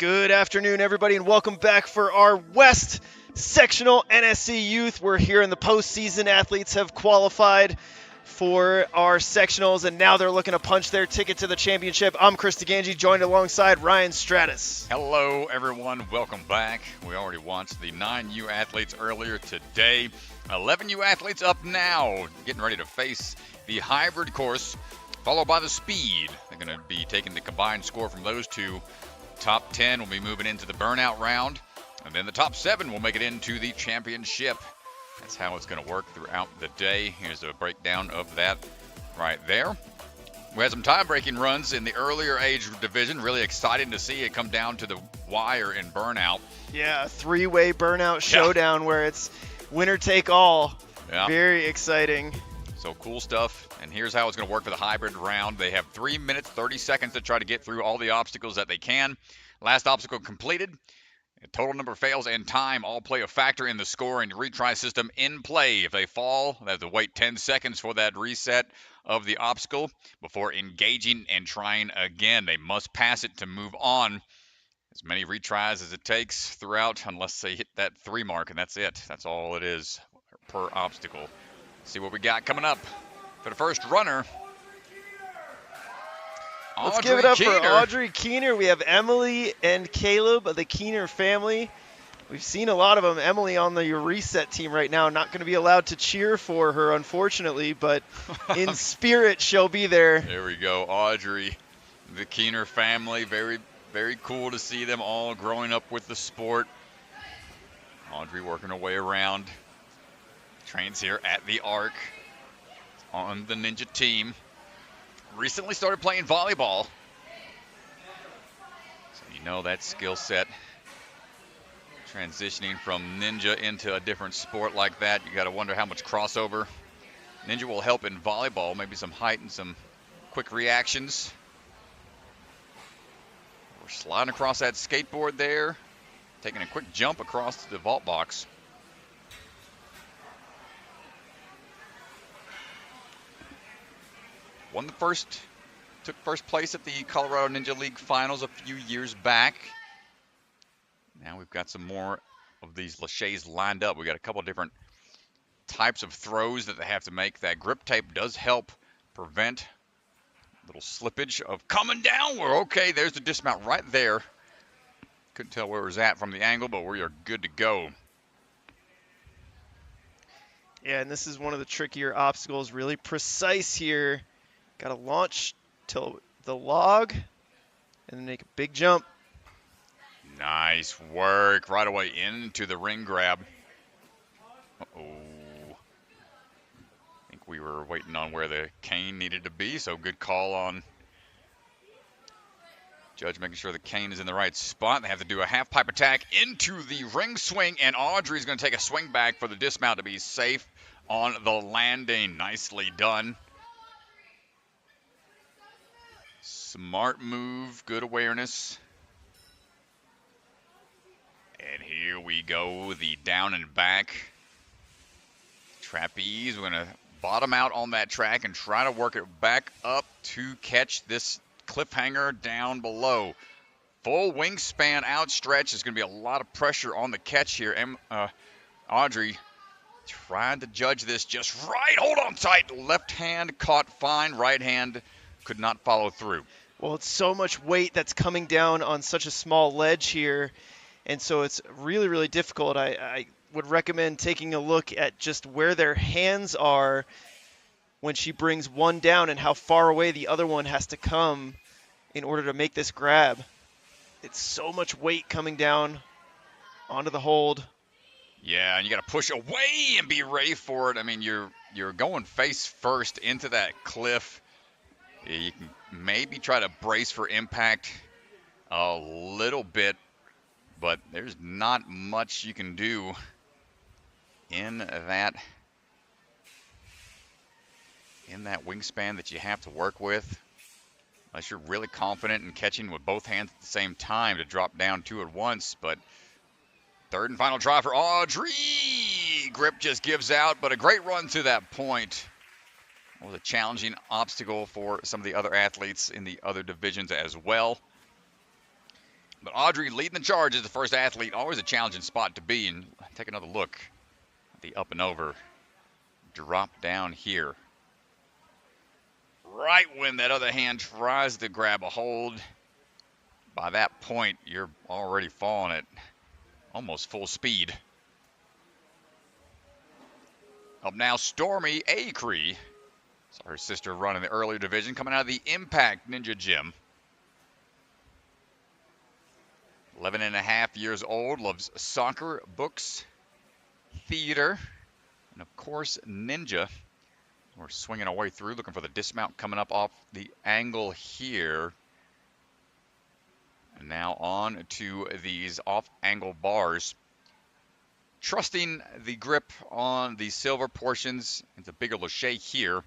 Good afternoon, everybody, and welcome back for our West Sectional NSC Youth. We're here in the postseason. Athletes have qualified for our sectionals, and now they're looking to punch their ticket to the championship. I'm Chris DeGangi, joined alongside Ryan Stratus. Hello, everyone. Welcome back. We already watched the 9U athletes earlier today. 11U athletes up now, getting ready to face the hybrid course, followed by the speed. They're going to be taking the combined score from those two. Top 10 will be moving into the burnout round, and then the top 7 will make it into the championship. That's how it's going to work throughout the day. Here's a breakdown of that right there. We had some tie-breaking runs in the earlier age division. Really exciting to see it come down to the wire in burnout. Yeah, a three-way burnout showdown where it's winner take all. Yeah. Very exciting. So cool stuff. And here's how it's going to work for the hybrid round. They have 3 minutes, 30 seconds to try to get through all the obstacles that they can. Last obstacle completed. Total number of fails and time all play a factor in the score and retry system in play. If they fall, they have to wait 10 seconds for that reset of the obstacle before engaging and trying again. They must pass it to move on. As many retries as it takes throughout, unless they hit that 3 mark, and that's it. That's all it is per obstacle. See what we got coming up for the first runner. Let's give it up for Audrey Keener. We have Emily and Caleb of the Keener family. We've seen a lot of them. Emily on the reset team right now. Not going to be allowed to cheer for her, unfortunately, but in spirit, she'll be there. There we go. Audrey, the Keener family. Very, very cool to see them all growing up with the sport. Audrey working her way around. Trains here at the Arc on the Ninja team. Recently started playing volleyball. So you know that skill set. Transitioning from Ninja into a different sport like that, you got to wonder how much crossover Ninja will help in volleyball. Maybe some height and some quick reactions. We're sliding across that skateboard there. Taking a quick jump across the vault box. Took first place at the Colorado Ninja League finals a few years back. Now we've got some more of these laches lined up. We got a couple different types of throws that they have to make. That grip tape does help prevent a little slippage of coming down. We're okay. There's the dismount right there. Couldn't tell where it was at from the angle, but we are good to go. Yeah, and this is one of the trickier obstacles. Really precise here. Got to launch till the log and then make a big jump. Nice work. Right away into the ring grab. Uh-oh. I think we were waiting on where the cane needed to be, so good call on Judge making sure the cane is in the right spot. They have to do a half pipe attack into the ring swing, and Audrey's going to take a swing back for the dismount to be safe on the landing. Nicely done. Smart move, good awareness. And here we go, the down and back trapeze. We're going to bottom out on that track and try to work it back up to catch this cliffhanger down below. Full wingspan outstretch. There's going to be a lot of pressure on the catch here. Audrey trying to judge this just right. Hold on tight. Left hand caught fine. Right hand could not follow through. Well, it's so much weight that's coming down on such a small ledge here, and so it's really, really difficult. I would recommend taking a look at just where their hands are when she brings one down and how far away the other one has to come in order to make this grab. It's so much weight coming down onto the hold. Yeah, and you got to push away and be ready for it. I mean, you're going face first into that cliff. You can maybe try to brace for impact a little bit, but there's not much you can do in that wingspan that you have to work with, unless you're really confident in catching with both hands at the same time to drop down 2 at once. But third and final try for Audrey. Grip just gives out, but a great run to that point. It was a challenging obstacle for some of the other athletes in the other divisions as well. But Audrey leading the charge as the first athlete. Always a challenging spot to be. And take another look at the up and over. Drop down here. Right when that other hand tries to grab a hold. By that point, you're already falling at almost full speed. Up now, Stormy Acree. Saw her sister run in the earlier division, coming out of the Impact Ninja Gym. 11 and a half years old, loves soccer, books, theater, and of course, ninja. We're swinging our way through, looking for the dismount coming up off the angle here. And now on to these off-angle bars. Trusting the grip on the silver portions. It's a bigger lachet here.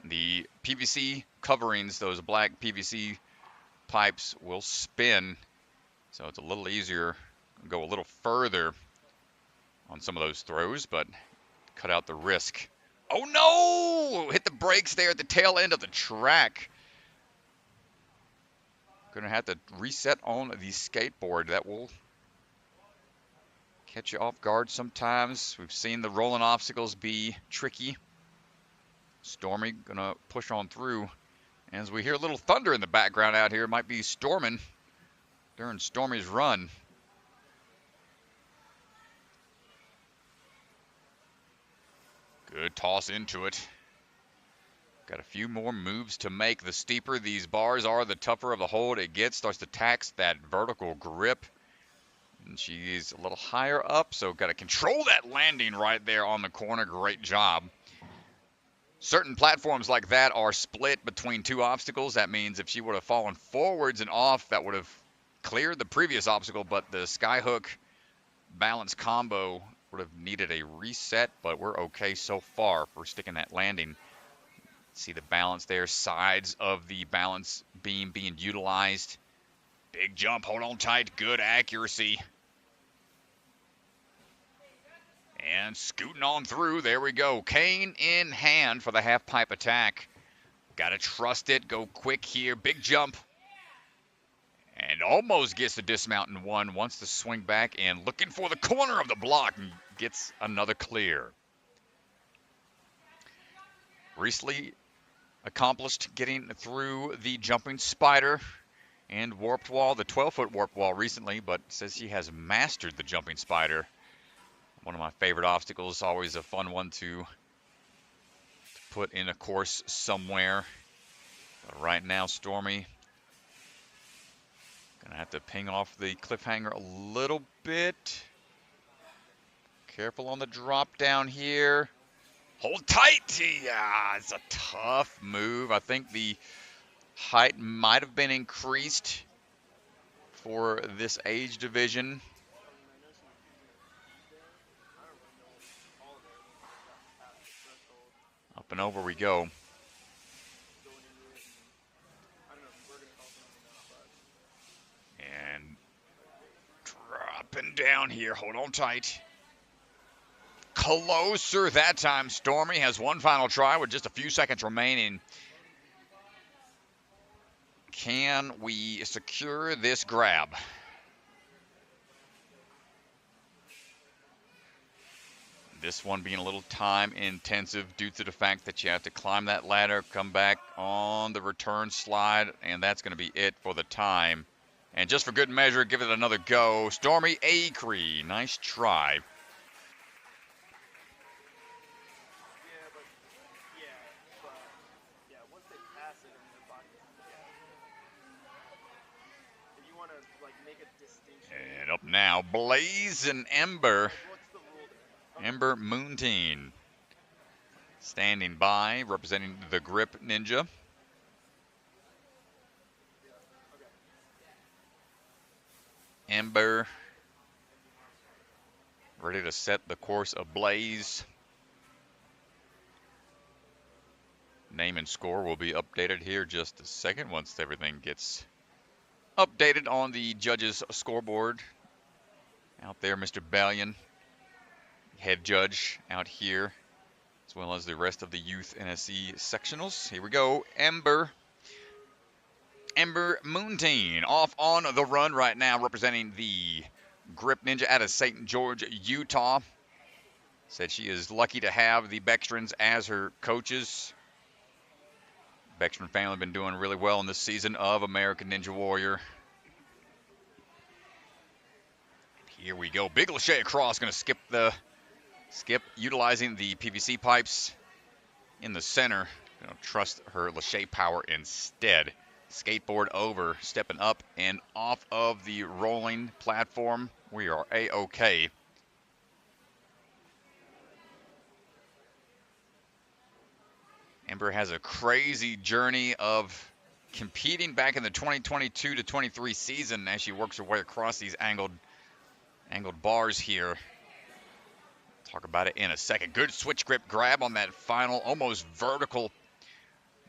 The PVC coverings, those black PVC pipes, will spin. So it's a little easier, go a little further on some of those throws, but cut out the risk. Oh no! Hit the brakes there at the tail end of the track. Gonna have to reset on the skateboard. That will catch you off guard sometimes. We've seen the rolling obstacles be tricky. Stormy gonna push on through. As we hear a little thunder in the background out here, it might be storming during Stormy's run. Good toss into it. Got a few more moves to make. The steeper these bars are, the tougher of the hold it gets. Starts to tax that vertical grip. And she's a little higher up, so got to control that landing right there on the corner. Great job. Certain platforms like that are split between two obstacles. That means if she would have fallen forwards and off, that would have cleared the previous obstacle, but the skyhook balance combo would have needed a reset, but we're okay so far for sticking that landing. See the balance there, sides of the balance beam being utilized. Big jump, hold on tight, good accuracy. And scooting on through, there we go. Cane in hand for the half pipe attack. Got to trust it, go quick here, big jump. And almost gets the dismount in one, wants to swing back and looking for the corner of the block and gets another clear. Recently accomplished getting through the jumping spider and warped wall, the 12-foot warped wall recently, but says she has mastered the jumping spider. One of my favorite obstacles, always a fun one to put in a course somewhere. But right now, Stormy gonna have to ping off the cliffhanger a little bit. Careful on the drop down here. Hold tight. Yeah, it's a tough move. I think the height might have been increased for this age division. Up and over we go. And dropping down here. Hold on tight. Closer that time. Stormy has one final try with just a few seconds remaining. Can we secure this grab? This one being a little time intensive due to the fact that you have to climb that ladder, come back on the return slide, and that's going to be it for the time. And just for good measure, give it another go. Stormy Acree, nice try. And up now, Blaze and Ember. Ember Muntean standing by, representing the Grip Ninja. Ember ready to set the course ablaze. Name and score will be updated here just a second once everything gets updated on the judges' scoreboard. Out there, Mr. Ballion, head judge out here, as well as the rest of the youth NSC sectionals. Here we go. Ember Ember Muntean off on the run right now, representing the Grip Ninja out of St. George, Utah. Said she is lucky to have the Boettchers as her coaches. Boettcher family been doing really well in this season of American Ninja Warrior. Here we go. Big Lachey across, going to skip utilizing the PVC pipes in the center. Going to trust her Lachey power instead. Skateboard over, stepping up and off of the rolling platform. We are A-OK. Ember has a crazy journey of competing back in the 2022 to 23 season as she works her way across these angled bars here. Talk about it in a second. Good switch grip grab on that final almost vertical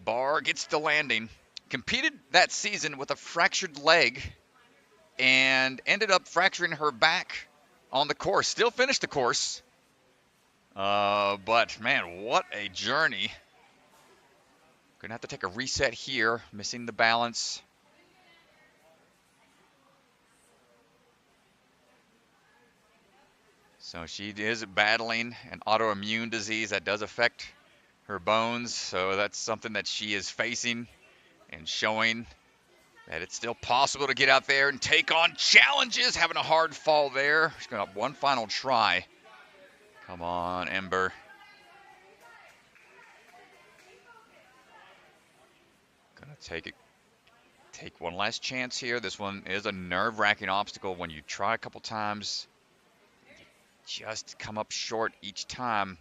bar. Gets the landing. Competed that season with a fractured leg and ended up fracturing her back on the course. Still finished the course. But, man, what a journey. Going to have to take a reset here. Missing the balance. So she is battling an autoimmune disease that does affect her bones. So that's something that she is facing and showing that it's still possible to get out there and take on challenges. Having a hard fall there. She's going to have one final try. Come on, Ember. Going to take one last chance here. This one is a nerve-wracking obstacle when you try a couple times. Just come up short each time.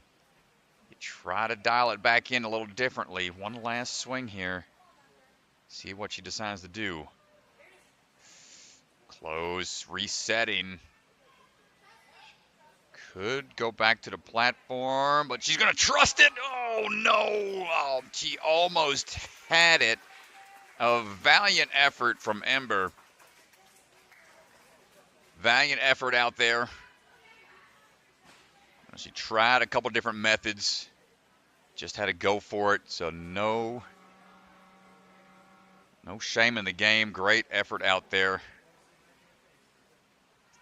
You try to dial it back in a little differently. One last swing here. See what she decides to do. Close, resetting. Could go back to the platform, but she's going to trust it. Oh, no. Oh, she almost had it. A valiant effort from Ember. Valiant effort out there. She tried a couple different methods. Just had to go for it. So no shame in the game. Great effort out there.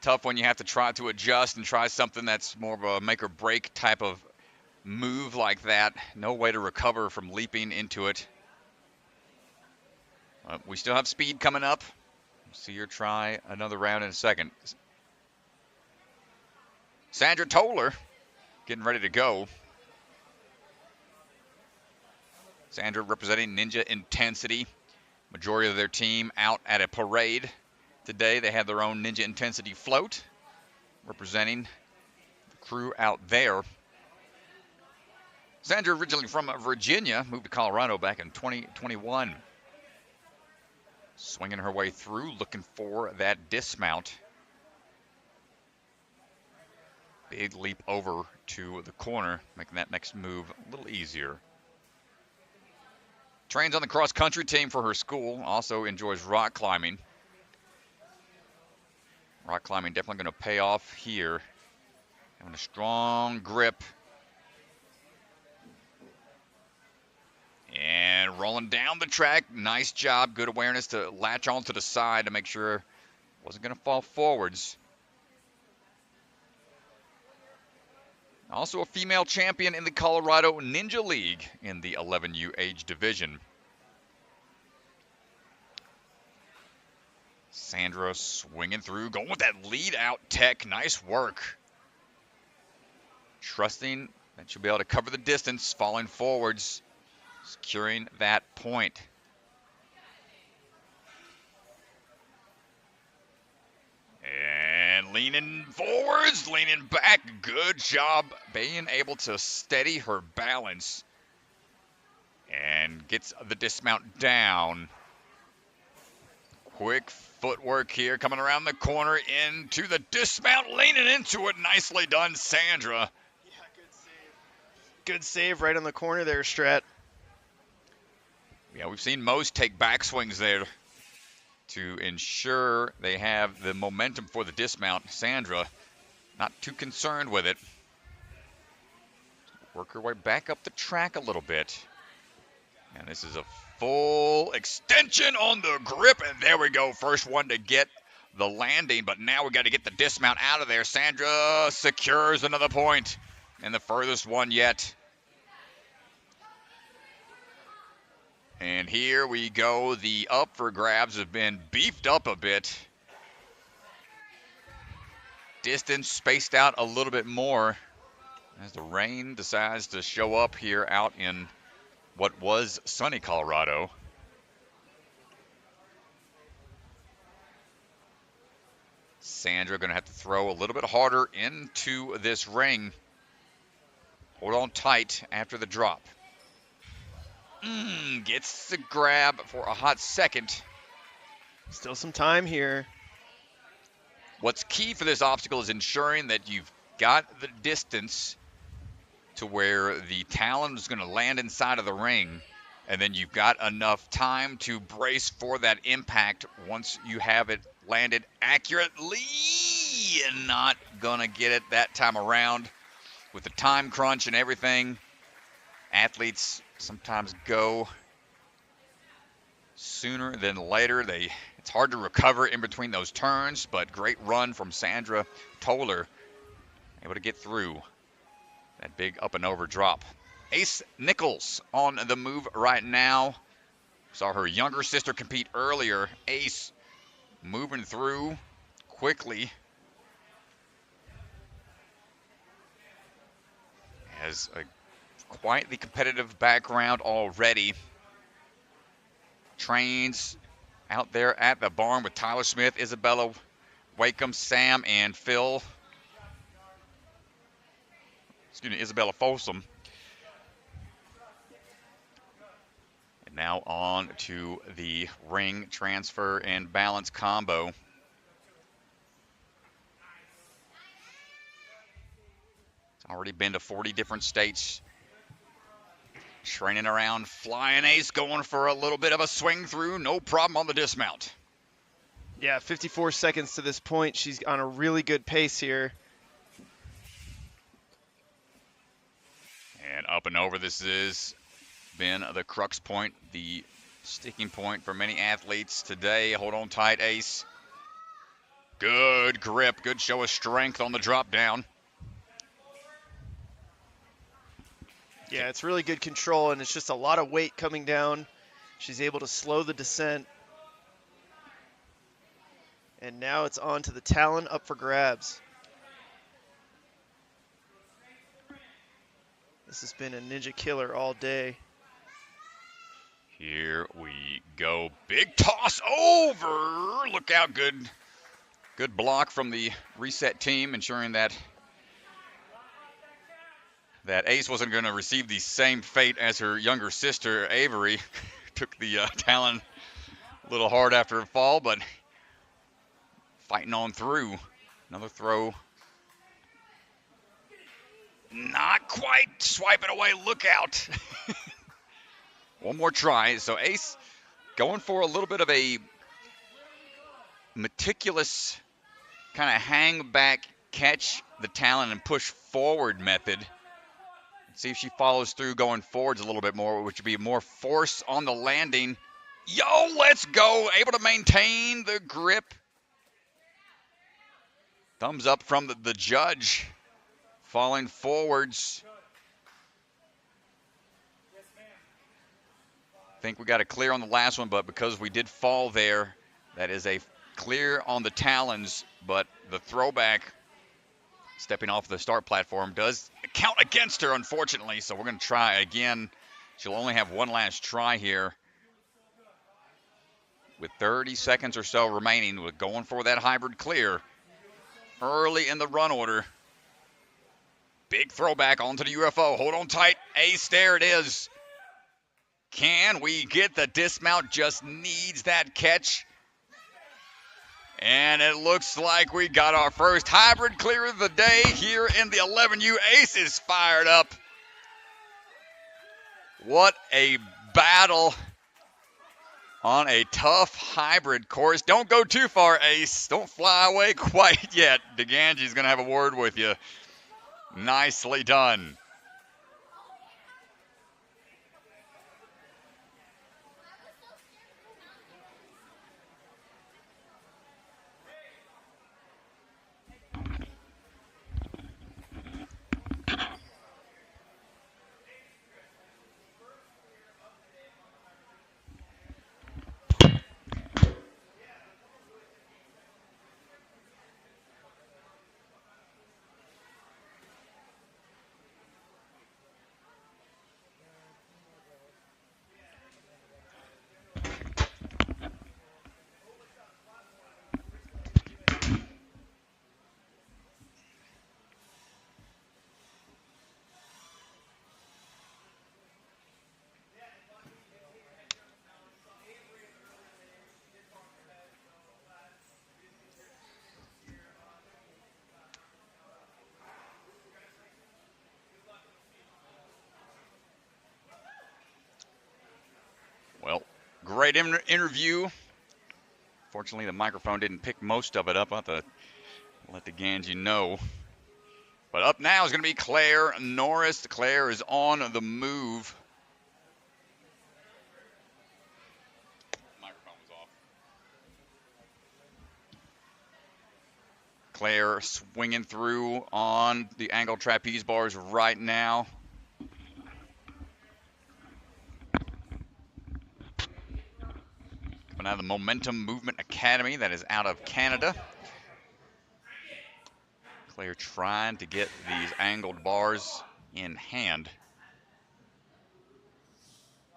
Tough when you have to try to adjust and try something that's more of a make or break type of move like that. No way to recover from leaping into it. We still have speed coming up. See her try another round in a second. Sandra Toller getting ready to go. Sandra representing Ninja Intensity. Majority of their team out at a parade today. They have their own Ninja Intensity float representing the crew out there. Sandra originally from Virginia, moved to Colorado back in 2021. Swinging her way through, looking for that dismount. Big leap over to the corner, making that next move a little easier. Trains on the cross-country team for her school. Also enjoys rock climbing. Rock climbing definitely going to pay off here. Having a strong grip. And rolling down the track. Nice job. Good awareness to latch onto the side to make sure it wasn't going to fall forwards. Also a female champion in the Colorado Ninja League in the 11U age division. Sandra swinging through, going with that lead out tech. Nice work. Trusting that she'll be able to cover the distance, falling forwards, securing that point. And leaning forwards, leaning back. Good job being able to steady her balance. And gets the dismount down. Quick footwork here, coming around the corner into the dismount, leaning into it. Nicely done, Sandra. Yeah, good save. Good save right on the corner there, Strat. Yeah, we've seen most take backswings there to ensure they have the momentum for the dismount. Sandra, not too concerned with it. Work her way back up the track a little bit. And this is a Full extension on the grip, and there we go. First one to get the landing, but now we got to get the dismount out of there. Sandra secures another point, and the furthest one yet. And here we go. The up for grabs have been beefed up a bit. Distance spaced out a little bit more as the rain decides to show up here out in what was sunny Colorado. Sandra going to have to throw a little bit harder into this ring. Hold on tight after the drop. Gets the grab for a hot second. Still some time here. What's key for this obstacle is ensuring that you've got the distance to where the talon is going to land inside of the ring, and then you've got enough time to brace for that impact once you have it landed accurately. And not going to get it that time around with the time crunch and everything. Athletes sometimes go sooner than later. It's hard to recover in between those turns, but great run from Sandra Toller, able to get through that big up and over drop. Ace Nichols on the move right now. Saw her younger sister compete earlier. Ace moving through quickly. Has quite the competitive background already. Trains out there at the barn with Tyler Smith, Isabella Wakeham, Sam, and Phil. Isabella Folsom. And now on to the ring transfer and balance combo. It's already been to 40 different states. Training around, flying ace, going for a little bit of a swing through. No problem on the dismount. Yeah, 54 seconds to this point. She's on a really good pace here. And up and over, this has been the crux point, the sticking point for many athletes today. Hold on tight, Ace. Good grip, good show of strength on the drop down. Yeah, it's really good control, and it's just a lot of weight coming down. She's able to slow the descent. And now it's on to the talon up for grabs. This has been a ninja killer all day. Here we go. Big toss over. Look out. Good block from the reset team, ensuring that Ace wasn't going to receive the same fate as her younger sister, Avery. Took the talon a little hard after a fall, but fighting on through. Another throw. Not quite. Swipe it away. Look out. One more try. So Ace going for a little bit of a meticulous kind of hang back, catch the talon and push forward method. Let's see if she follows through going forwards a little bit more, which would be more force on the landing. Yo, let's go. Able to maintain the grip. Thumbs up from the judge. Falling forwards. I think we got a clear on the last one, but because we did fall there, that is a clear on the talons, but the throwback stepping off the start platform does count against her, unfortunately, so we're going to try again. She'll only have one last try here. With 30 seconds or so remaining, we're going for that hybrid clear early in the run order. Big throwback onto the UFO. Hold on tight. Ace, there it is. Can we get the dismount? Just needs that catch. And it looks like we got our first hybrid clear of the day here in the 11U. Ace is fired up. What a battle on a tough hybrid course. Don't go too far, Ace. Don't fly away quite yet. DeGangi's going to have a word with you. Nicely done. great interview. Fortunately, the microphone didn't pick most of it up. I'll have to let the Ganji know. But up now is going to be Claire Norris. Claire is on the move. Microphone was off. Claire swinging through on the angle trapeze bars right now. Coming out of the Momentum Movement Academy that is out of Canada. Claire trying to get these angled bars in hand.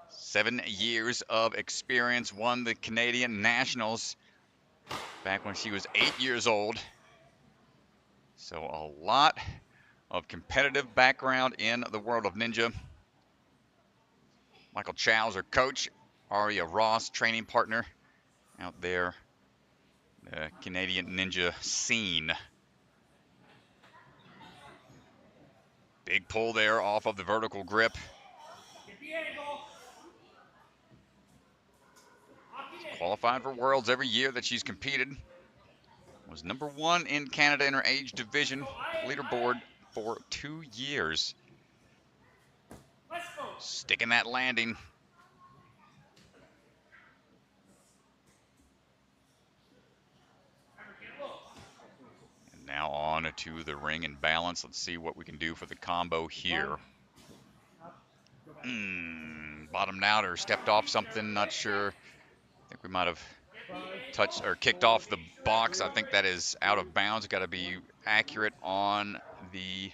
7 years of experience, won the Canadian Nationals back when she was 8 years old. So a lot of competitive background in the world of ninja. Michael Chow's her coach, Aria Ross, training partner out there, the Canadian ninja scene. Big pull there off of the vertical grip. She's qualified for Worlds every year that she's competed. Was #1 in Canada in her age division leaderboard for 2 years. Sticking that landing. And now on to the ring and balance. Let's see what we can do for the combo here. Bottomed out or stepped off something, not sure. I think we might have touched or kicked off the box. I think that is out of bounds. Got to be accurate on the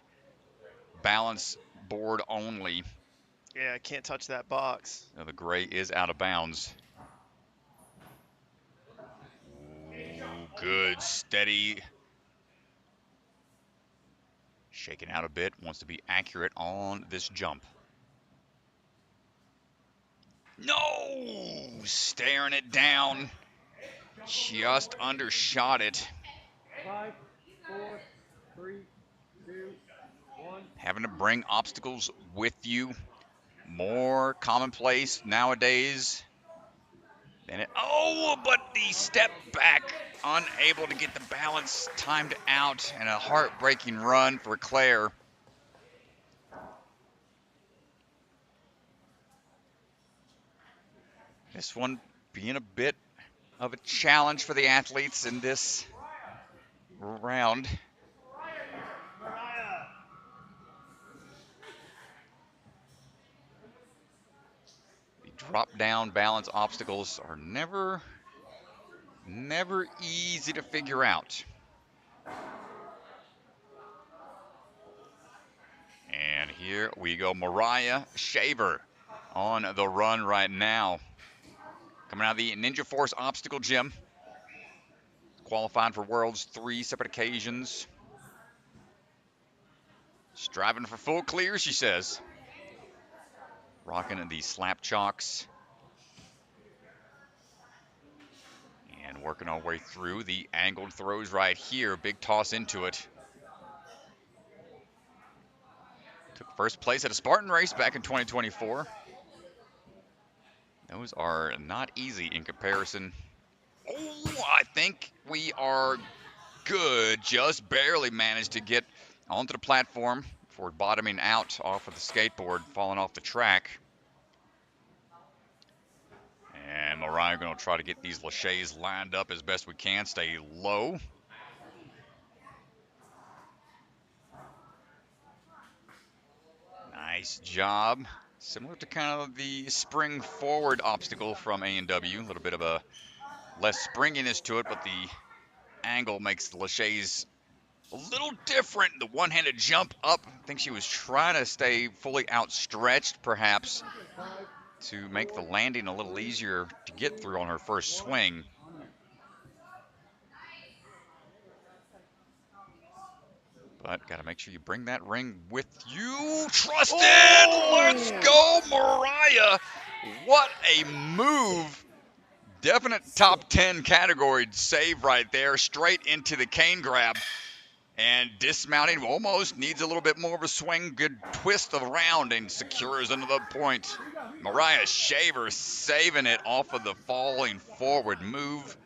balance board only. Yeah, I can't touch that box. Now the gray is out of bounds. Ooh, good, steady. Shaking out a bit, wants to be accurate on this jump. No! Staring it down. Just undershot it. 5, 4, 3, 2, 1. Having to bring obstacles with you. More commonplace nowadays than it. Oh, but the step back, unable to get the balance timed out, and a heartbreaking run for Claire. This one being a bit of a challenge for the athletes in this round. The drop down balance obstacles are never easy to figure out. And here we go, Moriah Shaver on the run right now. Coming out of the Ninja Force Obstacle Gym. Qualified for Worlds 3 separate occasions. Striving for full clear, she says. Rocking the slap chalks. And working our way through the angled throws right here. Big toss into it. Took first place at a Spartan race back in 2024. Those are not easy in comparison. Oh, I think we are good. Just barely managed to get onto the platform before bottoming out off of the skateboard, falling off the track. And Moriah going to try to get these laches lined up as best we can, stay low. Nice job. Similar to kind of the spring forward obstacle from A&W. A little bit of a less springiness to it, but the angle makes the laches a little different. The one-handed jump up. I think she was trying to stay fully outstretched, perhaps, to make the landing a little easier to get through on her first swing. But got to make sure you bring that ring with you. Trusted! Oh! Let's go, Moriah! What a move. Definite top 10 category save right there. Straight into the cane grab. And dismounting, almost needs a little bit more of a swing. Good twist around and secures another point. Moriah Shaver saving it off of the falling forward move.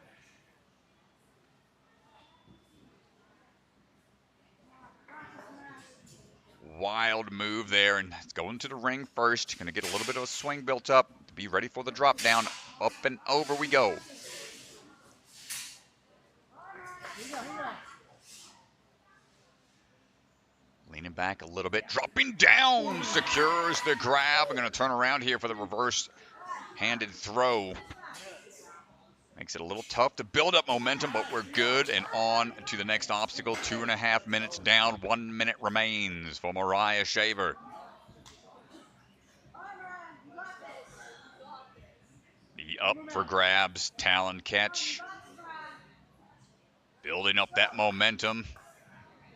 Wild move there, and it's going to the ring first. Going to get a little bit of a swing built up to be ready for the drop down. Up and over we go. Leaning back a little bit, dropping down, secures the grab. I'm going to turn around here for the reverse-handed throw. Makes it a little tough to build up momentum, but we're good and on to the next obstacle. 2.5 minutes down, 1 minute remains for Moriah Shaver. The up for grabs, talon catch. Building up that momentum.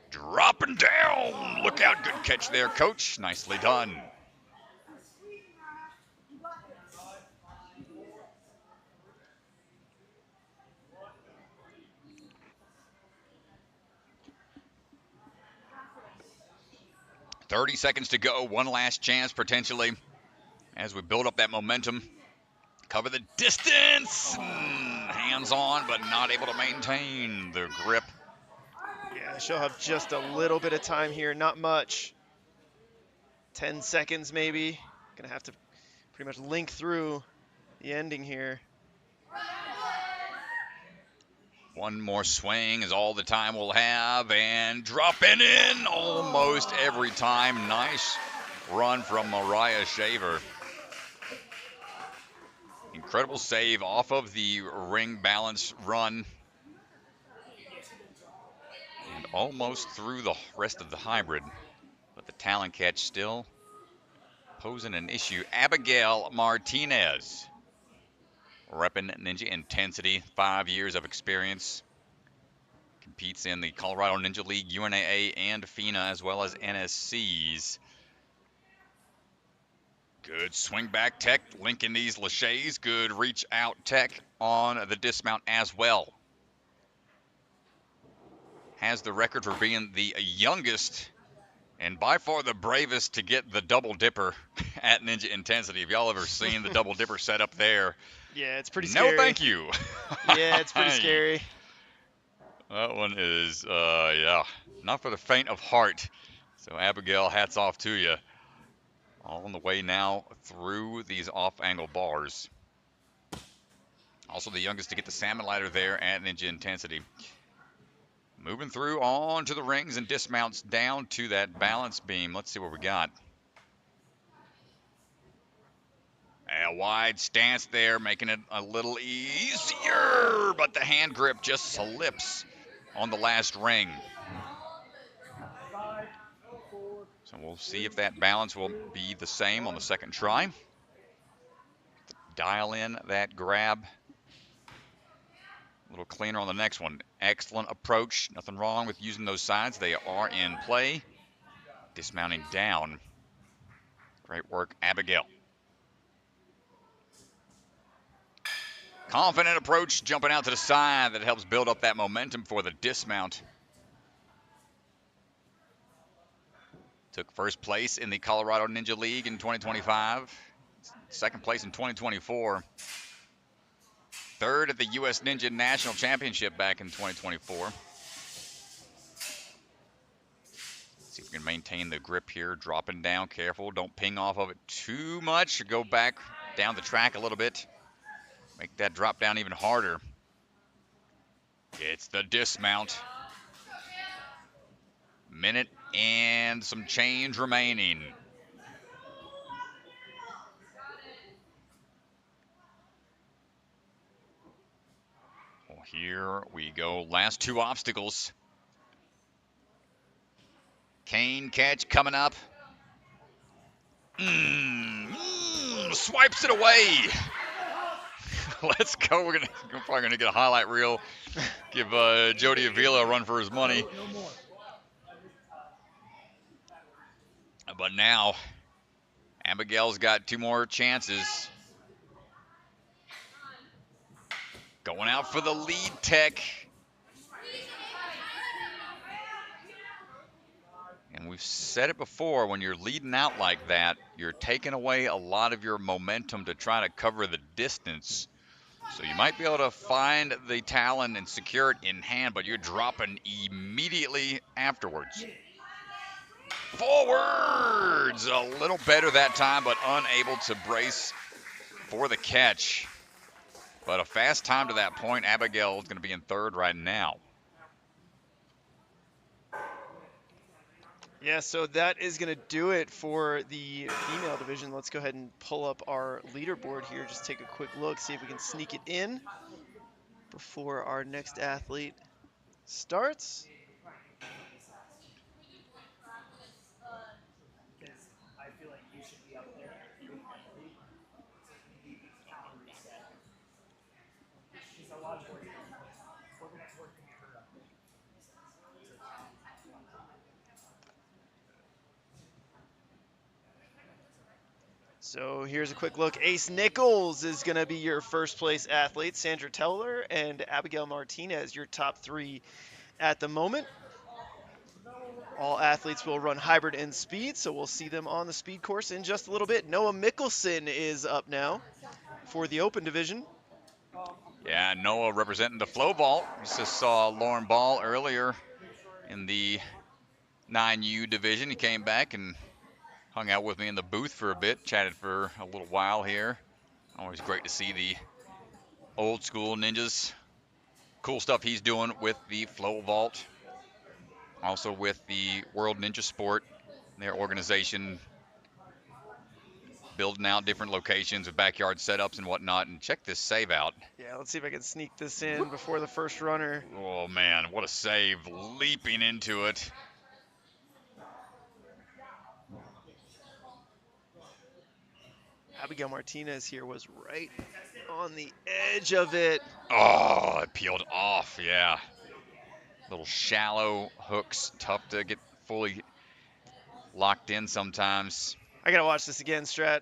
Dropping down. Look out, good catch there, coach. Nicely done. .30 seconds to go. One last chance, potentially, as we build up that momentum. Cover the distance. Hands on, but not able to maintain the grip. Yeah, she'll have just a little bit of time here, not much. 10 seconds maybe. Gonna have to pretty much link through the ending here. One more swing is all the time we'll have, and dropping in almost every time. Nice run from Moriah Shaver. Incredible save off of the ring balance run. And almost through the rest of the hybrid, but the talon catch still posing an issue. Abigail Martinez, repping Ninja Intensity, 5 years of experience. Competes in the Colorado Ninja League, UNAA, and FINA, as well as NSCs. Good swing back tech, linking these laches. Good reach out tech on the dismount as well. Has the record for being the youngest and by far the bravest to get the double dipper at Ninja Intensity. Have y'all ever seen the double dipper set up there? Yeah, it's pretty scary. No, thank you. Yeah, it's pretty scary. That one is, yeah, not for the faint of heart. So, Abigail, hats off to you. All on the way now through these off-angle bars. Also the youngest to get the salmon ladder there at Ninja Intensity. Moving through on to the rings and dismounts down to that balance beam. Let's see what we got. A wide stance there, making it a little easier, but the hand grip just slips on the last ring. So we'll see if that balance will be the same on the second try. Dial in that grab. A little cleaner on the next one. Excellent approach. Nothing wrong with using those sides. They are in play. Dismounting down. Great work, Abigail. Confident approach, jumping out to the side. That helps build up that momentum for the dismount. Took first place in the Colorado Ninja League in 2025. Second place in 2024. Third at the U.S. Ninja National Championship back in 2024. See if we can maintain the grip here. Dropping down, careful. Don't ping off of it too much. Go back down the track a little bit. Make that drop down even harder. It's the dismount. Minute and some change remaining. Well, here we go. Last two obstacles. Cane catch coming up. Swipes it away. Let's go. We're probably gonna get a highlight reel. Give Jody Avila a run for his money. But now, Abigail's got two more chances. Going out for the lead tech. And we've said it before, when you're leading out like that, you're taking away a lot of your momentum to try to cover the distance. So you might be able to find the talon and secure it in hand, but you're dropping immediately afterwards. Forwards! A little better that time, but unable to brace for the catch. But a fast time to that point. Abigail is going to be in third right now. Yeah, so that is going to do it for the female division. Let's go ahead and pull up our leaderboard here. Just take a quick look, see if we can sneak it in before our next athlete starts. So here's a quick look. Ace Nichols is going to be your first place athlete. Sandra Towler and Abigail Martinez, your top three at the moment. All athletes will run hybrid and speed, so we'll see them on the speed course in just a little bit. Noah Mickelson is up now for the open division. Yeah, Noah representing the flow vault. We just saw Lauren Ball earlier in the 9U division. He came back and hung out with me in the booth for a bit, chatted for a little while here. Always great to see the old school ninjas. Cool stuff he's doing with the flow vault. Also with the World Ninja Sport, their organization, building out different locations with backyard setups and whatnot. And check this save out. Yeah, let's see if I can sneak this in before the first runner. Oh man, what a save, leaping into it. Abigail Martinez here was right on the edge of it. Oh, it peeled off, yeah. Little shallow hooks, tough to get fully locked in sometimes. I gotta watch this again, Strat.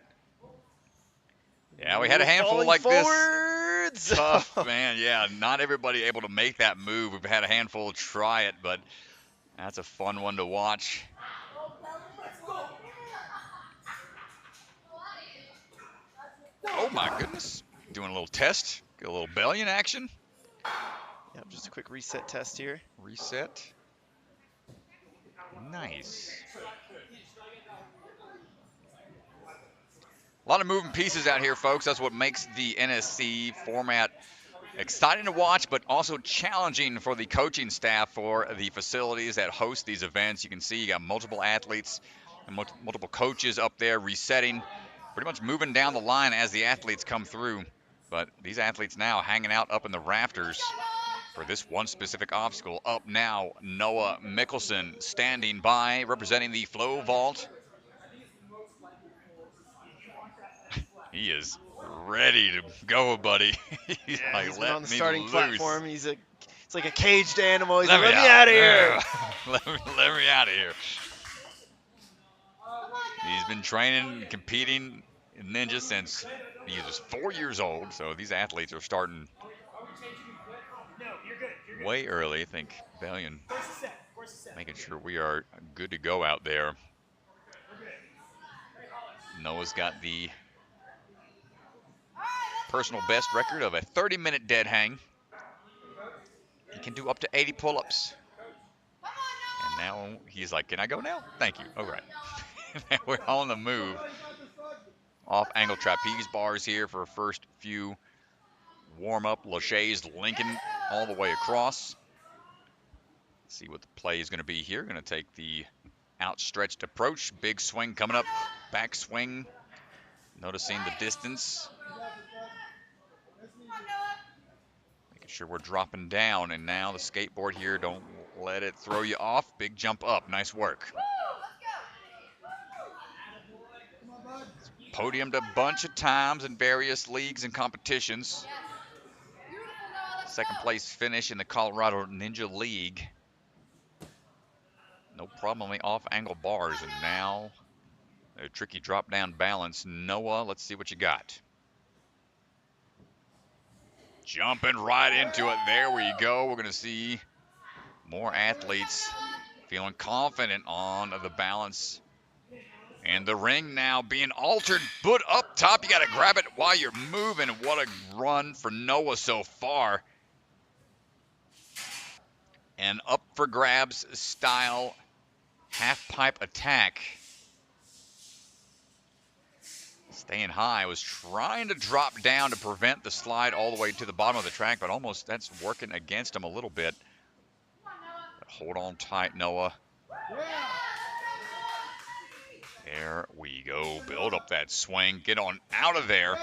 Yeah, we had a handful Falling like forwards. this. Tough, man, yeah. Not everybody able to make that move. We've had a handful try it, but that's a fun one to watch. Oh my goodness. Doing a little test. Get a little belly action. Yep, just a quick reset test here. Reset. Nice. A lot of moving pieces out here, folks. That's what makes the NSC format exciting to watch, but also challenging for the coaching staff for the facilities that host these events. You can see you got multiple athletes and multiple coaches up there resetting, pretty much moving down the line as the athletes come through. But these athletes now hanging out up in the rafters for this one specific obstacle. Up now, Noah Mickelson standing by, representing the flow vault. He is ready to go, buddy. He's Yeah, like, he's been let on the me starting loose. platform. It's like a caged animal. He's Let like, me let me out of Yeah. here. let me out of here. He's been training and competing in ninja since he was 4 years old. So these athletes are starting way early. I think Valiant making sure we are good to go out there. Noah's got the personal best record of a 30-minute dead hang. He can do up to 80 pull-ups. And now he's like, can I go now? Thank you. All right. We're on the move. Off angle trapeze bars here for first few warm-up. Lachey's linking all the way across. Let's see what the play is going to be here. Going to take the outstretched approach. Big swing coming up. Back swing. Noticing the distance. Making sure we're dropping down. And now the skateboard here. Don't let it throw you off. Big jump up. Nice work. Podiumed a bunch of times in various leagues and competitions. Second place finish in the Colorado Ninja League. No problem on the off angle bars. And now a tricky drop down balance. Noah, let's see what you got. Jumping right into it. There we go. We're going to see more athletes feeling confident on the balance. And the ring now being altered, but up top, you got to grab it while you're moving. What a run for Noah so far. And up for grabs style half pipe attack. Staying high, was trying to drop down to prevent the slide all the way to the bottom of the track, but almost that's working against him a little bit. But hold on tight, Noah. There we go. Build up that swing. Get on out of there.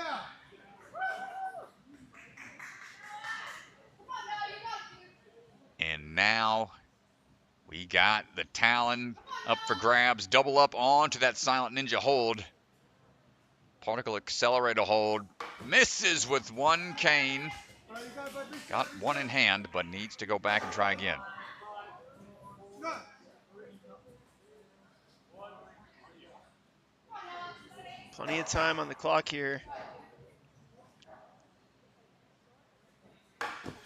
And now we got the Talon up for grabs. Double up onto that Silent Ninja hold. Particle Accelerator hold. Misses with one cane. Got one in hand, but needs to go back and try again. Plenty of time on the clock here.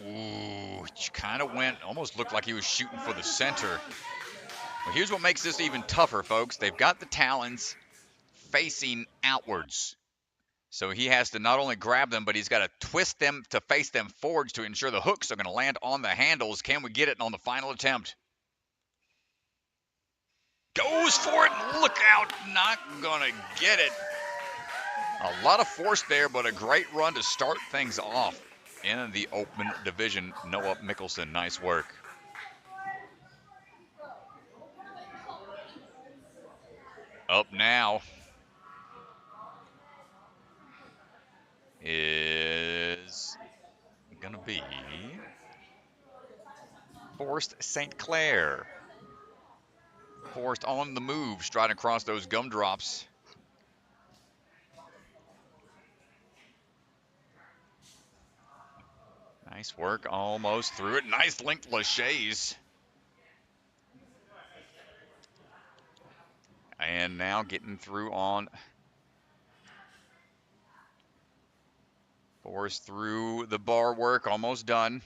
Ooh, kind of went, almost looked like he was shooting for the center. Well, here's what makes this even tougher, folks. They've got the talons facing outwards. So he has to not only grab them, but he's got to twist them to face them forwards to ensure the hooks are going to land on the handles. Can we get it on the final attempt? Goes for it. Look out. Not going to get it. A lot of force there, but a great run to start things off in the open division. Noah Mickelson, nice work. Up now is going to be Forrest St Clair. Forrest on the move, striding across those gumdrops. Nice work, almost through it. Nice length laches. And now getting through on Forrest through the bar work, almost done.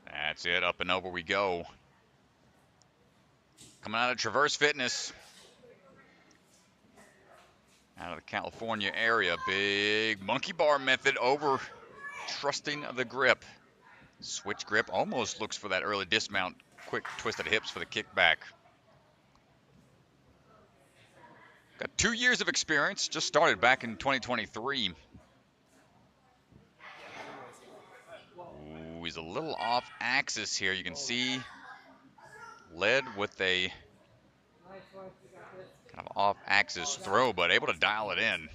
That's it, up and over we go. Coming out of Traverse Fitness. Out of the California area, big monkey bar method over trusting the grip. Switch grip, almost looks for that early dismount. Quick twist of the hips for the kickback. Got 2 years of experience, just started back in 2023. Ooh, he's a little off axis here. You can see led with a kind of off axis throw, but able to dial it in.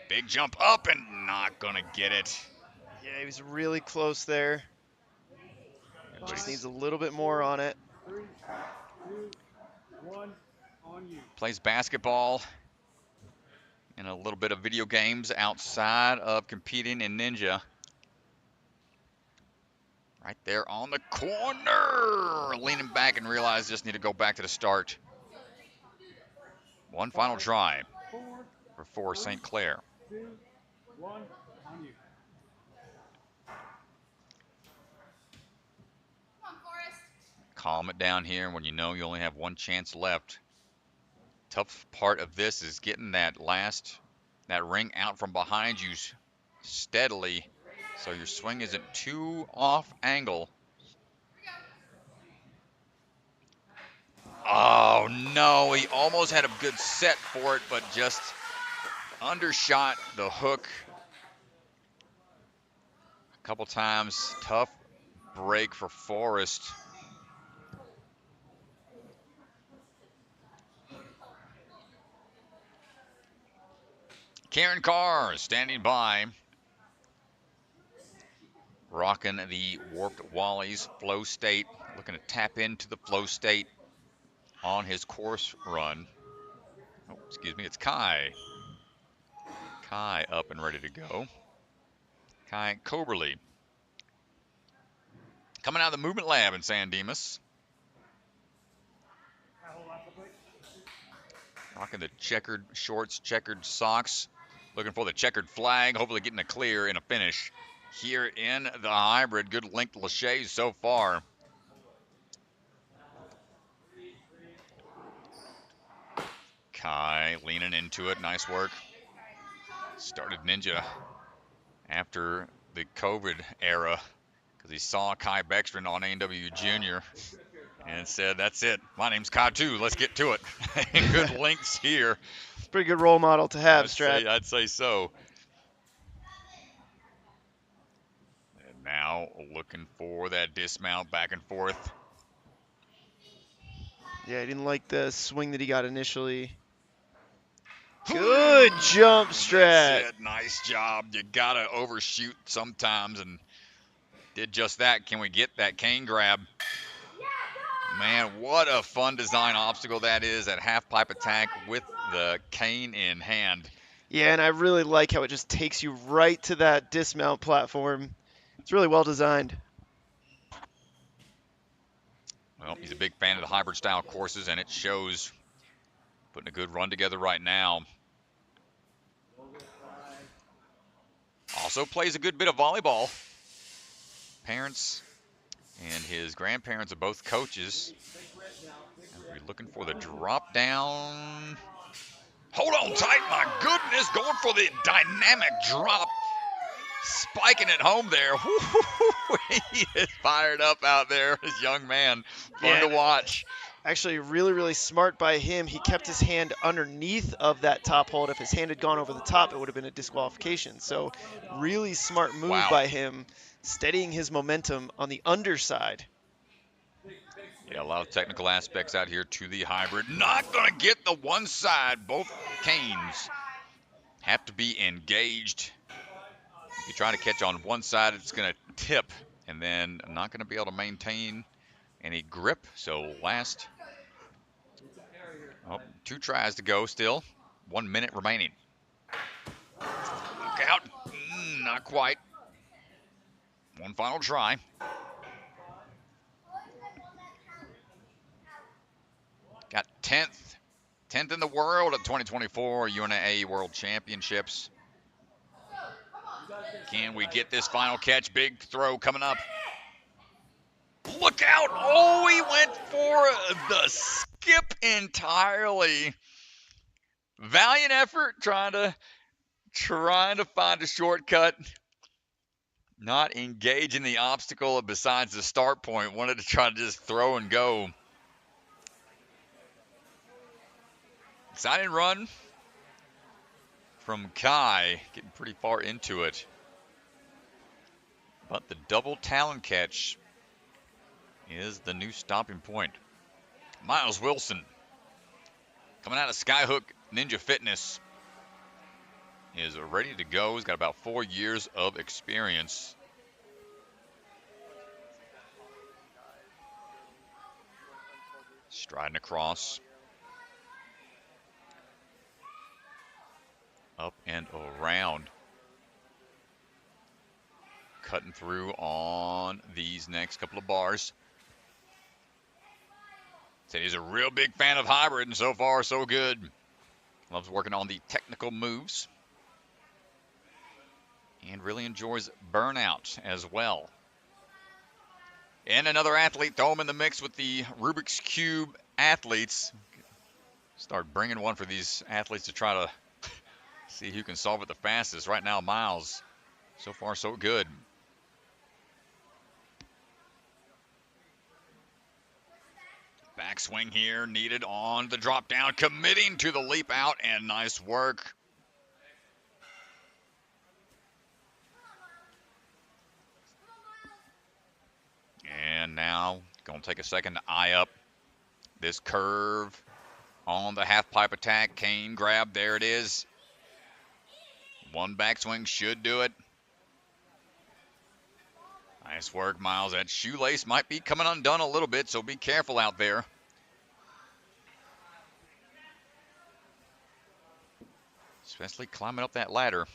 Big jump up and not gonna get it. Yeah, he was really close there. Just needs a little bit more on it. 3, 2, 1, on you. Plays basketball and a little bit of video games outside of competing in Ninja. Right there on the corner. Leaning back and realized just need to go back to the start. One final try for Forrest St Clair. 2, 1, on you. Calm it down here when you know you only have one chance left. Tough part of this is getting that ring out from behind you steadily so your swing isn't too off angle. Oh no, he almost had a good set for it, but just undershot the hook a couple times. Tough break for Forrest. Kieran Carr standing by, rocking the Warped Wallies Flow State, looking to tap into the Flow State on his course run. Oh, excuse me, it's Kai. Kai up and ready to go. Kai Coberly. Coming out of the Movement Lab in San Dimas. Rocking the checkered shorts, checkered socks. looking for the checkered flag, hopefully getting a clear and a finish here in the hybrid. Good length Lachey so far. Kai leaning into it. Nice work. Started Ninja after the COVID era because he saw Kai Beckstrom on A&W Junior and said, that's it. My name's Kai too. Let's get to it. Good links here. It's a pretty good role model to have, Strat. I'd say so. And now looking for that dismount back and forth. Yeah, I didn't like the swing that he got initially. Good jump, Strat. That's it. Nice job. You got to overshoot sometimes, and did just that. Can we get that cane grab? Man, what a fun design obstacle that is, that half pipe attack with the cane in hand. Yeah, and I really like how it just takes you right to that dismount platform. It's really well designed. Well, he's a big fan of the hybrid style courses, and it shows. Putting a good run together right now. Also plays a good bit of volleyball. Parents and his grandparents are both coaches. And we're looking for the drop down. Hold on tight, my goodness, going for the dynamic drop. Spiking it home there. He is fired up out there, this young man. Fun to watch. Actually, really, really smart by him. He kept his hand underneath of that top hold. If his hand had gone over the top, it would have been a disqualification. So really smart move by him, steadying his momentum on the underside. Yeah, a lot of technical aspects out here to the hybrid. Not going to get the one side. Both canes have to be engaged. If you try to catch on one side, it's going to tip, and then not going to be able to maintain any grip. So last 2 tries to go still. 1 minute remaining. Look out. Not quite. One final try. Got 10th in the world at 2024 UNA World Championships. Can we get this final catch? Big throw coming up. Look out! Oh, he went for the skip entirely. Valiant effort trying to find a shortcut. Not engaging the obstacle besides the start point. Wanted to try to just throw and go. Exciting run from Kai, getting pretty far into it. But the double talon catch is the new stopping point. Miles Wilson, coming out of Skyhook Ninja Fitness, is ready to go. He's got about 4 years of experience. Striding across. Up and around. Cutting through on these next couple of bars. Said he's a real big fan of hybrid, and so far so good. Loves working on the technical moves. And really enjoys burnout as well. And another athlete, throw him in the mix with the Rubik's Cube athletes. Start bringing one for these athletes to try to see who can solve it the fastest. Right now, Miles, so far so good. Backswing here needed on the drop down, committing to the leap out, and nice work. And now going to take a second to eye up this curve on the half pipe attack. Cane grab, there it is. One backswing should do it. Nice work, Miles. That shoelace might be coming undone a little bit, so be careful out there. Especially climbing up that ladder.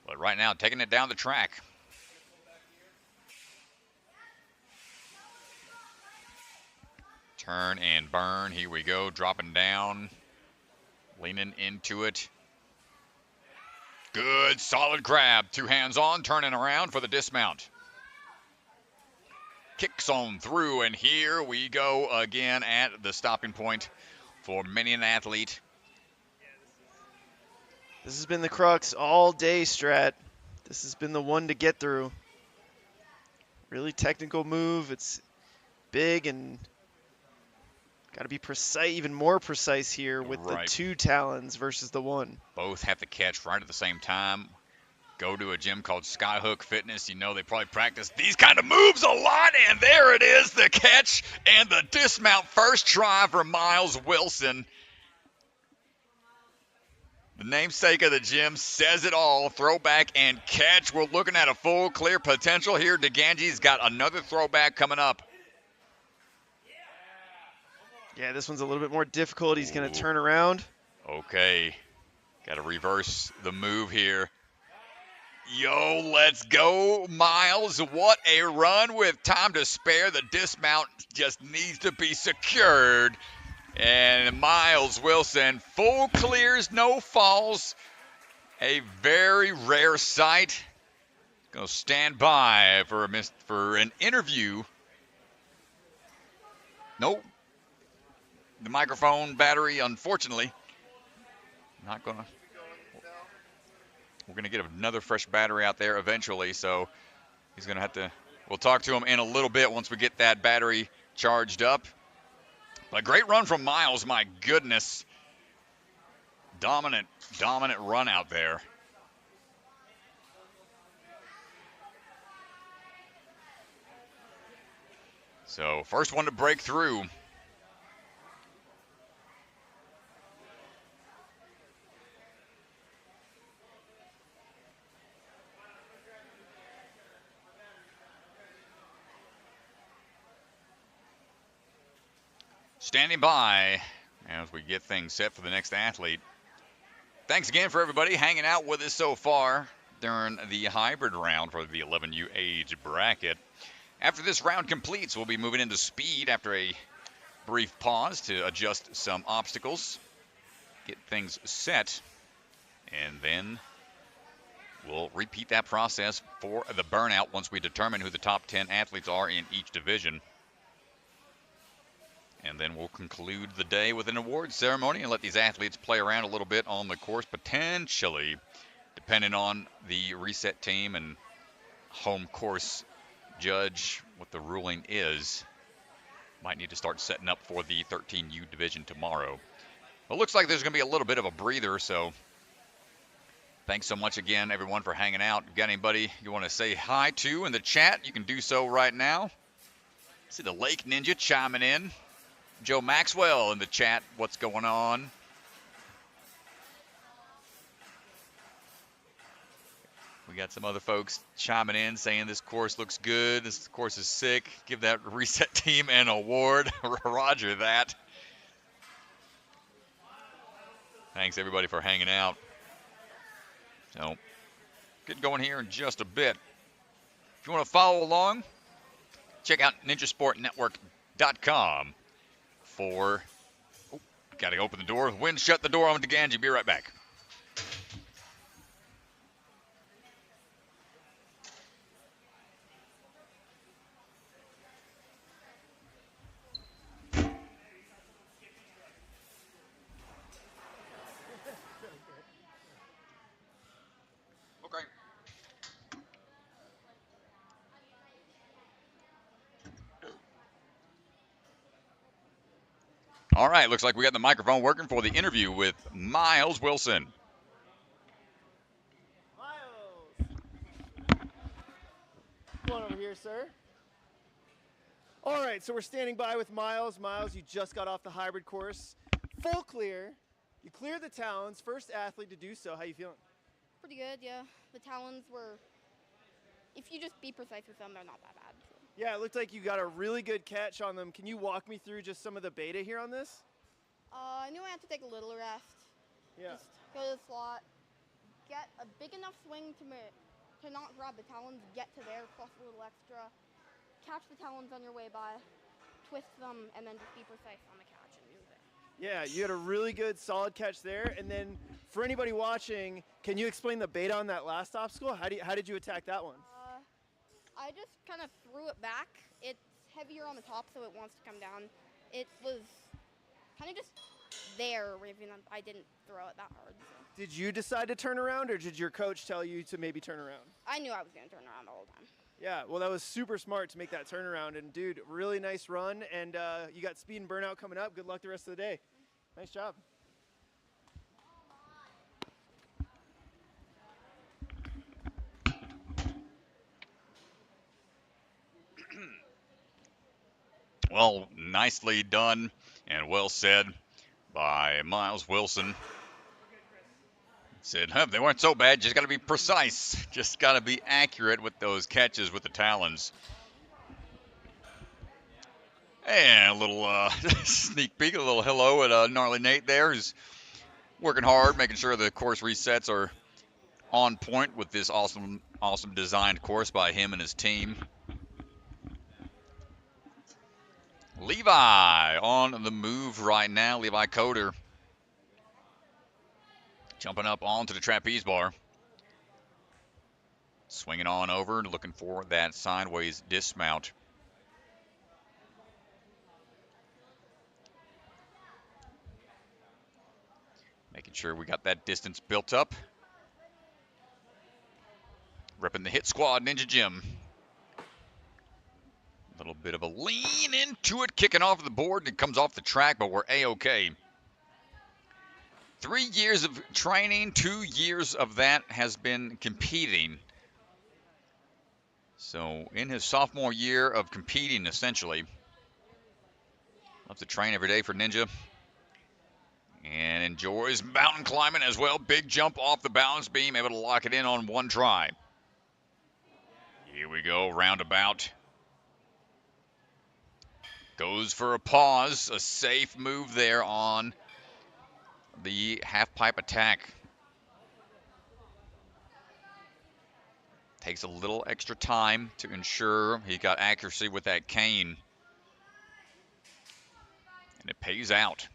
But right now, taking it down the track. Turn and burn. Here we go. Dropping down. Leaning into it. Good, solid grab. 2 hands on, turning around for the dismount. Kicks on through, and here we go again at the stopping point for many an athlete. This has been the crux all day, Strat. This has been the one to get through. Really technical move. It's big and got to be precise, even more precise here with the 2 talons versus the 1. Both have to catch right at the same time. Go to a gym called Skyhook Fitness. You know they probably practice these kind of moves a lot, and there it is, the catch and the dismount. First try for Miles Wilson. The namesake of the gym says it all. Throwback and catch. We're looking at a full clear potential here. DeGanji's got another throwback coming up. Yeah, this one's a little bit more difficult. He's going to turn around. Okay. Got to reverse the move here. Yo, let's go, Miles. What a run with time to spare. The dismount just needs to be secured. And Miles Wilson, full clears, no falls. A very rare sight. Gonna stand by for an interview. Nope. The microphone battery, unfortunately, not gonna. We're gonna get another fresh battery out there eventually, so he's gonna have to. We'll talk to him in a little bit once we get that battery charged up. A great run from Miles, my goodness. Dominant run out there. So, first one to break through. Standing by as we get things set for the next athlete. Thanks again for everybody hanging out with us so far during the hybrid round for the 11U age bracket. After this round completes, we'll be moving into speed after a brief pause to adjust some obstacles, get things set, and then we'll repeat that process for the burnout once we determine who the top 10 athletes are in each division. And then we'll conclude the day with an awards ceremony and let these athletes play around a little bit on the course, potentially, depending on the reset team and home course judge, what the ruling is. Might need to start setting up for the 13U division tomorrow. Well, it looks like there's going to be a little bit of a breather, so thanks so much again, everyone, for hanging out. If you got anybody you want to say hi to in the chat, you can do so right now. See the Lake Ninja chiming in. Joe Maxwell in the chat, what's going on? We got some other folks chiming in saying this course looks good, this course is sick. Give that reset team an award. Roger that. Thanks everybody for hanging out. So, get going here in just a bit. If you want to follow along, check out ninjasportnetwork.com. Got to open the door. Wind shut the door on DeGanji. Be right back. Okay. All right, looks like we got the microphone working for the interview with Miles Wilson. Miles! Come on over here, sir. All right, so we're standing by with Miles. Miles, you just got off the hybrid course. Full clear. You cleared the talons. First athlete to do so. How you feeling? Pretty good, yeah. The talons were, if you just be precise with them, they're not that bad. So. Yeah, it looked like you got a really good catch on them. Can you walk me through just some of the beta here on this? I knew I had to take a little rest. Yeah. Just go to the slot, get a big enough swing to not grab the talons, get to there, plus a little extra, catch the talons on your way by, twist them, and then just be precise on the catch and move it. Yeah, you had a really good, solid catch there. And then for anybody watching, can you explain the beta on that last obstacle? How did you attack that one? I just kind of threw it back. It's heavier on the top, so it wants to come down. It was kind of just there, even though I didn't throw it that hard. So. Did you decide to turn around, or did your coach tell you to maybe turn around? I knew I was going to turn around the whole time. Yeah, well, that was super smart to make that turnaround. And, dude, really nice run. And you got speed and burnout coming up. Good luck the rest of the day. Nice job. Well, nicely done and well said by Miles Wilson. Said, they weren't so bad, just got to be precise. Just got to be accurate with those catches with the talons. And a little sneak peek, a little hello at Gnarly Nate there, who's working hard, making sure the course resets are on point with this awesome designed course by him and his team. Levi on the move right now. Levi Coder jumping up onto the trapeze bar. Swinging on over, looking for that sideways dismount. Making sure we got that distance built up. Repping the hit squad, Ninja Jim. A little bit of a lean into it, kicking off the board, and it comes off the track, but we're A-okay. 3 years of training, 2 years of that has been competing. So in his sophomore year of competing, essentially. Loves to train every day for Ninja. And enjoys mountain climbing as well. Big jump off the balance beam, able to lock it in on one try. Here we go, roundabout. Goes for a pause, a safe move there on the half pipe attack. Takes a little extra time to ensure he got accuracy with that cane. And it pays out.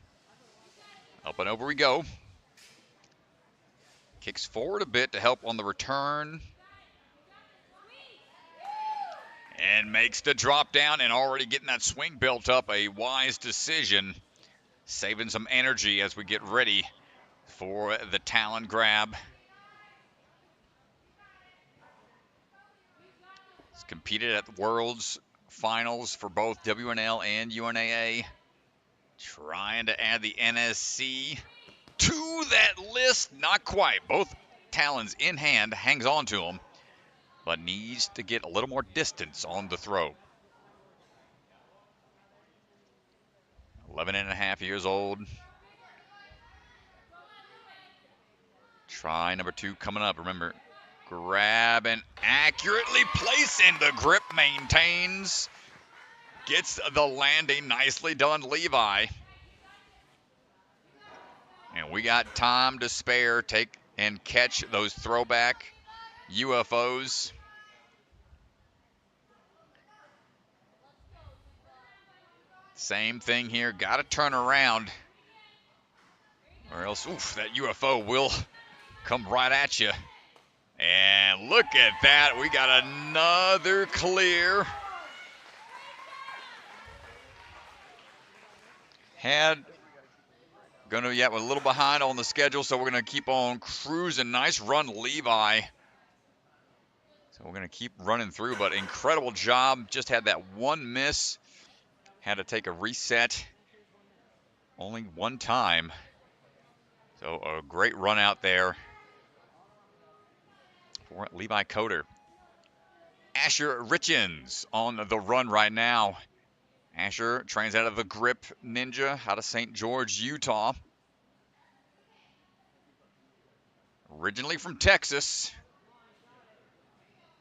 Up and over we go. Kicks forward a bit to help on the return. And makes the drop down and already getting that swing built up. A wise decision. Saving some energy as we get ready for the talon grab. He's competed at the World's Finals for both WNL and UNAA. Trying to add the NSC to that list. Not quite. Both talons in hand. Hangs on to them. But needs to get a little more distance on the throw. 11 and a half years old. Try number 2 coming up. Remember, grab and accurately place in the grip. Maintains. Gets the landing. Nicely done, Levi. And we got time to spare. Take and catch those throwback UFOs. Same thing here. Got to turn around. Or else, that UFO will come right at you. And look at that. We got another clear. We're a little behind on the schedule, so we're gonna keep on cruising. Nice run, Levi. So we're gonna keep running through, but incredible job. Just had that one miss. Had to take a reset. Only one time. So a great run out there for Levi Coder. Asher Richins on the run right now. Asher trains out of the Grip Ninja out of St. George, Utah. Originally from Texas,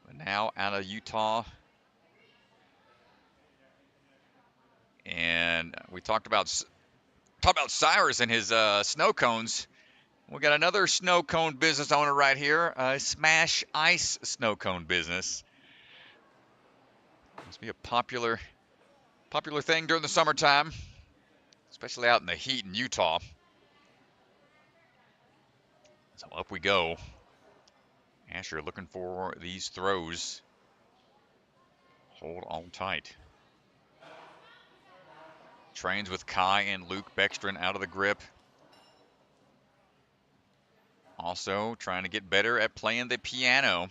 but now out of Utah. And we talked about Cyrus and his snow cones. We got another snow cone business owner right here, Smash Ice snow cone business. Must be a popular thing during the summertime. especially out in the heat in Utah. So up we go. Asher looking for these throws. Hold on tight. Trains with Kai and Luke Beckstrom out of the grip. Also trying to get better at playing the piano.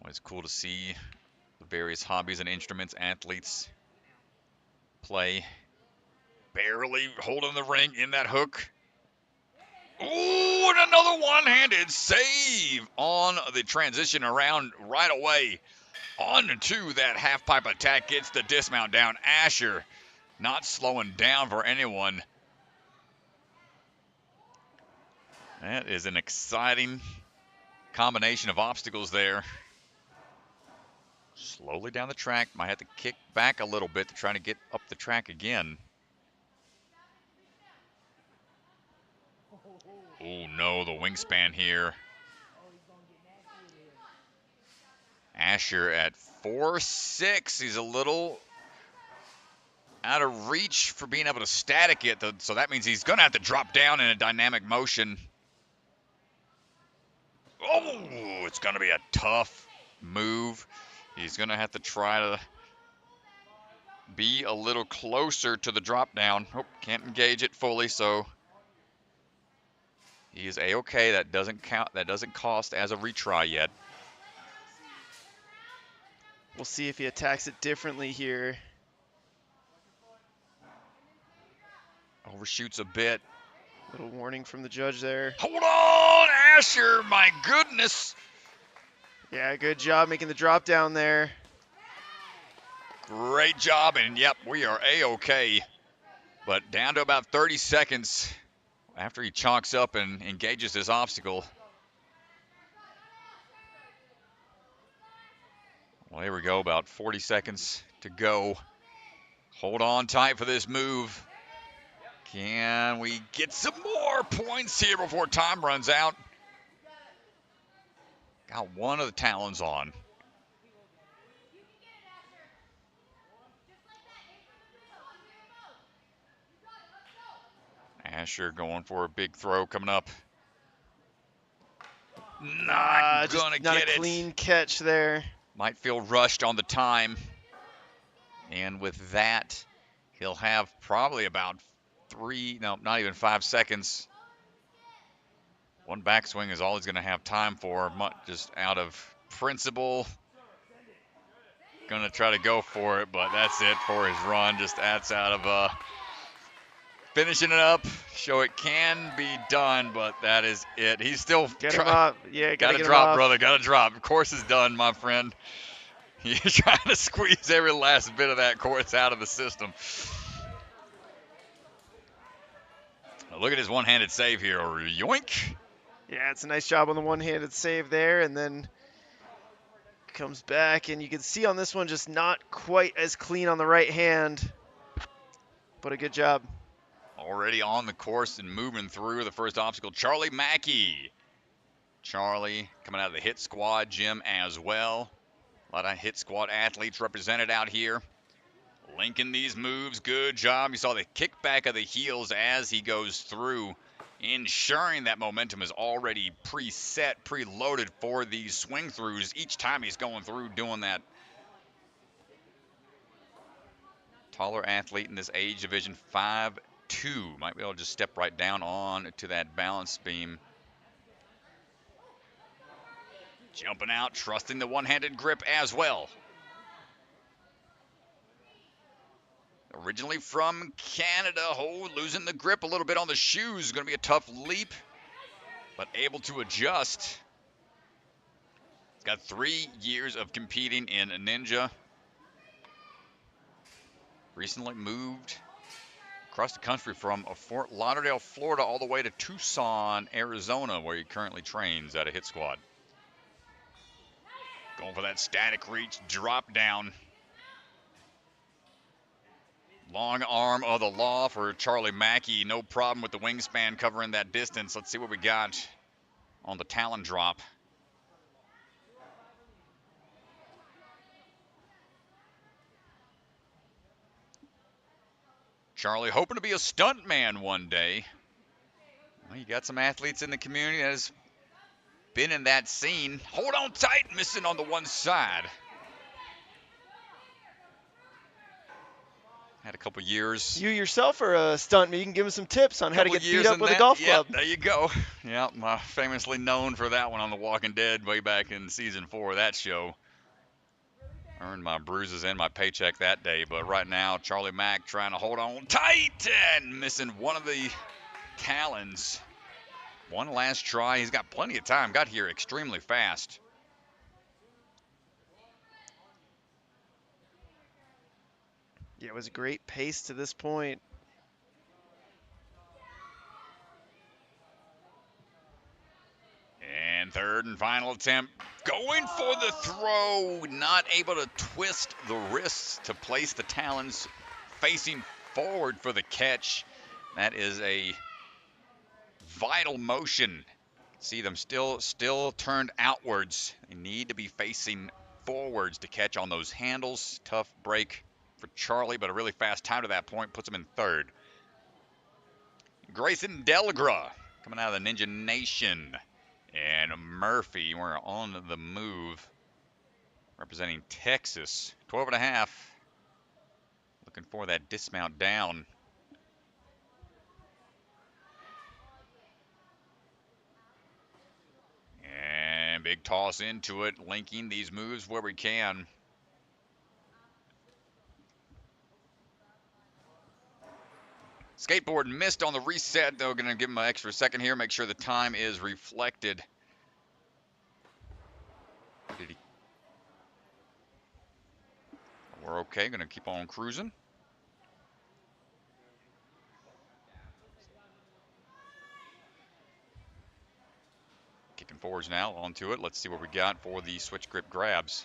Always cool to see the various hobbies and instruments athletes play. Barely holding the ring in that hook. Ooh, and another one-handed save on the transition around right away. On to that half-pipe attack, gets the dismount down. Asher not slowing down for anyone. That is an exciting combination of obstacles there. Slowly down the track. Might have to kick back a little bit to try to get up the track again. Oh no, the wingspan here. Asher at 4.6. He's a little out of reach for being able to static it, so that means he's going to have to drop down in a dynamic motion. Oh, it's going to be a tough move. He's going to have to try to be a little closer to the drop down. Oh, can't engage it fully, so he is A-okay. That doesn't count. That doesn't cost as a retry yet. We'll see if he attacks it differently here. Overshoots a bit. Little warning from the judge there. Hold on, Asher, my goodness. Yeah, good job making the drop down there. Great job, and yep, we are A-okay. But down to about 30 seconds after he chalks up and engages this obstacle. Well, here we go, about 40 seconds to go. Hold on tight for this move. Can we get some more points here before time runs out? Got one of the talons on. Asher going for a big throw coming up. Not gonna not get a it. Clean catch there. Might feel rushed on the time. And with that, he'll have probably about not even 5 seconds. One backswing is all he's going to have time for, just out of principle. Going to try to go for it, but that's it for his run. Just that's out of finishing it up. Show it can be done, but that is it. He's still Get him up. Yeah, gotta drop, brother. Gotta drop. Course is done, my friend. You're trying to squeeze every last bit of that course out of the system. Look at his one-handed save here. Yoink. Yeah, it's a nice job on the one-handed save there, and then comes back, and you can see on this one just not quite as clean on the right hand, but a good job. Already on the course and moving through the first obstacle, Charlie Mackie. Charlie coming out of the hit squad gym as well. A lot of hit squad athletes represented out here. Linking these moves, good job. You saw the kickback of the heels as he goes through, ensuring that momentum is already preset, preloaded for these swing throughs each time he's going through doing that. Taller athlete in this age division, 5'2". Might be able to just step right down on to that balance beam. Jumping out, trusting the one-handed grip as well. Originally from Canada, losing the grip a little bit on the shoes. Going to be a tough leap, but able to adjust. He's got 3 years of competing in Ninja. Recently moved across the country from Fort Lauderdale, Florida, all the way to Tucson, Arizona, where he currently trains at a hit squad. Going for that static reach, drop down. Long arm of the law for Charlie Mackie. No problem with the wingspan covering that distance. Let's see what we got on the talon drop. Charlie hoping to be a stunt man one day. Well, you got some athletes in the community that has been in that scene. Hold on tight, missing on the one side. Had a couple years. You yourself are a stuntman. You can give him some tips on how to Couple get beat years up in with a that. golf Yep, club. there you go. Yep, famously known for that one on The Walking Dead way back in season 4 of that show. Earned my bruises and my paycheck that day, but right now Charlie Mack trying to hold on tight and missing one of the talons. One last try. He's got plenty of time. Got here extremely fast. Yeah, it was a great pace to this point. And third and final attempt. Going for the throw. Not able to twist the wrists to place the talons facing forward for the catch. That is a vital motion. See them still turned outwards. They need to be facing forwards to catch on those handles. Tough break for Charlie, but a really fast time to that point puts him in third. Grayson Delgra coming out of the Ninja Nation. And Murphy, we're on the move, representing Texas. 12.5. Looking for that dismount down. And big toss into it, linking these moves where we can. Skateboard missed on the reset, though. Going to give him an extra second here, make sure the time is reflected. We're okay, going to keep on cruising. Kicking forwards now, onto it. Let's see what we got for the switch grip grabs.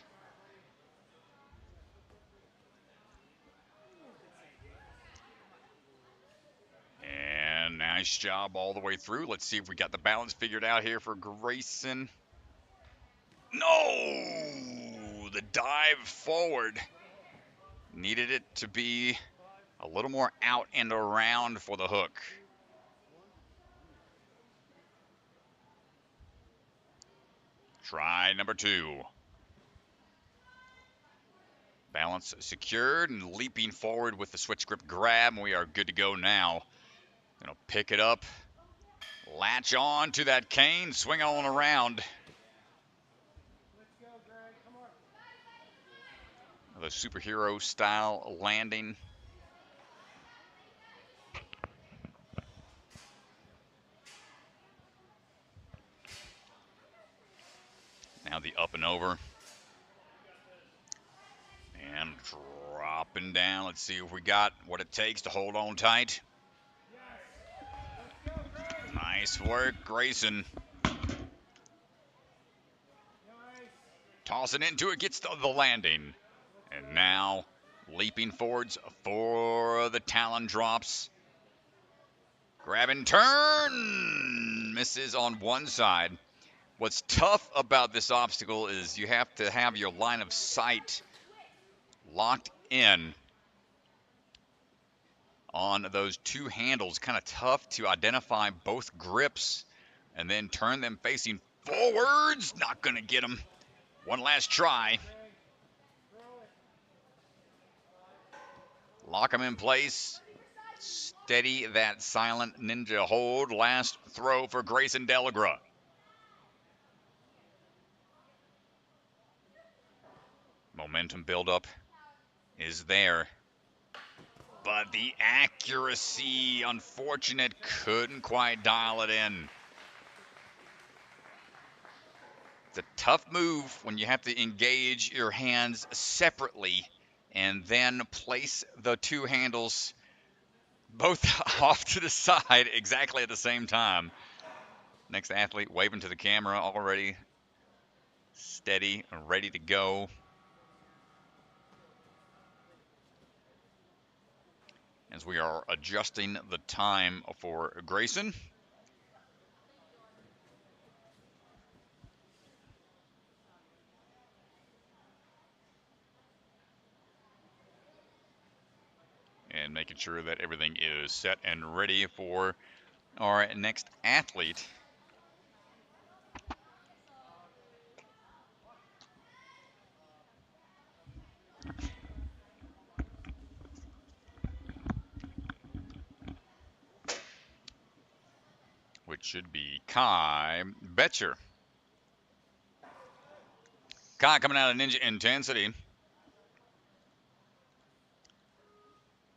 And nice job all the way through. Let's see if we got the balance figured out here for Grayson. No! The dive forward. Needed it to be a little more out and around for the hook. Try number 2. Balance secured and leaping forward with the switch grip grab. We are good to go now. Gonna pick it up, latch on to that cane, swing on around. The superhero style landing. Now the up and over. And dropping down. Let's see if we got what it takes to hold on tight. Nice work, Grayson. Tossing into it, gets the landing. And now leaping forwards for the talon drops. Grab and turn. Misses on one side. What's tough about this obstacle is you have to have your line of sight locked in on those two handles. Kind of tough to identify both grips and then turn them facing forwards. Not going to get them. One last try. Lock them in place. Steady that silent ninja hold. Last throw for Grayson Delgra. Momentum buildup is there. But the accuracy, unfortunate, couldn't quite dial it in. It's a tough move when you have to engage your hands separately and then place the two handles both off to the side exactly at the same time. Next athlete waving to the camera, already steady and ready to go. As we are adjusting the time for Grayson. And and making sure that everything is set and ready for our next athlete. Which should be Kai Boettcher. Kai coming out of Ninja Intensity.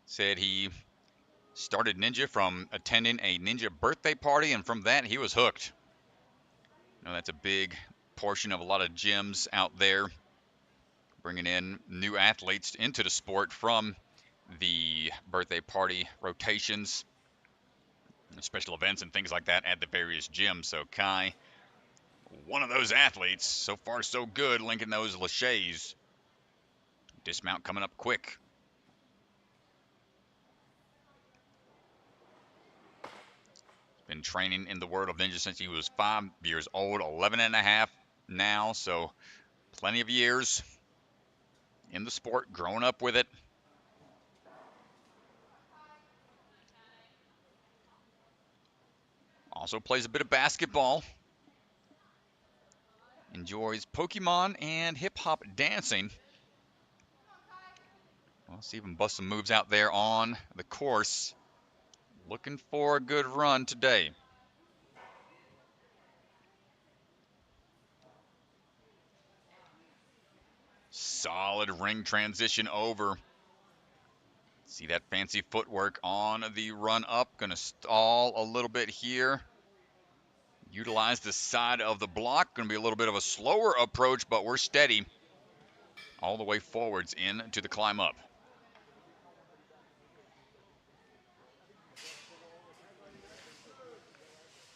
Said he started Ninja from attending a Ninja birthday party, and from that he was hooked. You know, that's a big portion of a lot of gyms out there, bringing in new athletes into the sport from the birthday party rotations, special events and things like that at the various gyms. So Kai, one of those athletes. So far so good, linking those laches. Dismount coming up quick. Been training in the world of Ninja since he was 5 years old, 11 and a half now, so plenty of years in the sport, growing up with it. Also plays a bit of basketball. Enjoys Pokemon and hip-hop dancing. We'll see if we can bust some moves out there on the course. Looking for a good run today. Solid ring transition over. See that fancy footwork on the run up. Gonna stall a little bit here. Utilize the side of the block. Gonna be a little bit of a slower approach, but we're steady all the way forwards into the climb up.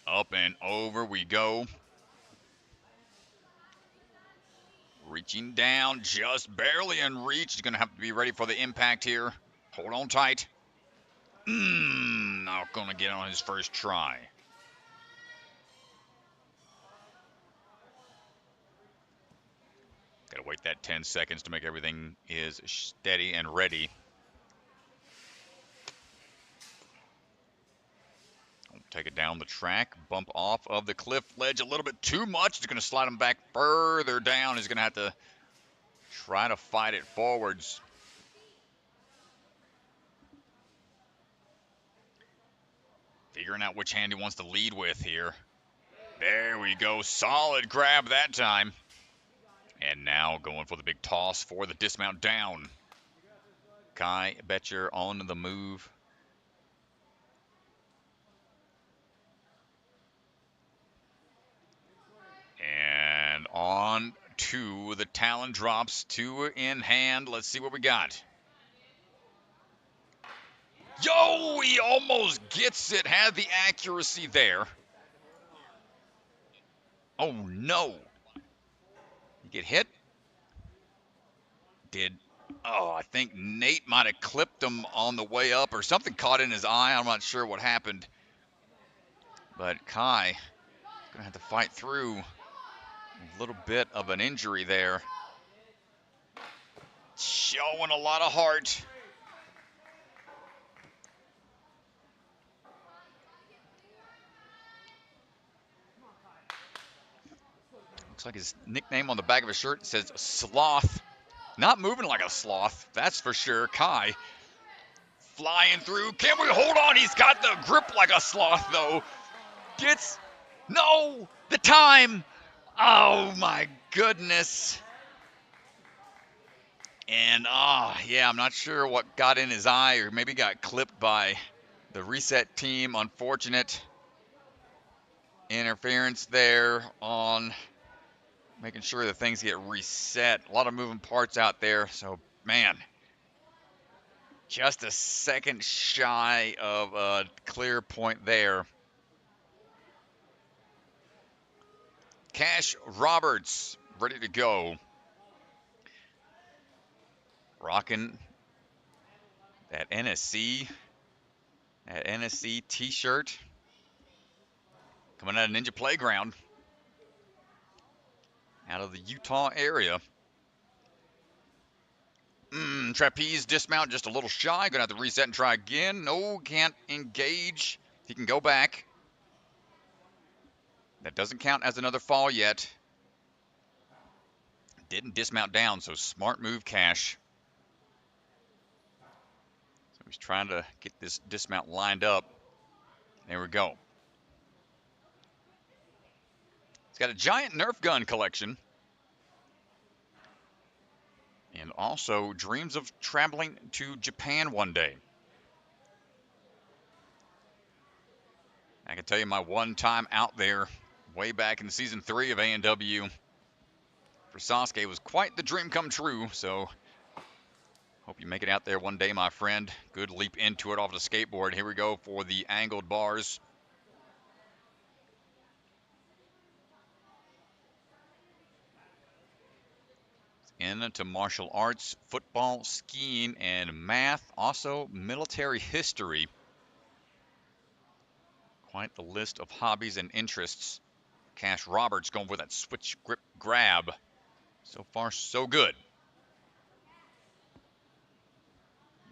Up and over we go. Reaching down just barely in reach. He's going to have to be ready for the impact here. Hold on tight. Not going to get on his first try. Got to wait that 10 seconds to make everything is steady and ready. Take it down the track, bump off of the cliff ledge a little bit too much. It's going to slide him back further down. He's going to have to try to fight it forwards. Figuring out which hand he wants to lead with here. There we go. Solid grab that time. And now going for the big toss for the dismount down. Kai Boettcher on the move. And on to the Talon drops, 2 in hand. Let's see what we got. Yo, he almost gets it. Had the accuracy there. Oh, no. You get hit? I think Nate might have clipped him on the way up or something caught in his eye. I'm not sure what happened. But Kai going to have to fight through a little bit of an injury there. Showing a lot of heart. Looks like his nickname on the back of his shirt says Sloth. Not moving like a sloth, that's for sure. Kai flying through. Can we hold on? He's got the grip like a sloth, though. No, the time. Oh, my goodness. And, I'm not sure what got in his eye or maybe got clipped by the reset team. Unfortunate interference there on making sure that things get reset. A lot of moving parts out there. So, man, just a second shy of a clear point there. Cash Roberts ready to go. Rocking that NSC t-shirt. Coming out of Ninja Playground. Out of the Utah area. Trapeze dismount just a little shy. Gonna have to reset and try again. No, can't engage. He can go back. That doesn't count as another fall yet. Didn't dismount down, so smart move, Cash. So he's trying to get this dismount lined up. There we go. He's got a giant Nerf gun collection. And also dreams of traveling to Japan one day. I can tell you my one time out there, way back in season 3 of A&W, for Sasuke was quite the dream come true. So hope you make it out there one day, my friend. Good leap into it off the skateboard. Here we go for the angled bars. Into martial arts, football, skiing, and math. Also military history. Quite the list of hobbies and interests. Cash Roberts going for that switch grip grab. So far, so good.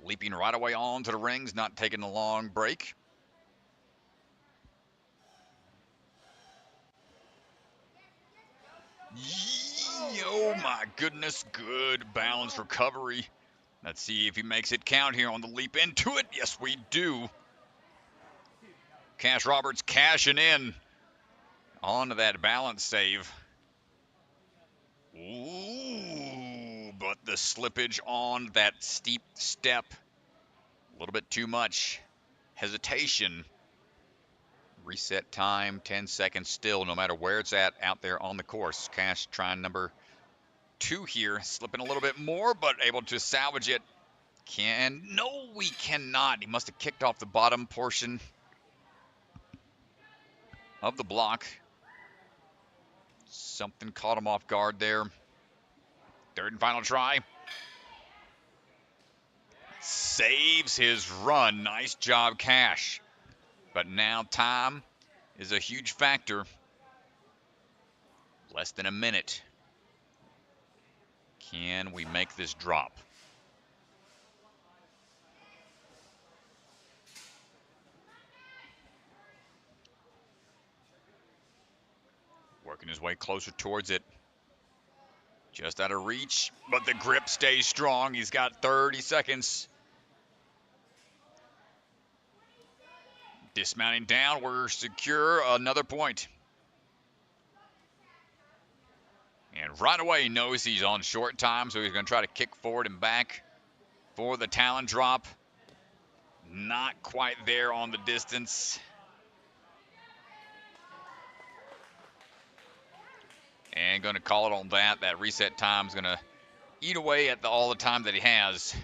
Leaping right away onto the rings, not taking a long break. Oh my goodness, good balance recovery. Let's see if he makes it count here on the leap into it. Yes, we do. Cash Roberts cashing in onto that balance save. Ooh, but the slippage on that steep step, a little bit too much hesitation. Reset time, 10 seconds still, no matter where it's at out there on the course. Cash trying number 2 here, slipping a little bit more, but able to salvage it. No, we cannot. He must have kicked off the bottom portion of the block. Something caught him off guard there. Third and final try. Saves his run. Nice job, Cash. But now time is a huge factor. Less than a minute. Can we make this drop? Working his way closer towards it. Just out of reach, but the grip stays strong. He's got 30 seconds. Dismounting down, we're secure. Another point. And right away he knows he's on short time, so he's going to try to kick forward and back for the talon drop. Not quite there on the distance. And going to call it on that. That reset time is going to eat away at all the time that he has.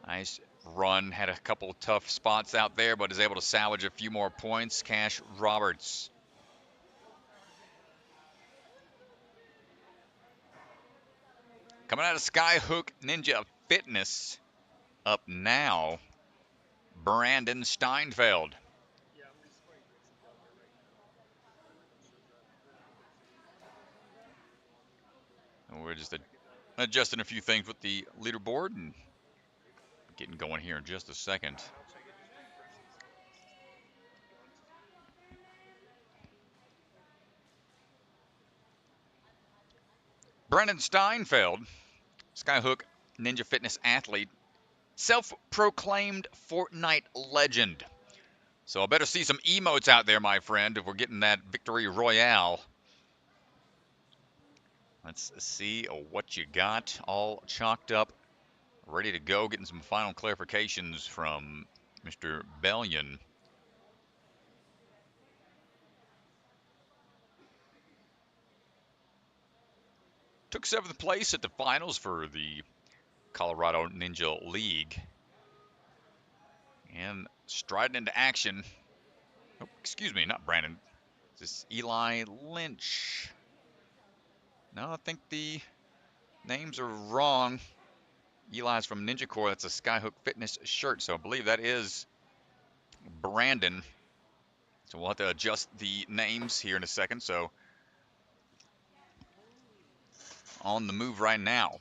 Nice run. Had a couple tough spots out there, but is able to salvage a few more points. Cash Roberts. Coming out of Skyhook Ninja Fitness. Up now, Brandon Steinfeld. And we're just adjusting a few things with the leaderboard and getting going here in just a second. Brandon Steinfeld, Skyhook Ninja Fitness athlete, self-proclaimed Fortnite legend. So I better see some emotes out there, my friend, if we're getting that victory royale. Let's see what you got all chalked up, ready to go. Getting some final clarifications from Mr. Bellion. Took 7th place at the finals for the Colorado Ninja League. And striding into action. Oh, excuse me, not Brandon. This is Eli Lynch. No, I think the names are wrong. Eli's from Ninja Corps. That's a Skyhook Fitness shirt, so I believe that is Brandon. So we'll have to adjust the names here in a second. So on the move right now.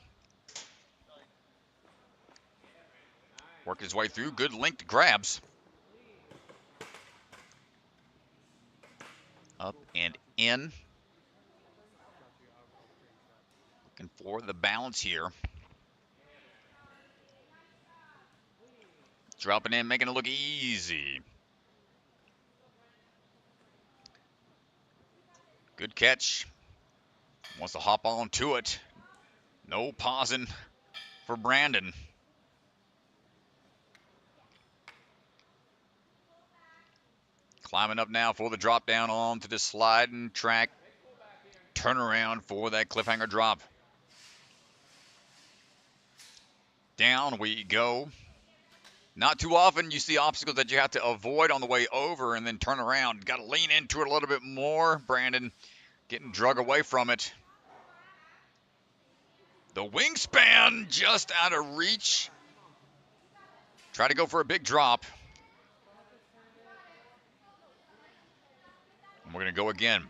Working his way through. Good linked grabs. Up and in. Looking for the balance here. Dropping in, making it look easy. Good catch. Wants to hop on to it. No pausing for Brandon. Climbing up now for the drop down onto the sliding track. Turnaround for that cliffhanger drop. Down we go. Not too often you see obstacles that you have to avoid on the way over and then turn around. Got to lean into it a little bit more. Brandon getting drug away from it. The wingspan just out of reach. Try to go for a big drop. And we're going to go again.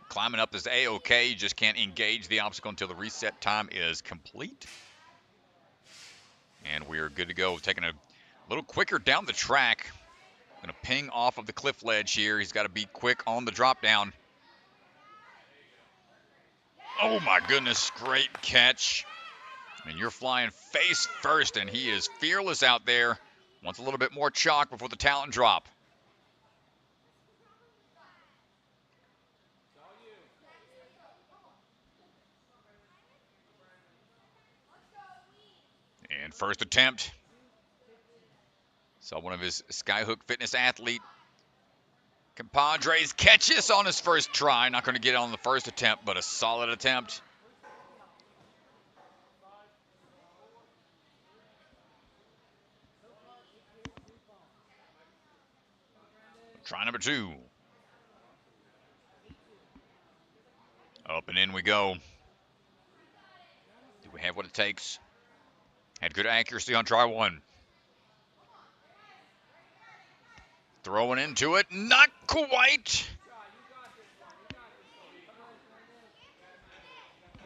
Climbing up is A-OK. You just can't engage the obstacle until the reset time is complete. And we're good to go. Taking a little quicker down the track. Going to ping off of the cliff ledge here. He's got to be quick on the drop down. Oh my goodness, great catch. And you're flying face first, and he is fearless out there. Wants a little bit more chalk before the talent drop. And first attempt. Saw one of his Skyhook Fitness athlete compadres catch this on his first try. Not going to get it on the first attempt, but a solid attempt. Try number 2. Up and in we go. Do we have what it takes? Had good accuracy on try 1. Throwing into it, not quite.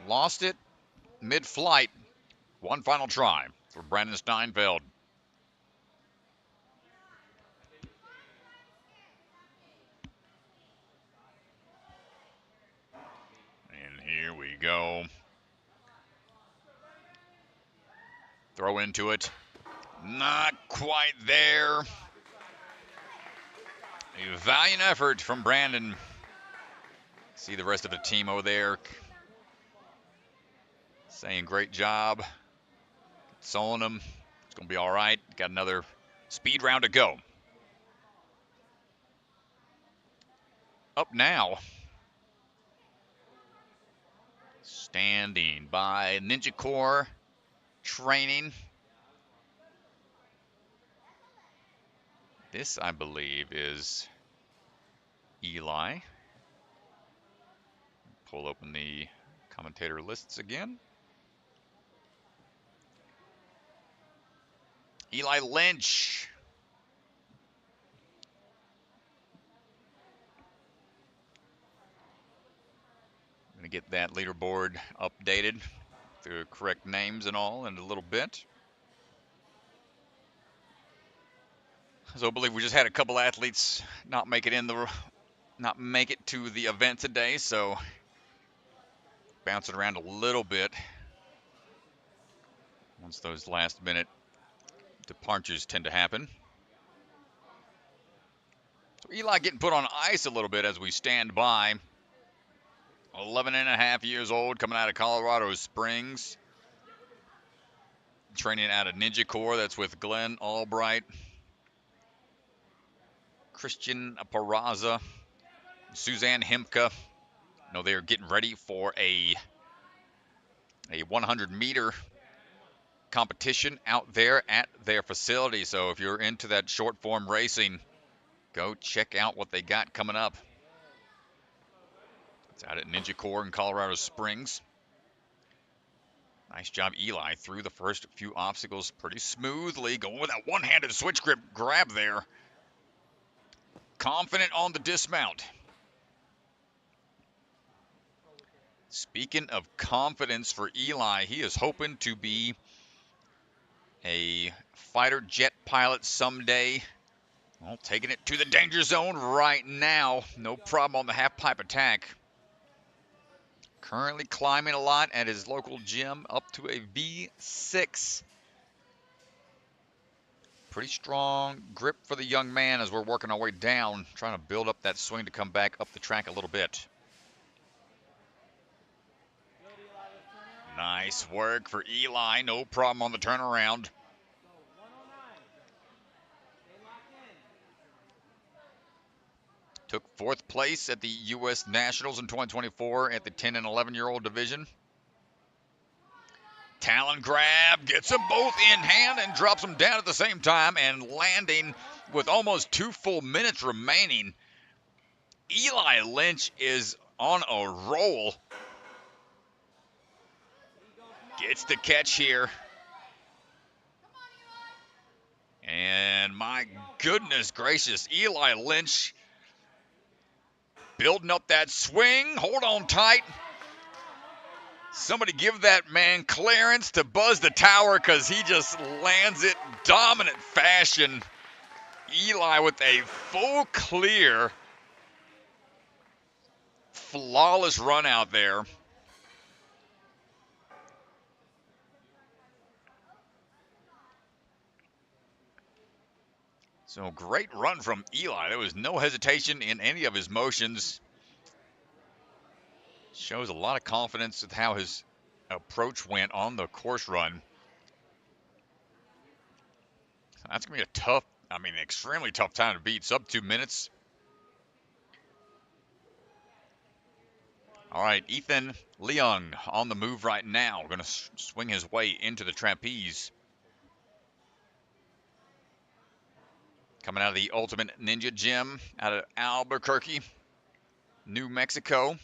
Lost it mid-flight. One final try for Brandon Steinfeld. And here we go. Throw into it. Not quite there. A valiant effort from Brandon. See the rest of the team over there saying great job. Consoling them. It's going to be all right. Got another speed round to go. Up now. Standing by Ninja Core training. This, I believe, is Eli. Pull open the commentator lists again. Eli Lynch. I'm going to get that leaderboard updated to correct names and all in a little bit. So I believe we just had a couple athletes not make it to the event today, so bouncing around a little bit once those last minute departures tend to happen. So Eli getting put on ice a little bit as we stand by. 11 and a half years old, coming out of Colorado Springs. Training out of Ninja Core, that's with Glenn Albright, Christian Peraza, Suzanne Hemke. You know, they're getting ready for a 100-meter competition out there at their facility. So if you're into that short form racing, go check out what they got coming up. It's out at Ninja Core in Colorado Springs. Nice job, Eli, through the first few obstacles pretty smoothly, going with that one-handed switch grip grab there. Confident on the dismount. Speaking of confidence for Eli, he is hoping to be a fighter jet pilot someday. Well, taking it to the danger zone right now. No problem on the half-pipe attack. Currently climbing a lot at his local gym, up to a V6. Pretty strong grip for the young man as we're working our way down, trying to build up that swing to come back up the track a little bit. Nice work for Eli. No problem on the turnaround. Took 4th place at the U.S. Nationals in 2024 at the 10 and 11-year-old division. Talon grab, gets them both in hand and drops them down at the same time, and landing with almost 2 full minutes remaining. Eli Lynch is on a roll. Gets the catch here. And my goodness gracious, Eli Lynch building up that swing. Hold on tight. Somebody give that man clearance to buzz the tower because he just lands it dominant fashion. Eli with a full clear. Flawless run out there. So great run from Eli. There was no hesitation in any of his motions. Shows a lot of confidence with how his approach went on the course run. That's going to be a tough, extremely tough time to beat. Sub 2 minutes. All right, Ethan Leung on the move right now. Going to swing his way into the trapeze. Coming out of the Ultimate Ninja Gym out of Albuquerque, New Mexico.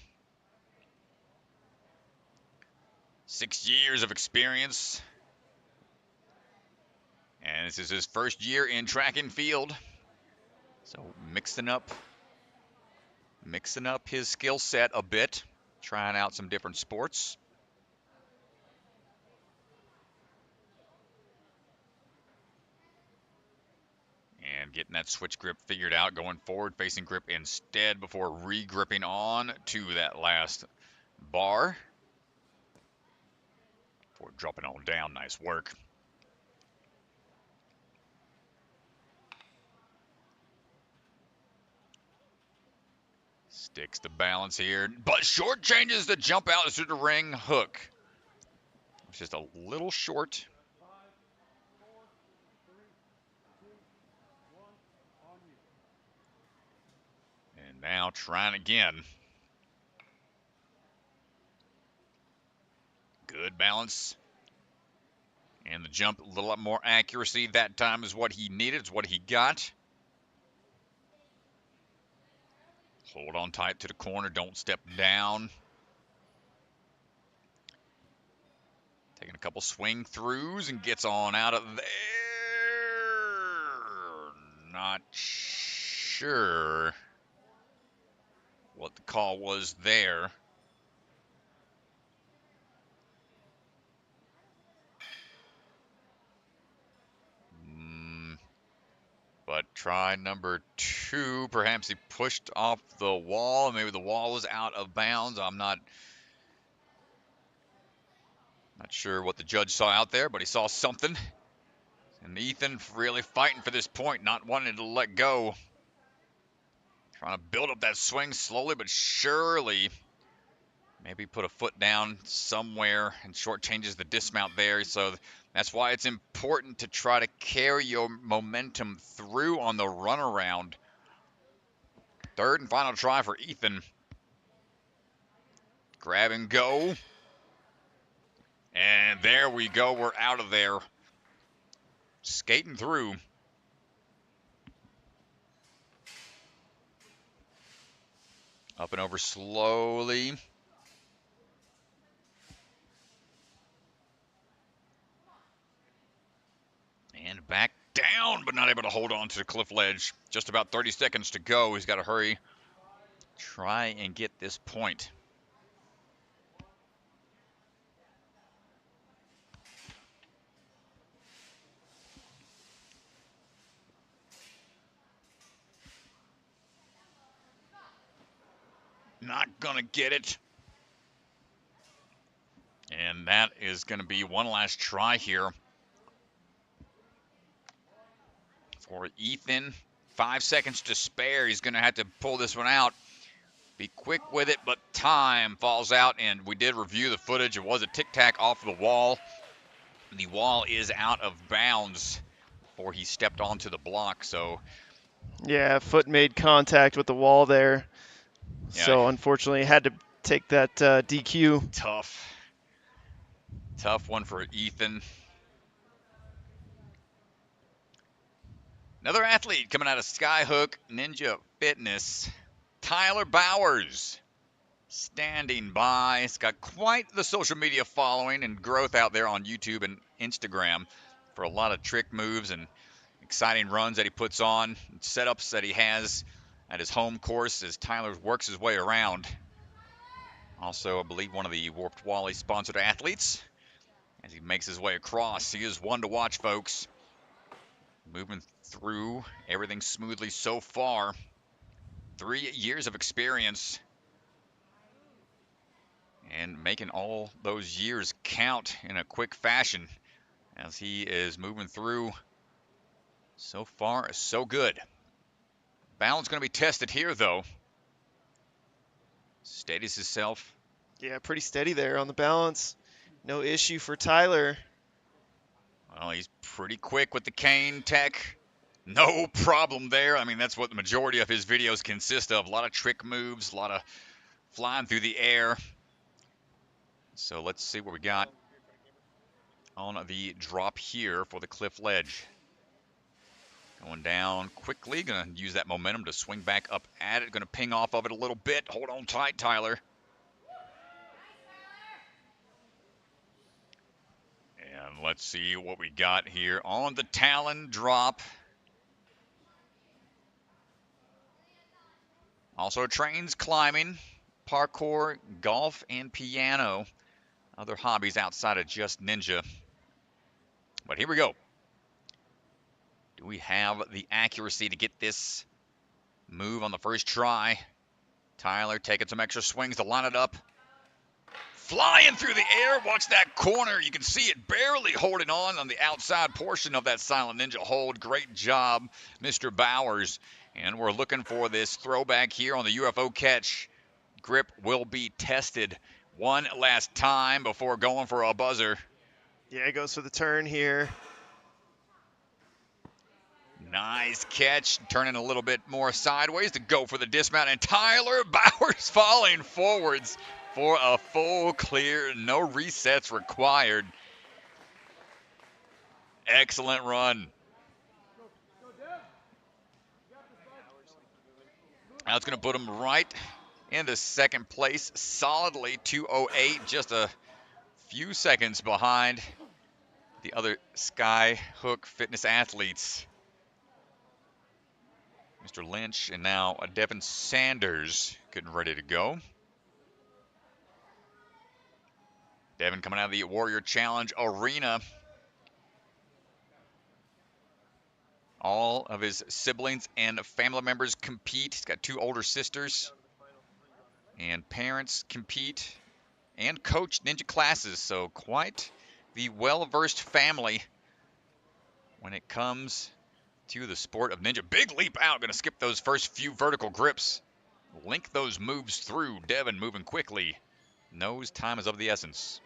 6 years of experience. And this is his first year in track and field. So mixing up his skill set a bit, trying out some different sports. And getting that switch grip figured out, going forward, facing grip instead before re-gripping on to that last bar. Before dropping on down, nice work. Sticks the balance here, but short changes the jump out through the ring hook. It's just a little short. 5, 4, 3, 2, 1, on you. And now trying again. Good balance. And the jump, a little more accuracy that time is what he needed, it's what he got. Hold on tight to the corner, don't step down. Taking a couple swing throughs and gets on out of there. Not sure what the call was there. But try number 2. Perhaps he pushed off the wall. Maybe the wall was out of bounds. I'm not sure what the judge saw out there, but he saw something. And Ethan really fighting for this point, not wanting to let go. Trying to build up that swing slowly but surely. Maybe put a foot down somewhere and shortchanges the dismount there. So that's why it's important to try to carry your momentum through on the runaround. Third and final try for Ethan. Grab and go. And there we go. We're out of there. Skating through. Up and over slowly. And back down, but not able to hold on to the cliff ledge. Just about 30 seconds to go. He's got to hurry. Try and get this point. going to get it. And that is going to be one last try here for Ethan. 5 seconds to spare. He's going to have to pull this one out. Be quick with it, but time falls out, and we did review the footage. It was a tic-tac off the wall. The wall is out of bounds before he stepped onto the block, so... Yeah, foot made contact with the wall there. Yeah. So unfortunately had to take that DQ. Tough one for Ethan. Another athlete coming out of Skyhook Ninja Fitness, Tyler Bowers, standing by. He's got quite the social media following and growth out there on YouTube and Instagram for a lot of trick moves and exciting runs that he puts on, setups that he has at his home course as Tyler works his way around. Also, I believe one of the Warped Wally sponsored athletes as he makes his way across. He is one to watch, folks. Moving through everything smoothly so far. 3 years of experience. And making all those years count in a quick fashion as he is moving through. So far, so good. Balance going to be tested here, though. Steadies himself. Yeah, pretty steady there on the balance. No issue for Tyler. Well, he's pretty quick with the cane tech. No problem there. I mean, that's what the majority of his videos consist of. A lot of trick moves, a lot of flying through the air. So let's see what we got on the drop here for the cliff ledge. Going down quickly. Going to use that momentum to swing back up at it. Going to ping off of it a little bit. Hold on tight, Tyler. And let's see what we got here on the Talon drop. Also trains climbing, parkour, golf, and piano. Other hobbies outside of just ninja. But here we go. Do we have the accuracy to get this move on the first try? Tyler taking some extra swings to line it up. Flying through the air. Watch that corner. You can see it barely holding on the outside portion of that Silent Ninja hold. Great job, Mr. Bowers. And we're looking for this throwback here on the UFO catch. Grip will be tested one last time before going for a buzzer. Yeah, goes for the turn here. Nice catch. Turning a little bit more sideways to go for the dismount. And Tyler Bowers falling forwards for a full clear. No resets required. Excellent run. That's going to put him right into second place. Solidly 2:08. Just a few seconds behind the other Skyhook Fitness athletes. Mr. Lynch and now Devin Sanders getting ready to go. Devin coming out of the Warrior Challenge Arena. All of his siblings and family members compete. He's got 2 older sisters. And parents compete and coach ninja classes. So quite the well-versed family when it comes to the sport of ninja. Big leap out. Going to skip those first few vertical grips. Link those moves through. Devin moving quickly. Knows time is of the essence.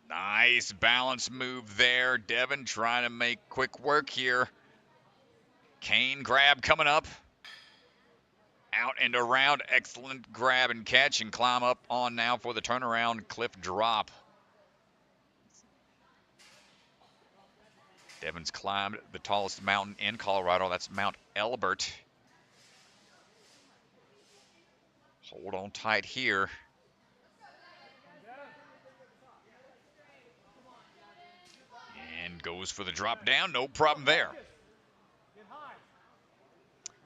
Nice balance move there. Devin trying to make quick work here. Cane grab coming up. Out and around. Excellent grab and catch and climb up on now for the turnaround cliff drop. Devin's climbed the tallest mountain in Colorado. That's Mount Elbert. Hold on tight here. And goes for the drop down. No problem there.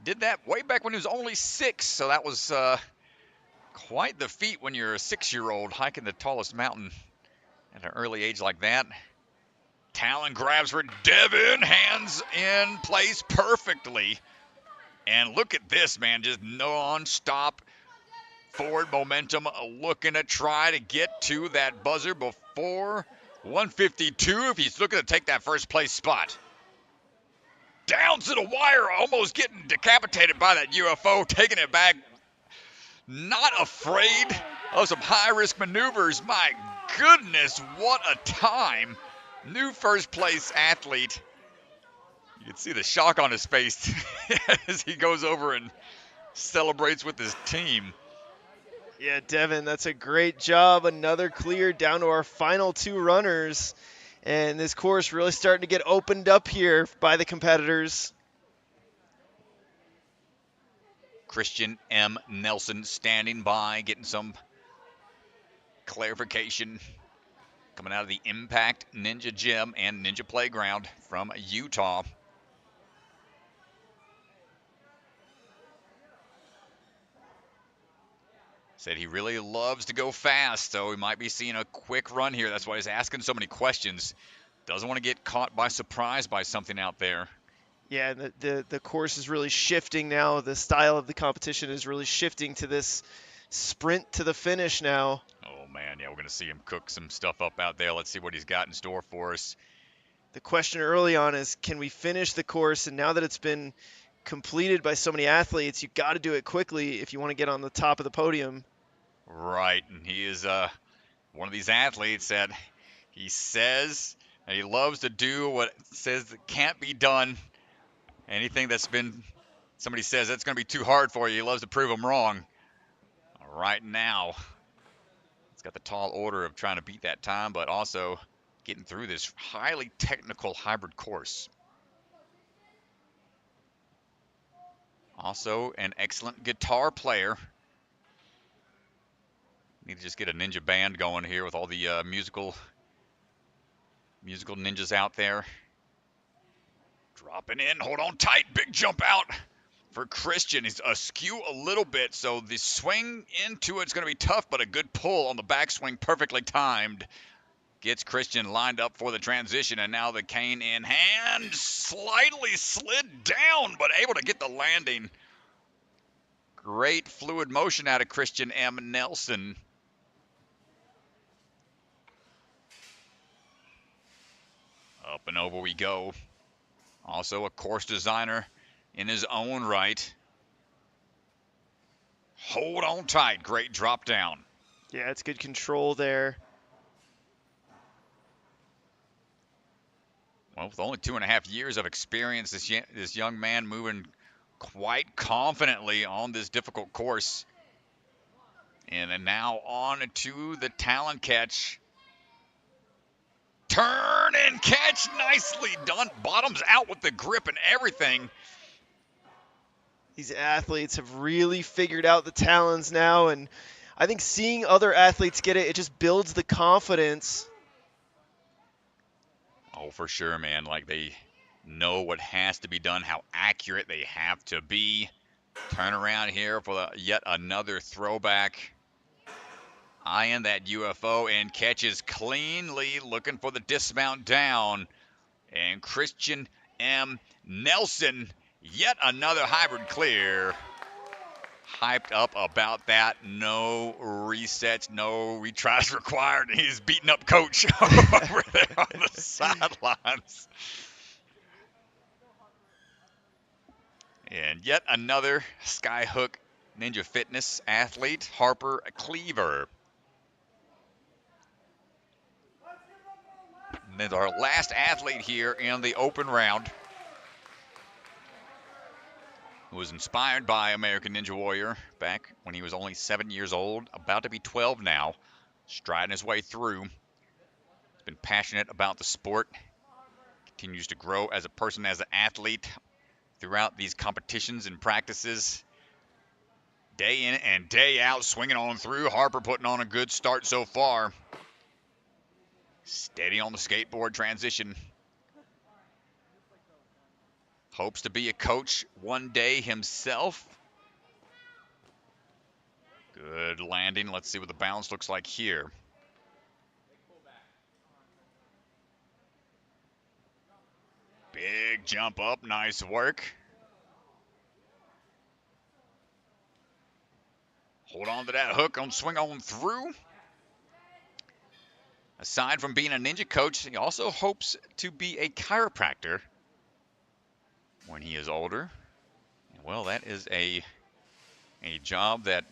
Did that way back when he was only 6, so that was quite the feat when you're a 6-year-old hiking the tallest mountain at an early age like that. Talon grabs for Devin, hands in place perfectly. And look at this, man, just non-stop forward momentum, looking to try to get to that buzzer before 152 if he's looking to take that first place spot. Down to the wire, almost getting decapitated by that UFO, taking it back. Not afraid of some high-risk maneuvers. My goodness, what a time. New first place athlete. You can see the shock on his face as he goes over and celebrates with his team. Yeah, Devin, that's a great job. Another clear down to our final 2 runners. And this course really starting to get opened up here by the competitors. Christian M. Nelson standing by, getting some clarification coming out of the Impact Ninja Gym and Ninja Playground from Utah. Said he really loves to go fast, so he might be seeing a quick run here. That's why he's asking so many questions. Doesn't want to get caught by surprise by something out there. Yeah, the course is really shifting now. The style of the competition is really shifting to this sprint to the finish now. Oh, man, yeah, we're going to see him cook some stuff up out there. Let's see what he's got in store for us. The question early on is, can we finish the course? And now that it's been completed by so many athletes, you got to do it quickly if you want to get on the top of the podium. Right, and he is one of these athletes that he says he loves to do what says that can't be done. Anything that's been, somebody says that's going to be too hard for you, he loves to prove them wrong. Right now, he's got the tall order of trying to beat that time, but also getting through this highly technical hybrid course. Also, an excellent guitar player. Need to just get a ninja band going here with all the musical ninjas out there. Dropping in, hold on tight, big jump out for Christian. He's askew a little bit, so the swing into it's going to be tough, but a good pull on the backswing, perfectly timed. Gets Christian lined up for the transition, and now the cane in hand, slightly slid down, but able to get the landing. Great fluid motion out of Christian M. Nelson. Up and over we go. Also a course designer in his own right. Hold on tight. Great drop down. Yeah, it's good control there. Well, with only 2.5 years of experience, this young man moving quite confidently on this difficult course. And then now on to the talon catch. Turn and catch, nicely done. Bottoms out with the grip and everything. These athletes have really figured out the talons now, and I think seeing other athletes get it, it just builds the confidence. Oh, for sure, man. Like, they know what has to be done, how accurate they have to be. Turn around here for yet another throwback. Eyeing that UFO and catches cleanly, looking for the dismount down. And Christian M. Nelson, yet another hybrid clear. Hyped up about that. No resets, no retries required. He's beating up coach over there on the sidelines. And yet another Skyhook Ninja Fitness athlete, Harper Cleaver. And then our last athlete here in the open round, who was inspired by American Ninja Warrior back when he was only 7 years old, about to be 12 now, striding his way through. He's been passionate about the sport, continues to grow as a person, as an athlete throughout these competitions and practices. Day in and day out, swinging on through. Harper putting on a good start so far. Steady on the skateboard transition. Hopes to be a coach one day himself. Good landing. Let's see what the bounce looks like here. Big jump up. Nice work. Hold on to that hook on swing on through. Aside from being a ninja coach, he also hopes to be a chiropractor when he is older. Well, that is a job that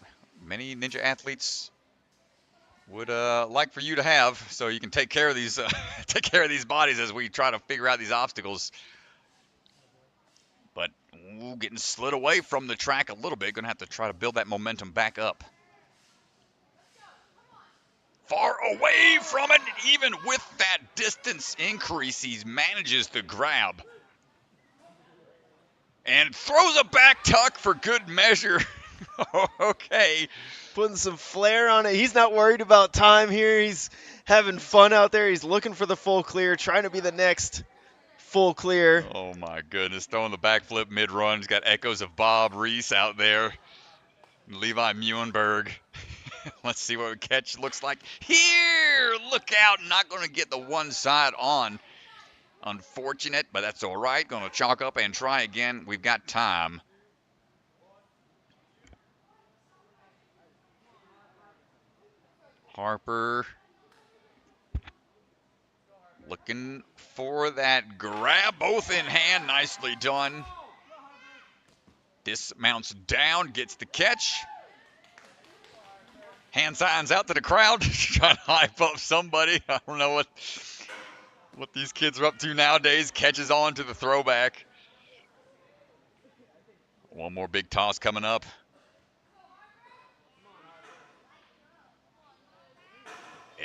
many ninja athletes would like for you to have, so you can take care of these bodies as we try to figure out these obstacles. But getting slid away from the track a little bit. Going to have to try to build that momentum back up. Far away from it, even with that distance increase, he manages to grab. And throws a back tuck for good measure. Okay. Putting some flair on it. He's not worried about time here. He's having fun out there. He's looking for the full clear, trying to be the next full clear. Oh, my goodness. Throwing the backflip mid-run. He's got echoes of Bob Reese out there. Levi Muenberg. Let's see what the catch looks like. Here! Look out. Not going to get the one side on. Unfortunate, but that's all right. Going to chalk up and try again. We've got time. Harper looking for that grab, both in hand. Nicely done. Dismounts down, gets the catch. Hand signs out to the crowd, trying to hype up somebody. I don't know what these kids are up to nowadays. Catches on to the throwback. One more big toss coming up.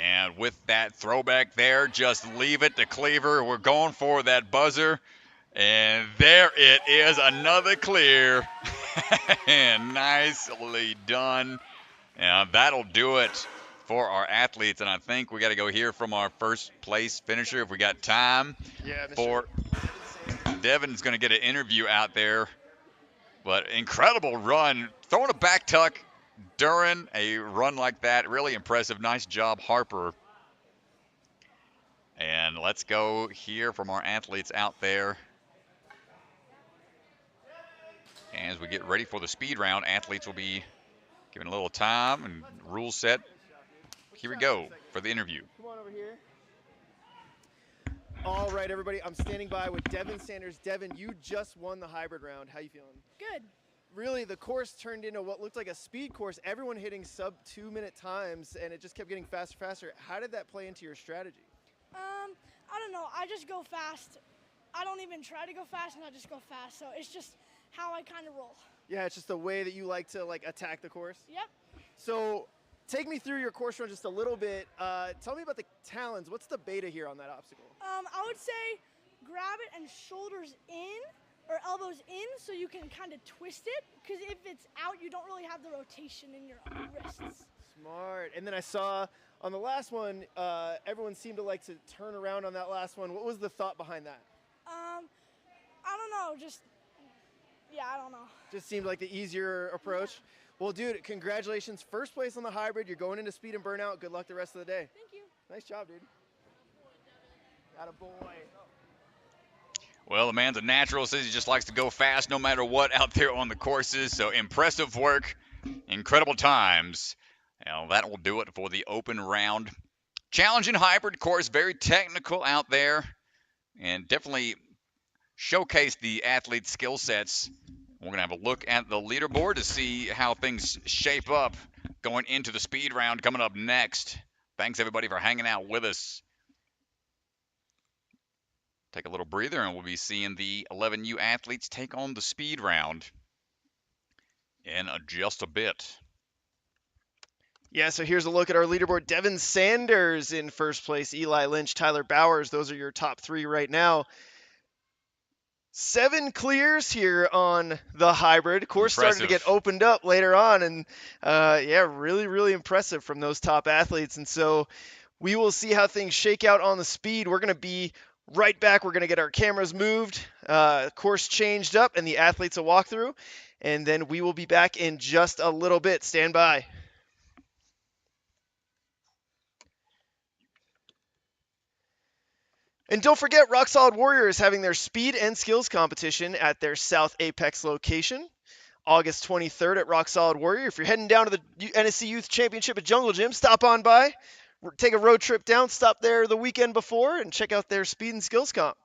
And with that throwback there, just leave it to Cleaver. We're going for that buzzer. And there it is, another clear. And nicely done. And that'll do it for our athletes. And I think we got to go hear from our first place finisher if we got time. Yeah, for Devin's going to get an interview out there. But incredible run. Throwing a back tuck during a run like that. Really impressive. Nice job, Harper. And let's go hear from our athletes out there. As we get ready for the speed round, athletes will be given a little time and rules set. Here we go for the interview. Come on over here. All right, everybody. I'm standing by with Devin Sanders. Devin, you just won the hybrid round. How you feeling? Good. Really, the course turned into what looked like a speed course. Everyone hitting sub 2-minute times, and it just kept getting faster, faster. How did that play into your strategy? I don't know. I just go fast. I don't even try to go fast, and I just go fast. So it's just how I kind of roll. Yeah, it's just the way that you like to attack the course. Yep. So take me through your course run just a little bit. Tell me about the talons. What's the beta here on that obstacle? I would say grab it and shoulders in or elbows in so you can kind of twist it, because if it's out, you don't really have the rotation in your wrists. Smart. And then I saw on the last one, everyone seemed to like to turn around on that last one. What was the thought behind that? I don't know. I don't know. Just seemed like the easier approach. Yeah. Well, dude, congratulations. First place on the hybrid. You're going into speed and burnout. Good luck the rest of the day. Thank you. Nice job, dude. Atta boy. Well, the man's a natural. Says he just likes to go fast no matter what out there on the courses. So impressive work. Incredible times. Now, that will do it for the open round. Challenging hybrid course. Very technical out there. And definitely showcase the athletes' skill sets. We're going to have a look at the leaderboard to see how things shape up going into the speed round coming up next. Thanks, everybody, for hanging out with us. Take a little breather, and we'll be seeing the 11U athletes take on the speed round in just a bit. Yeah, so here's a look at our leaderboard. Devin Sanders in first place. Eli Lynch, Tyler Bowers. Those are your top three right now. 7 clears here on the hybrid. Course started to get opened up later on, and yeah, really, really impressive from those top athletes. And so we will see how things shake out on the speed. We're going to be right back. We're going to get our cameras moved, course changed up, and the athletes will walk through, and then we will be back in just a little bit. Stand by. And don't forget, Rock Solid Warrior is having their speed and skills competition at their South Apex location August 23rd at Rock Solid Warrior. If you're heading down to the NSC Youth Championship at Jungle Gym, stop on by, take a road trip down, stop there the weekend before, and check out their speed and skills comp.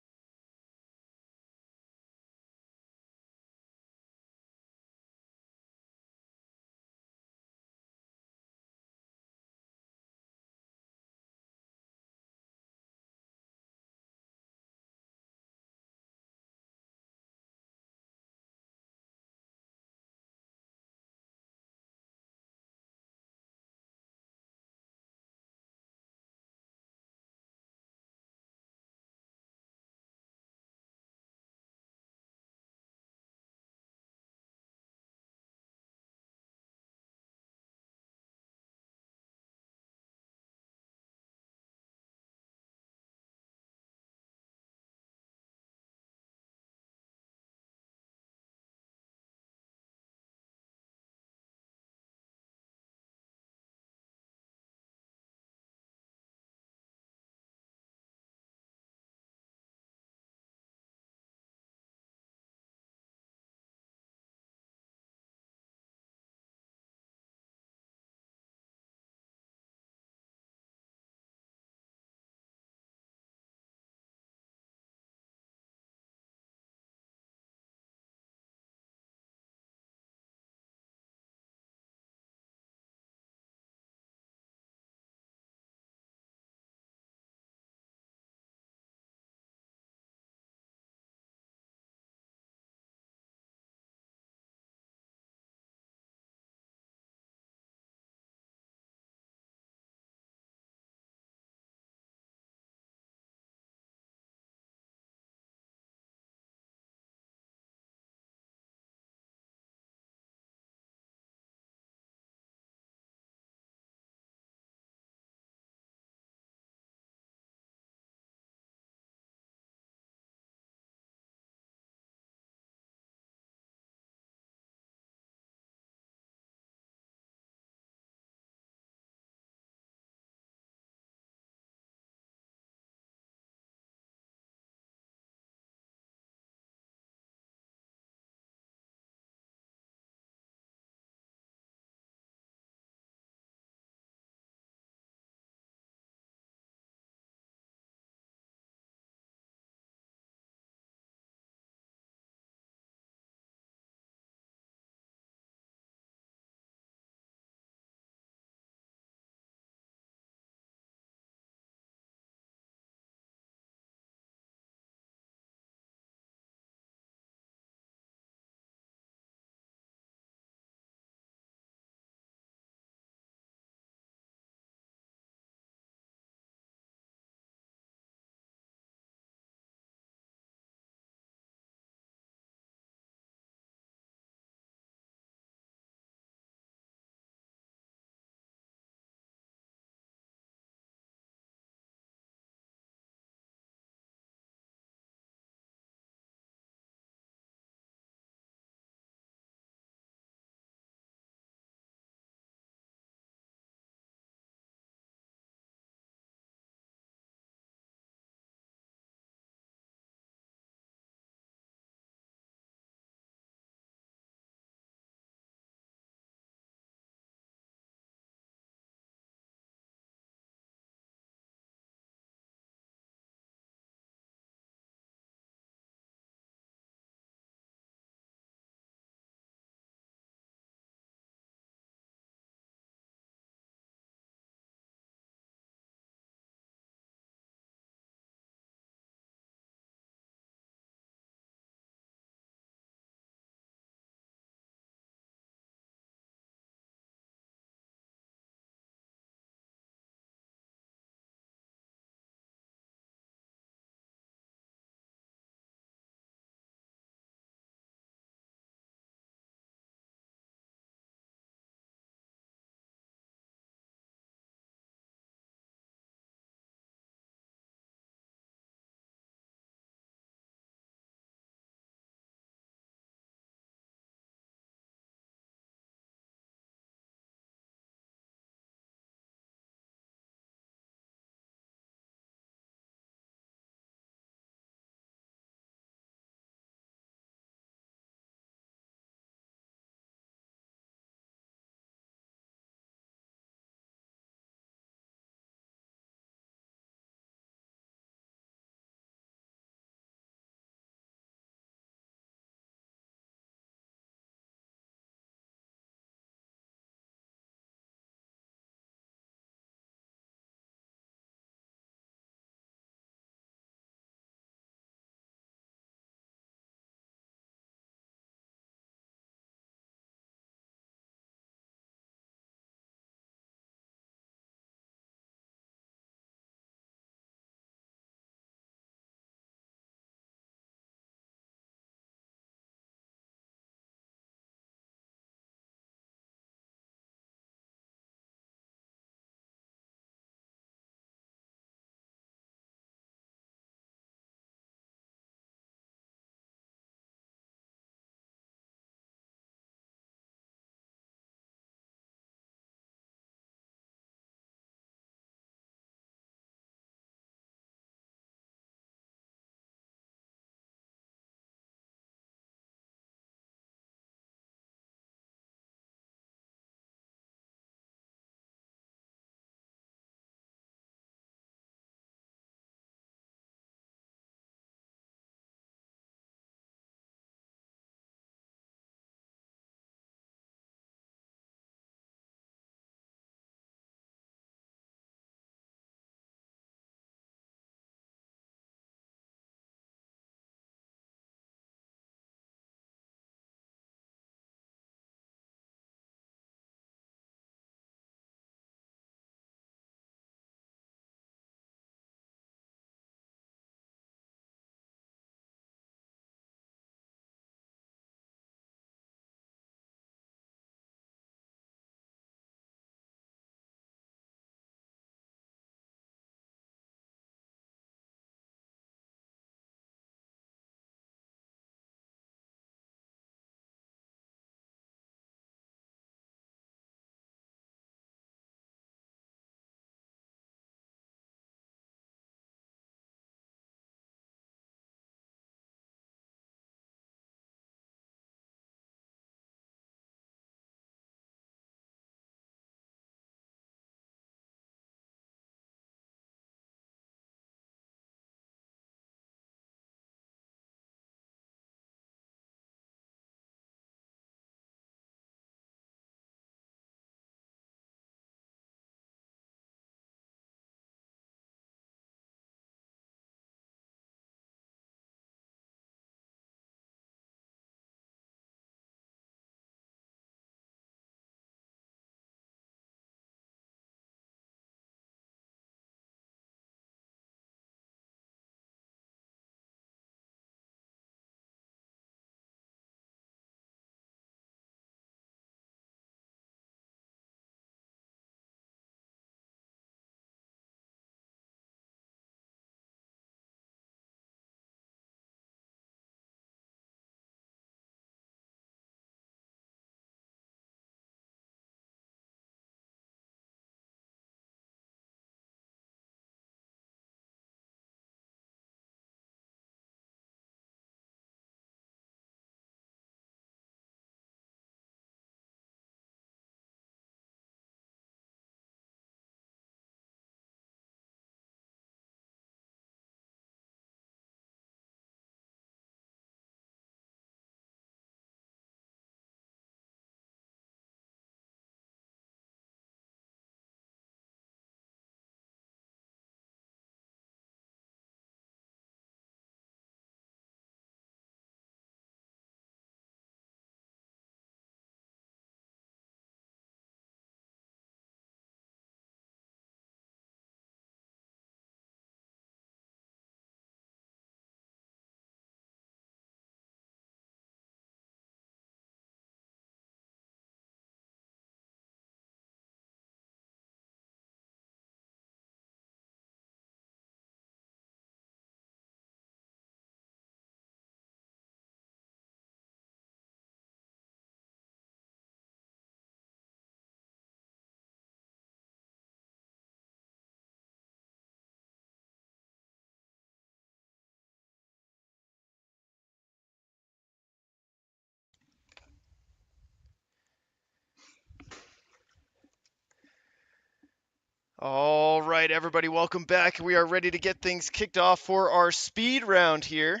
All right, everybody, welcome back. We are ready to get things kicked off for our speed round here.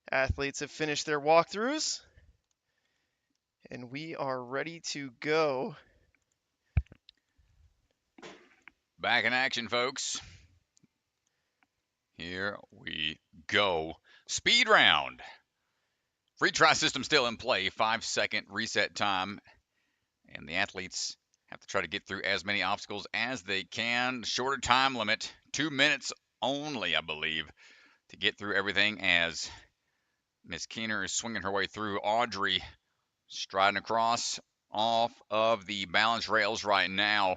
Athletes have finished their walkthroughs, and we are ready to go. Back in action, folks. Here we go. Speed round. Free try system still in play. 5-second reset time. And the athletes have to try to get through as many obstacles as they can. Shorter time limit. 2 minutes only, I believe, to get through everything as Miss Keener is swinging her way through. Audrey striding across off of the balance rails right now.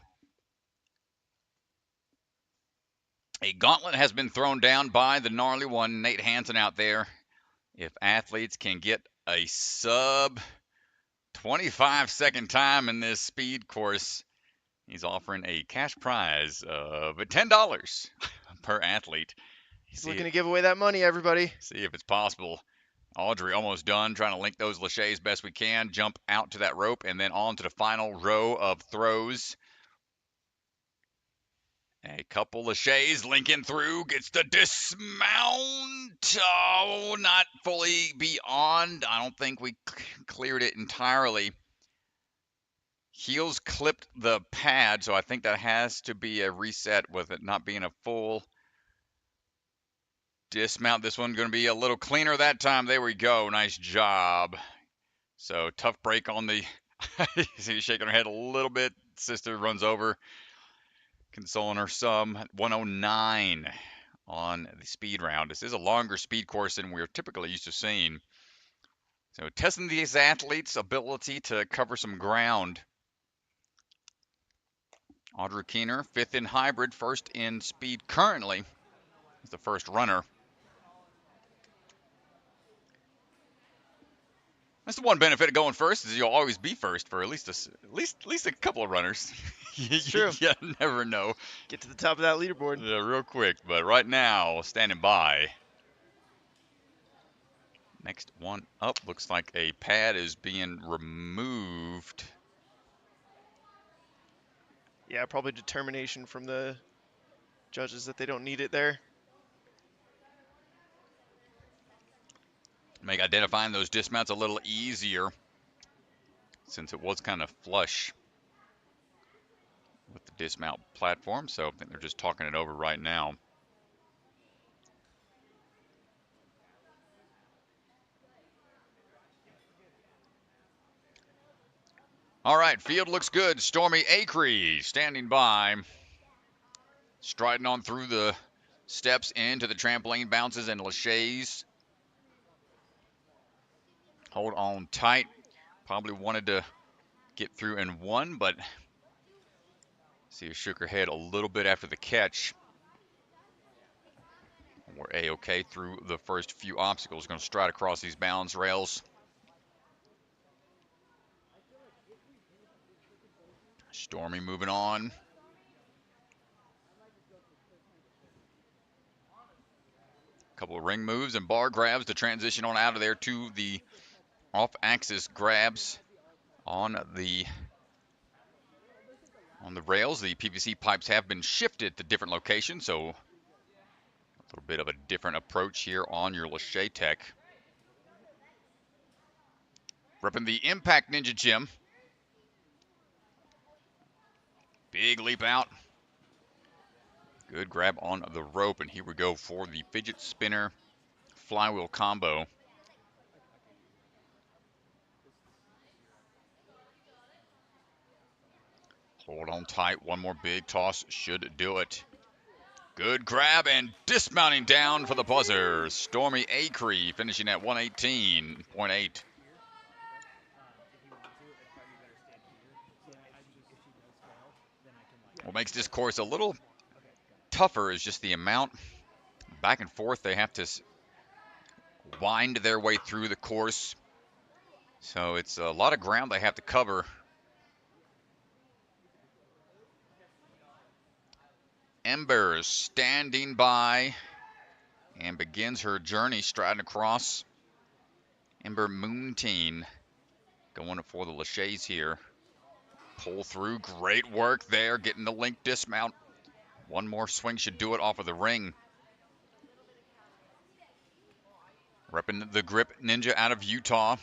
A gauntlet has been thrown down by the gnarly one, Nate Hansen, out there. If athletes can get a sub 25-second time in this speed course, he's offering a cash prize of $10 per athlete. He's looking to give away that money, everybody. See if it's possible. Audrey almost done, trying to link those laches best we can, jump out to that rope, and then on to the final row of throws. A couple laches linking through, gets the dismount. Oh, not fully beyond. I don't think we cleared it entirely. Heels clipped the pad, so I think that has to be a reset with it not being a full dismount. This one's going to be a little cleaner that time. There we go. Nice job. So tough break on the she's shaking her head a little bit. Sister runs over, consoling her some. 109 on the speed round. This is a longer speed course than we're typically used to seeing. So testing these athletes' ability to cover some ground. Audrey Keener, 5th in hybrid, 1st in speed currently, is the first runner. That's the one benefit of going first, is you'll always be first for at least a couple of runners. It's true. You never know. Get to the top of that leaderboard. Yeah, real quick. But right now, standing by. Next one up, looks like a pad is being removed. Yeah, probably determination from the judges that they don't need it there. Make identifying those dismounts a little easier since it was kind of flush with the dismount platform. So I think they're just talking it over right now. All right, field looks good. Stormy Acree standing by. Striding on through the steps into the trampoline bounces and laches. Hold on tight. Probably wanted to get through in one, but see her shook her head a little bit after the catch. We're A-okay through the first few obstacles. Going to stride across these balance rails. Stormy moving on. Couple of ring moves and bar grabs to transition on out of there to the off-axis grabs on the rails. The PVC pipes have been shifted to different locations, so a little bit of a different approach here on your lache tech. Repping the Impact Ninja Gym. Big leap out. Good grab on the rope, and here we go for the fidget spinner flywheel combo. Hold on tight. One more big toss should do it. Good grab and dismounting down for the buzzer. Stormy Acree finishing at 118.8. What makes this course a little tougher is just the amount back and forth they have to wind their way through the course. So it's a lot of ground they have to cover. Ember standing by and begins her journey striding across. Ember Muntean going for the laches here. Pull through, great work there, getting the link dismount One more swing should do it off of the ring. Repping the grip ninja out of Utah.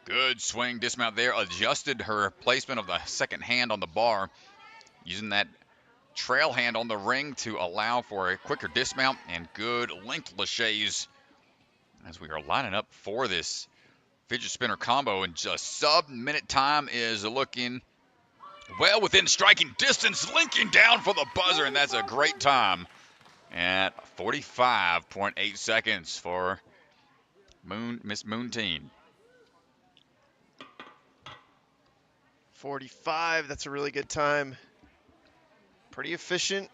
Good swing, dismount there. Adjusted her placement of the second hand on the bar, using that trail hand on the ring to allow for a quicker dismount, and good linked laches as we are lining up for this fidget spinner combo. And just sub-minute time is looking well within striking distance, linking down for the buzzer, and that's a great time at 45.8 seconds for Miss Muntean. 45, that's a really good time. Pretty efficient.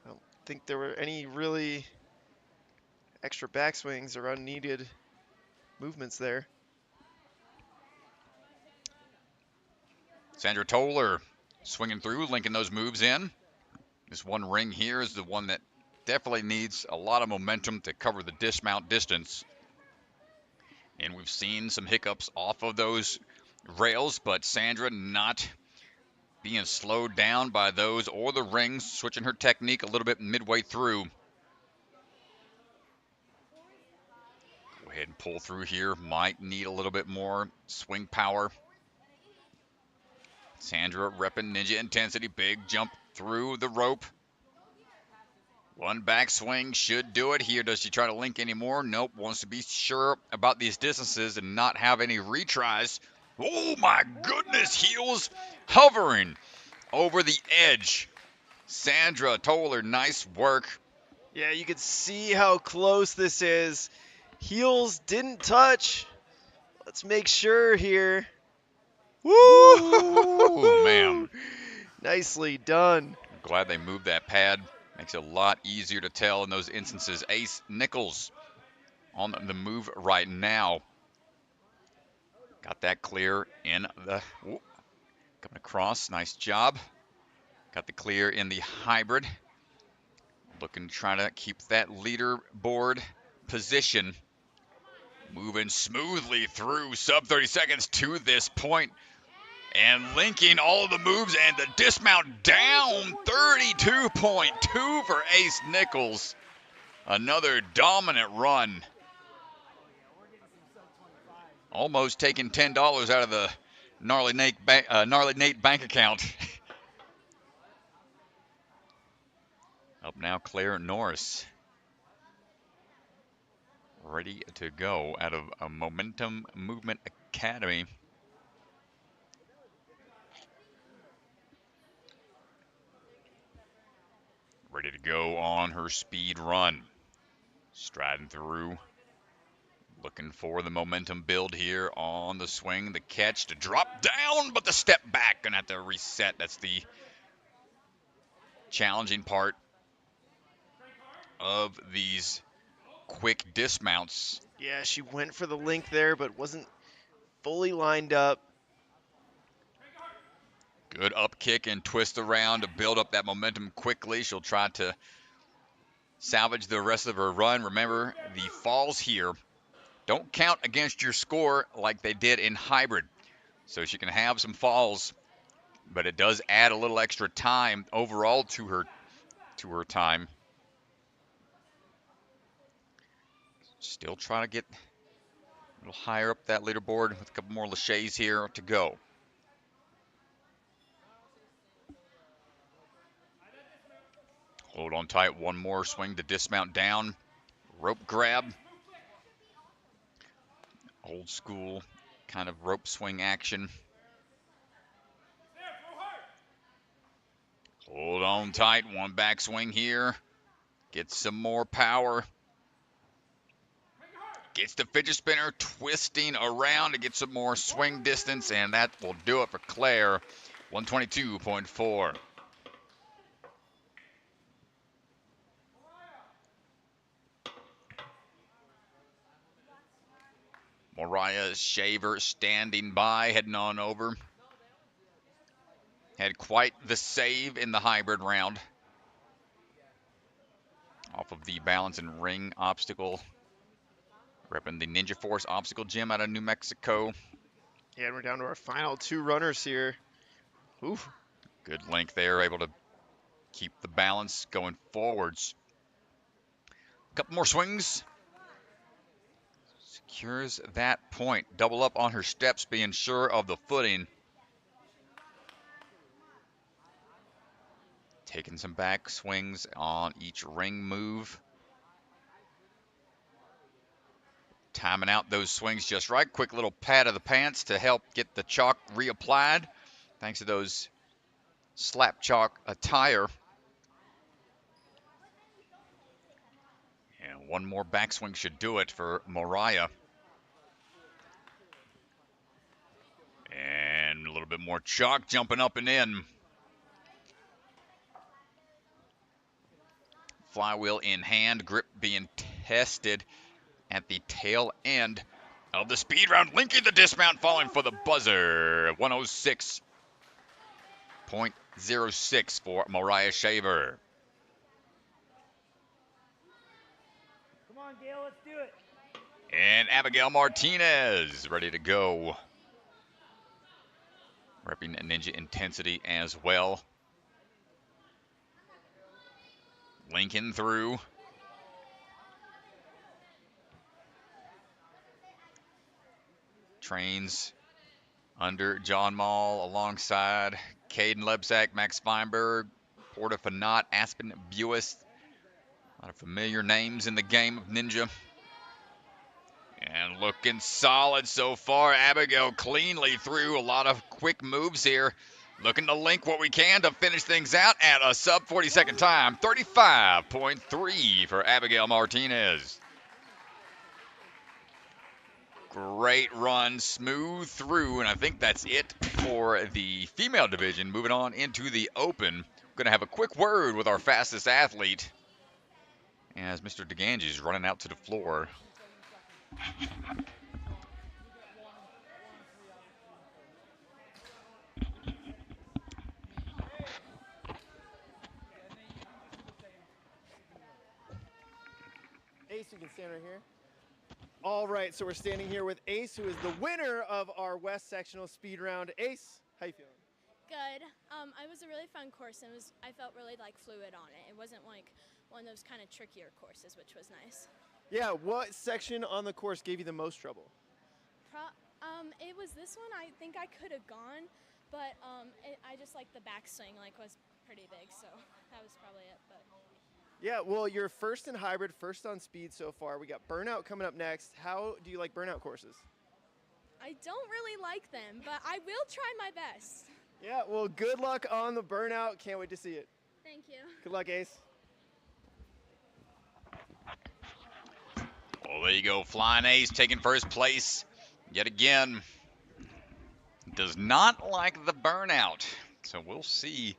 I don't think there were any really extra backswings or unneeded movements there. Sandra Toller swinging through, linking those moves in. This one ring here is the one that definitely needs a lot of momentum to cover the dismount distance. And we've seen some hiccups off of those rails, but Sandra not being slowed down by those or the rings, switching her technique a little bit midway through. Go ahead and pull through here. Might need a little bit more swing power. Sandra repping ninja intensity. Big jump through the rope. One backswing should do it here. Does she try to link anymore? Nope. Wants to be sure about these distances and not have any retries. Oh my goodness, heels hovering over the edge. Sandra Toller, nice work. Yeah, you can see how close this is. Heels didn't touch. Let's make sure here. Woo, ma'am. Nicely done. I'm glad they moved that pad. Makes it a lot easier to tell in those instances. Ace Nichols on the move right now. Got that clear in the, coming across, nice job. Got the clear in the hybrid. Looking to try to keep that leaderboard position. Moving smoothly through sub 30 seconds to this point. And linking all of the moves and the dismount down 32.2 for Ace Nichols. Another dominant run. Almost taking $10 out of the Gnarly Nate bank account. Up now, Claire Norris. Ready to go out of a Momentum Movement Academy. Ready to go on her speed run. Striding through. Looking for the momentum build here on the swing. The catch to drop down, but the step back. Gonna have to reset. That's the challenging part of these quick dismounts. Yeah, she went for the link there, but wasn't fully lined up. Good up kick and twist around to build up that momentum quickly. She'll try to salvage the rest of her run. Remember, the falls here don't count against your score like they did in hybrid. So she can have some falls, but it does add a little extra time overall to her time. Still trying to get a little higher up that leaderboard with a couple more laches here to go. Hold on tight, one more swing to dismount down. Rope grab. Old school kind of rope swing action. Hold on tight, one back swing here. Get some more power. Gets the fidget spinner twisting around to get some more swing distance, and that will do it for Claire. 122.4. Moriah Shaver standing by, heading on over. Had quite the save in the hybrid round. Off of the balance and ring obstacle. Repping the Ninja Force obstacle gym out of New Mexico. Yeah, and we're down to our final 2 runners here. Oof. Good length there, able to keep the balance going forwards. A couple more swings. Secures that point. Double up on her steps, being sure of the footing. Taking some back swings on each ring move. Timing out those swings just right. Quick little pat of the pants to help get the chalk reapplied. Thanks to those slap chalk attire. And one more backswing should do it for Moriah. And a little bit more chalk jumping up and in. Flywheel in hand, grip being tested at the tail end of the speed round. Linking the dismount, falling for the buzzer. 106.06 for Moriah Shaver. Come on, Gail, let's do it. And Abigail Martinez ready to go. Repping Ninja Intensity as well. Linking through. Trains under John Mall alongside Caden Lebsack, Max Feinberg, Porta Fanat, Aspen Buis. A lot of familiar names in the game of Ninja. And looking solid so far. Abigail cleanly through. A lot of quick moves here. Looking to link what we can to finish things out at a sub 40-second time. 35.3 for Abigail Martinez. Great run, smooth through, and I think that's it for the female division. Moving on into the open. We're going to have a quick word with our fastest athlete as Mr. DeGangi is running out to the floor. Ace, you can stand right here. All right, so we're standing here with Ace, who is the winner of our West Sectional Speed Round. Ace, how you feeling? Good. It was a really fun course, and I felt really fluid on it. It wasn't like one of those kind of trickier courses, which was nice. Yeah, what section on the course gave you the most trouble? It was this one. I think I could have gone, but I just the backswing was pretty big, so that was probably it. But yeah, well, you're first in hybrid, first on speed so far. We got burnout coming up next. How do you like burnout courses? I don't really like them, but I will try my best. Yeah, well, good luck on the burnout. Can't wait to see it. Thank you. Good luck, Ace. Well, there you go. Flying Ace taking first place yet again. Does not like the burnout. So we'll see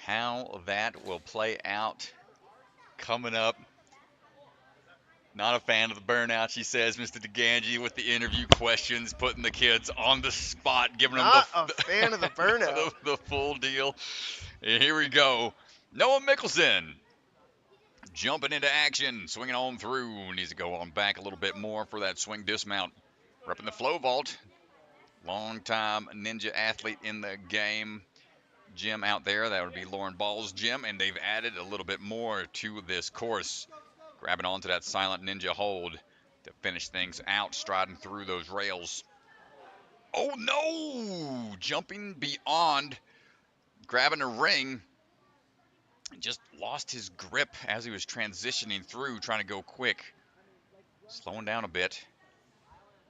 how that will play out coming up. Not a fan of the burnout, she says, Mr. DeGangi, with the interview questions, putting the kids on the spot, giving them a fan of the burnout. the full deal. And here we go. Noah Mickelson jumping into action, swinging on through. Needs to go on back a little bit more for that swing dismount. Repping the flow vault. Long-time Ninja athlete in the game. Gym out there, that would be Lauren Ball's gym, and they've added a little bit more to this course. Grabbing onto that silent Ninja hold to finish things out, striding through those rails. Oh no! Jumping beyond, grabbing a ring. Just lost his grip as he was transitioning through, trying to go quick. Slowing down a bit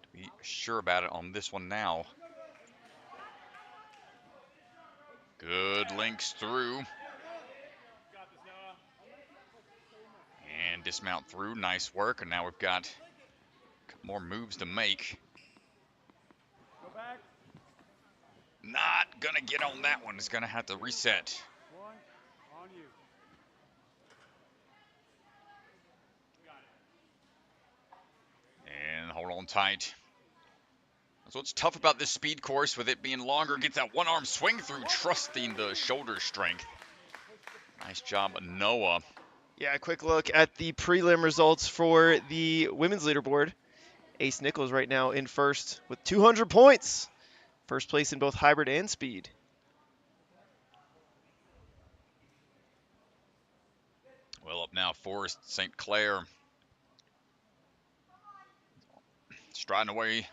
to be sure about it on this one now. Good links through. And dismount through. Nice work. And now we've got more moves to make. Go back. Not going to get on that one. It's going to have to reset. One on you. And hold on tight. So what's tough about this speed course, with it being longer, gets that one-arm swing through, trusting the shoulder strength. Nice job, Noah. Yeah, a quick look at the prelim results for the women's leaderboard. Ace Nichols right now in first with 200 points. First place in both hybrid and speed. Well, up now, Forrest St. Clair. Striding away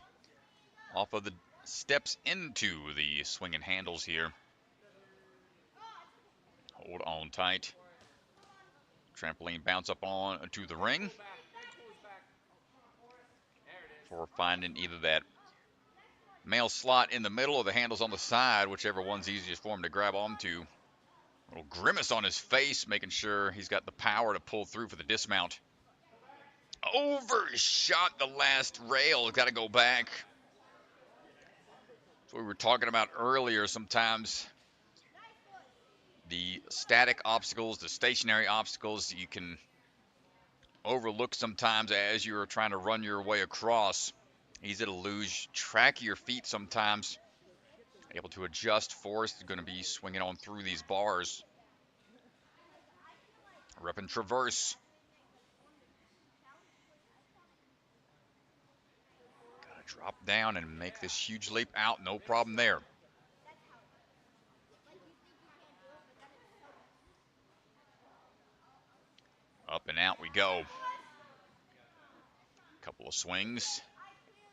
off of the steps into the swinging handles here. Hold on tight. Trampoline bounce up on to the ring. For finding either that male slot in the middle or the handles on the side, whichever one's easiest for him to grab onto. A little grimace on his face, making sure he's got the power to pull through for the dismount. Overshot the last rail. Got to go back. That's what we were talking about earlier. Sometimes the static obstacles, the stationary obstacles, you can overlook sometimes as you're trying to run your way across. Easy to lose track of your feet sometimes. Able to adjust. Forrest is going to be swinging on through these bars. Rep and traverse. Got to drop down and make this huge leap out. No problem there. Up and out we go. Couple of swings.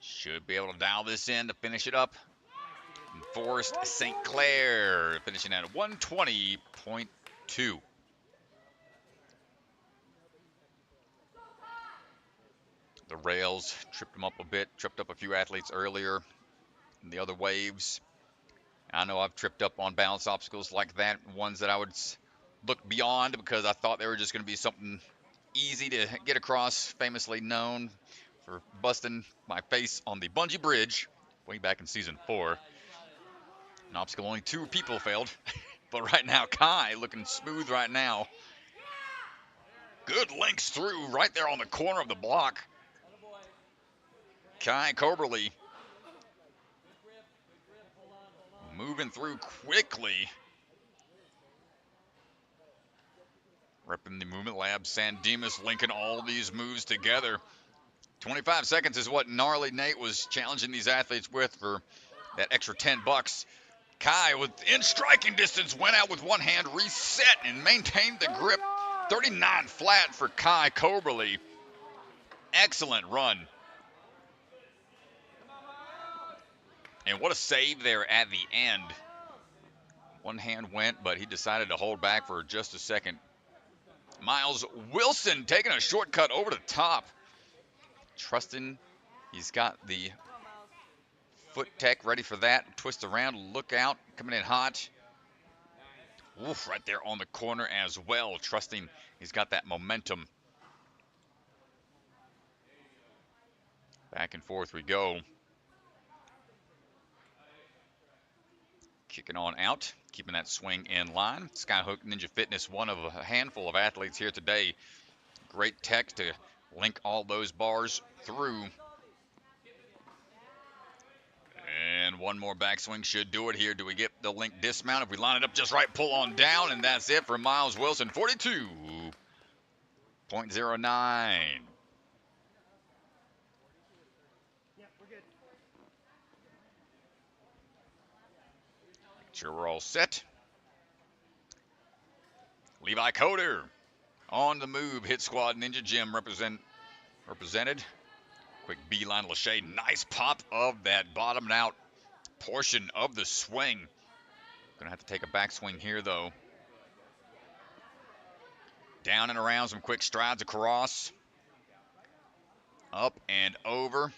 Should be able to dial this in to finish it up. And Forrest St. Clair finishing at 120.2. The rails tripped him up a bit, tripped up a few athletes earlier in the other waves. I know I've tripped up on balance obstacles like that, ones that I would look beyond because I thought they were just going to be something easy to get across, famously known for busting my face on the bungee bridge way back in season 4. An obstacle only 2 people failed, but right now Kai looking smooth right now. Good links through right there on the corner of the block. Kai Coberly moving through quickly. Repping the Movement Lab, San Dimas linking all these moves together. 25 seconds is what Gnarly Nate was challenging these athletes with for that extra $10. Kai, within striking distance, went out with one hand, reset, and maintained the grip. 39 flat for Kai Coberly. Excellent run. And what a save there at the end. One hand went, but he decided to hold back for just a second. Miles Wilson taking a shortcut over the top. Trusting he's got the foot tech ready for that. Twist around, look out, coming in hot. Oof, right there on the corner as well. Trusting he's got that momentum. Back and forth we go. Kicking on out, keeping that swing in line. Skyhook Ninja Fitness, one of a handful of athletes here today. Great tech to link all those bars through. And one more backswing should do it here. Do we get the link dismount? If we line it up just right, pull on down, and that's it for Miles Wilson, 42.09. Sure we're all set. Levi Coder on the move. Hit Squad Ninja Gym represented. Quick beeline Lachey. Nice pop of that bottomed out portion of the swing. Gonna have to take a backswing here though. Down and around, some quick strides across. Up and over.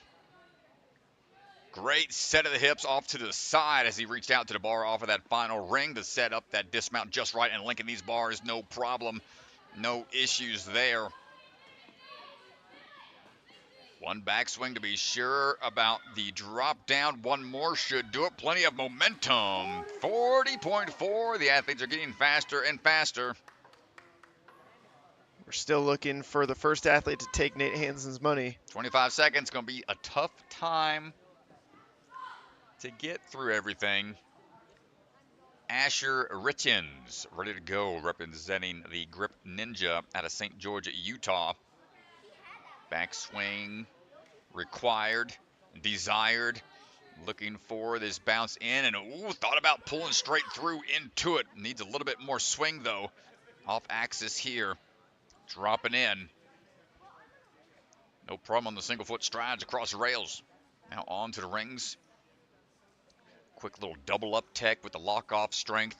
Great set of the hips off to the side as he reached out to the bar off of that final ring to set up that dismount just right and linking these bars. No problem. No issues there. One backswing to be sure about the drop down. One more should do it. Plenty of momentum. 40.4. The athletes are getting faster and faster. We're still looking for the first athlete to take Nate Hansen's money. 25 seconds. Going to be a tough time to get through everything. Asher Richins, ready to go, representing the Grip Ninja out of St. George, Utah. Backswing, required, desired. Looking for this bounce in, and ooh, thought about pulling straight through into it. Needs a little bit more swing though. Off axis here, dropping in. No problem on the single foot strides across the rails. Now on to the rings. Quick little double up tech with the lock off strength.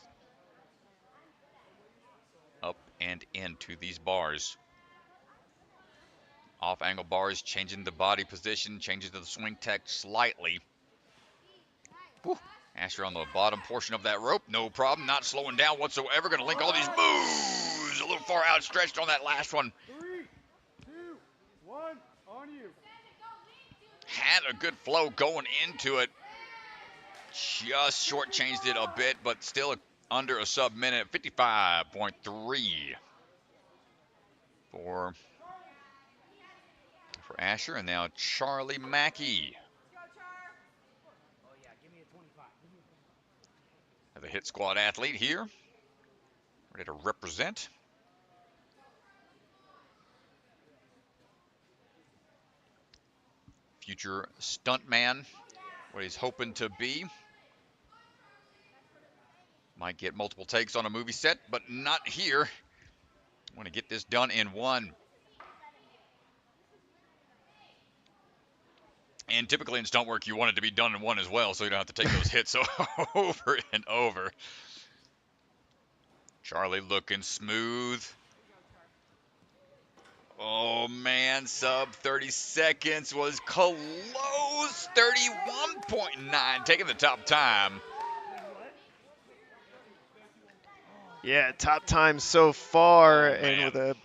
Up and into these bars. Off angle bars, changing the body position, changing the swing tech slightly. Whew. Asher on the bottom portion of that rope, no problem, not slowing down whatsoever. Going to link all these moves. A little far outstretched on that last one. 3, 2, 1, on you. Had a good flow going into it. Just shortchanged it a bit, but still under a sub minute. 55.3 for Asher, and now Charlie Mackie. The hit squad athlete here, ready to represent. Future stuntman, what he's hoping to be. Might get multiple takes on a movie set, but not here. Want to get this done in one. And typically in stunt work, you want it to be done in one as well, so you don't have to take those hits over and over. Charlie looking smooth. Oh, man, sub 30 seconds was close. 31.9, taking the top time. Yeah, top time so far, and with a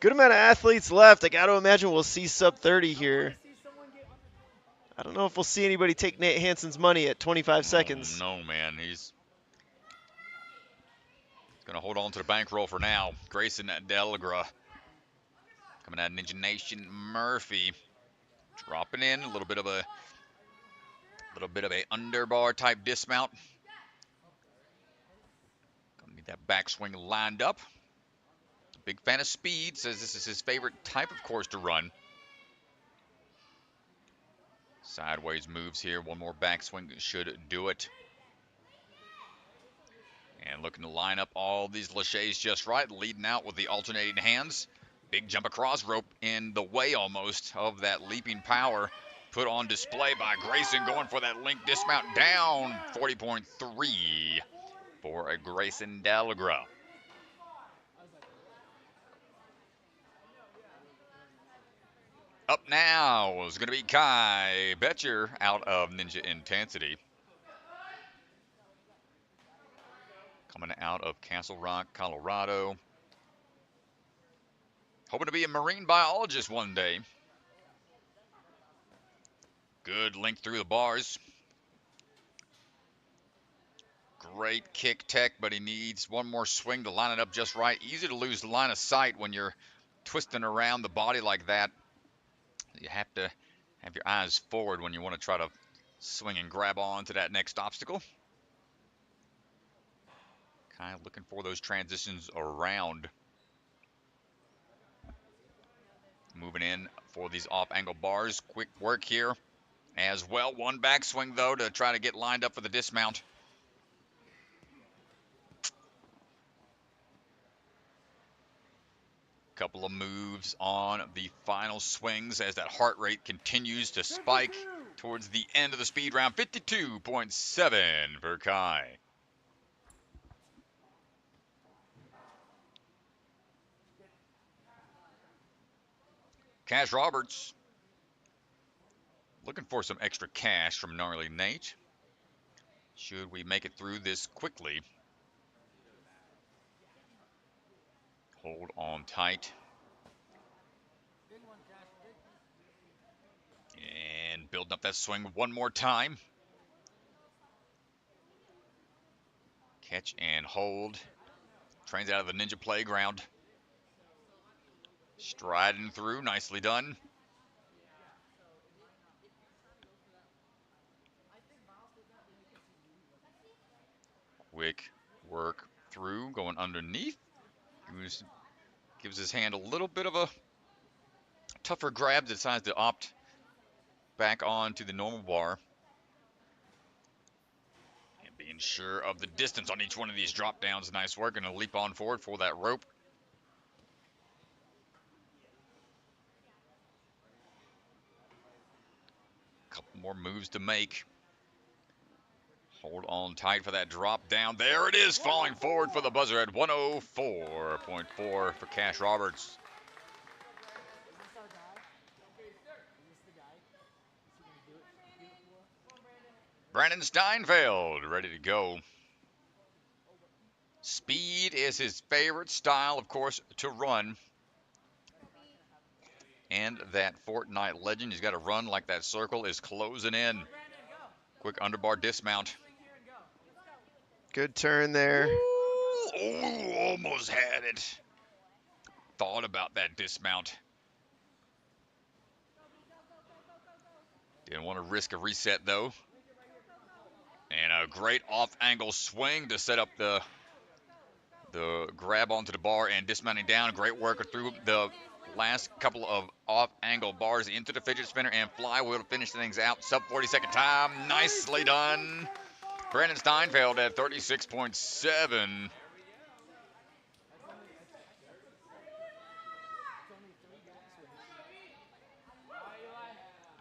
good amount of athletes left, I got to imagine we'll see sub 30 here. I don't know if we'll see anybody take Nate Hansen's money at 25 seconds. No, man. He's going to hold on to the bankroll for now. Grayson Delgra coming out of Ninja Nation. Murphy dropping in. A little bit of a underbar type dismount. Gonna need that backswing lined up. Big fan of speed. Says this is his favorite type of course to run. Sideways moves here. One more backswing should do it. And looking to line up all these laches just right. Leading out with the alternating hands. Big jump across, rope in the way almost of that leaping power. Put on display by Grayson, going for that link dismount down. 40.3 for a Grayson Delgra. Up now is going to be Kai Boettcher out of Ninja Intensity. Coming out of Castle Rock, Colorado. Hoping to be a marine biologist one day. Good link through the bars. Great kick tech, but he needs one more swing to line it up just right. Easy to lose the line of sight when you're twisting around the body like that. You have to have your eyes forward when you want to try to swing and grab on to that next obstacle. Kind of looking for those transitions around. Moving in for these off-angle bars. Quick work here as well. One backswing, though, to try to get lined up for the dismount. Couple of moves on the final swings as that heart rate continues to spike towards the end of the speed round. 52.7 for Kai. Cash Roberts looking for some extra cash from Gnarly Nate. Should we make it through this quickly? Hold on tight. And building up that swing one more time. Catch and hold. Trains out of the Ninja Playground. Striding through, nicely done. Quick work through, going underneath. Gives his hand a little bit of a tougher grab, decides to opt back on to the normal bar. And being sure of the distance on each one of these drop downs. Nice work. Going to leap on forward for that rope. Couple more moves to make. Hold on tight for that drop down. There it is, falling forward for the buzzer at 104.4 for Cash Roberts. Brandon Steinfeld ready to go. Speed is his favorite style, of course, to run. And that Fortnite legend, he's got to run like that circle is closing in. Quick underbar dismount. Good turn there. Ooh, oh, almost had it. Thought about that dismount. Didn't want to risk a reset, though. And a great off-angle swing to set up the grab onto the bar and dismounting down. Great work through the last couple of off-angle bars into the fidget spinner and flywheel to finish things out. Sub 40-second time. Nicely done. Brandon Steinfeld at 36.7.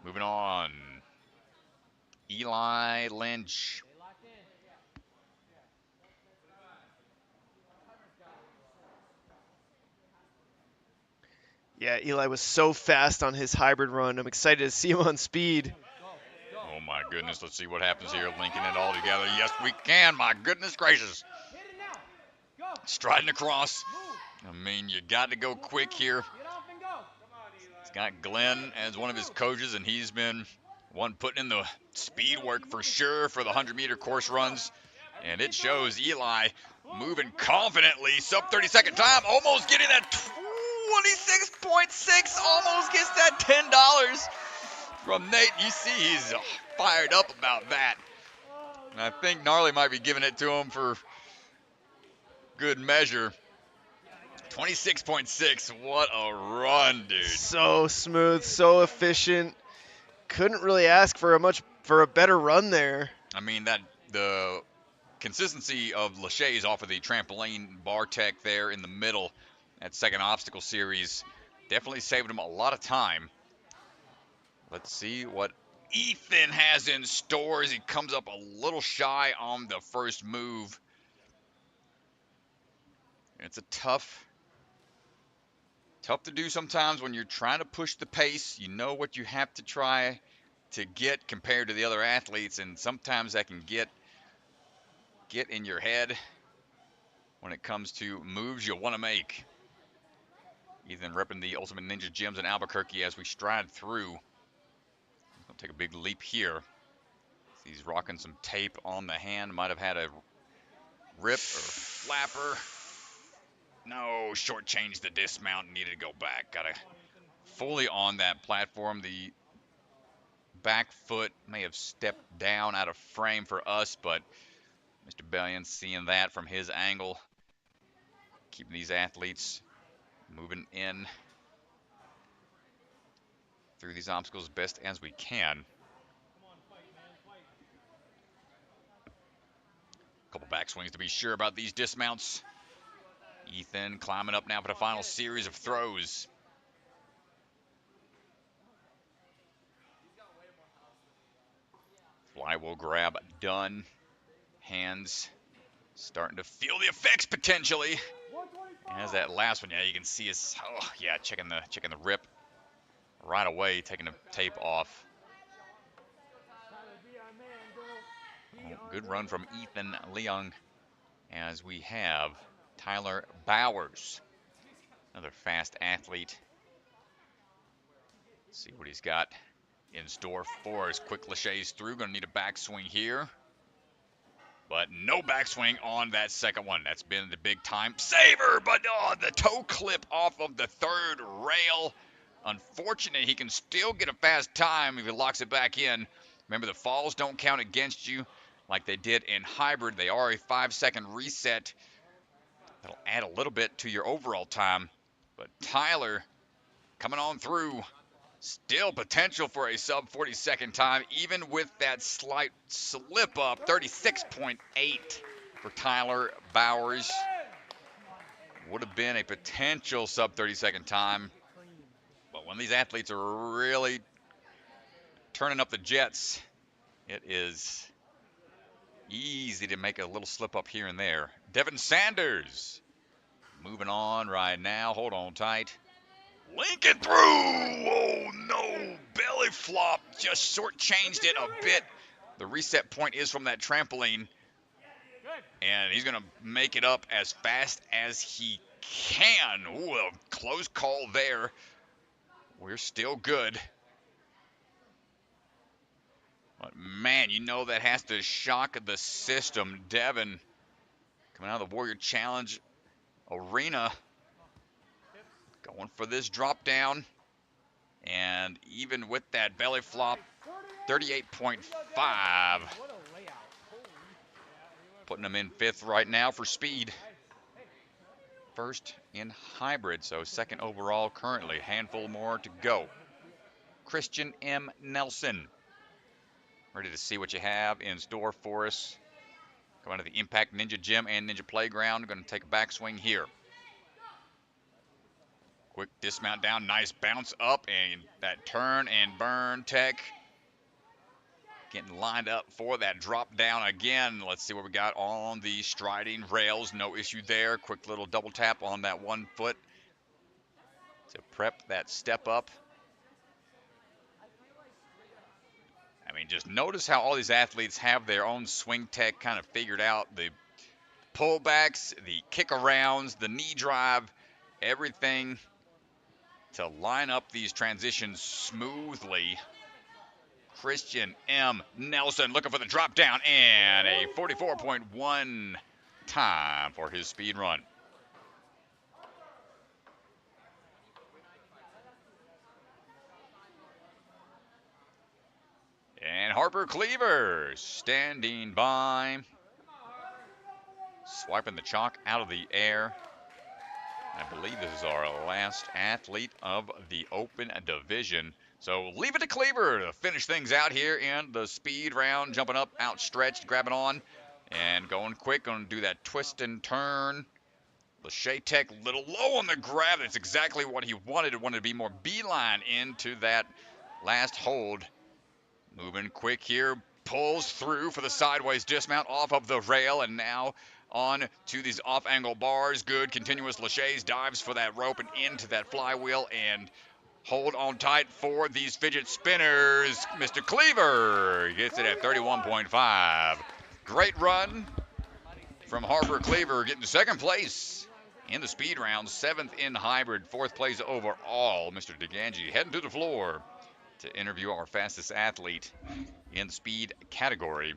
Moving on. Eli Lynch. Yeah, Eli was so fast on his hybrid run. I'm excited to see him on speed. Oh my goodness, let's see what happens here, linking it all together. Yes, we can, my goodness gracious. Striding across. I mean, you got to go quick here. He's got Glenn as one of his coaches, and he's been one putting in the speed work for sure for the 100-meter course runs. And it shows. Eli moving confidently, sub 30-second time, almost getting that 26.6, almost gets that $10 from Nate. You see he's fired up about that. And I think Gnarly might be giving it to him for good measure. 26.6, what a run, dude. So smooth, so efficient. Couldn't really ask for a better run there. I mean, that the consistency of Lachey's off of the trampoline bar tech there in the middle, that second obstacle series, definitely saved him a lot of time. Let's see what Ethan has in store as he comes up a little shy on the first move. It's a tough to do sometimes when you're trying to push the pace. You know what you have to try to get compared to the other athletes, and sometimes that can get in your head when it comes to moves you want to make. Ethan repping the Ultimate Ninja gyms in Albuquerque as we stride through. He's going to take a big leap here. He's rocking some tape on the hand. Might have had a rip or flapper. No, shortchanged the dismount. Needed to go back. Got to fully on that platform. The back foot may have stepped down out of frame for us, but Mr. Bellion seeing that from his angle. Keeping these athletes moving in through these obstacles best as we can. Couple backswings to be sure about these dismounts. Ethan climbing up now for the final series of throws. Flywheel grab done. Hands starting to feel the effects potentially. As that last one, yeah, you can see his, oh yeah, checking the rip right away, taking the tape off. Oh, good run from Ethan Leung as we have Tyler Bowers, another fast athlete. Let's see what he's got in store for us. Quick Lachey's through, gonna need a backswing here. But no backswing on that second one. That's been the big time saver, but the toe clip off of the third rail. Unfortunate, he can still get a fast time if he locks it back in. Remember, the falls don't count against you like they did in hybrid. They are a 5-second reset. That'll add a little bit to your overall time. But Tyler coming on through. Still potential for a sub 40-second time, even with that slight slip up. 36.8 for Tyler Bowers. Would have been a potential sub 30-second time. But when these athletes are really turning up the jets, it is easy to make a little slip up here and there. Devin Sanders moving on right now. Hold on tight. Lincoln through. Oh, no. Belly flop. Just shortchanged it a bit. The reset point is from that trampoline. And he's going to make it up as fast as he can. Ooh, a close call there. We're still good. But, man, you know that has to shock the system. Devin coming out of the Warrior Challenge arena going for this drop down. And even with that belly flop, 38.5. Putting him in 5th right now for speed. First in hybrid, so 2nd overall currently. Handful more to go. Christian M. Nelson. Ready to see what you have in store for us. Coming to the Impact Ninja Gym and Ninja Playground. Going to take a backswing here. Quick dismount down, nice bounce up, and that turn and burn tech. Getting lined up for that drop down again. Let's see what we got on the striding rails. No issue there. Quick little double tap on that 1 foot to prep that step up. I mean, just notice how all these athletes have their own swing tech kind of figured out. The pullbacks, the kick arounds, the knee drive, everything to line up these transitions smoothly. Christian M. Nelson looking for the drop down and a 44.1 time for his speed run. And Harper Cleaver standing by, swiping the chalk out of the air. I believe this is our last athlete of the open division. So leave it to Cleaver to finish things out here in the speed round. Jumping up, outstretched, grabbing on, and going quick. Going to do that twist and turn. Lachey Tech a little low on the grab. That's exactly what he wanted. He wanted to be more beeline into that last hold. Moving quick here, pulls through for the sideways dismount off of the rail, and now on to these off-angle bars. Good continuous Lachey's dives for that rope and into that flywheel, and hold on tight for these fidget spinners. Mr. Cleaver gets it at 31.5. Great run from Harper Cleaver, getting to 2nd place in the speed round, 7th in hybrid, 4th place overall. Mr. DeGangi heading to the floor to interview our fastest athlete in the speed category.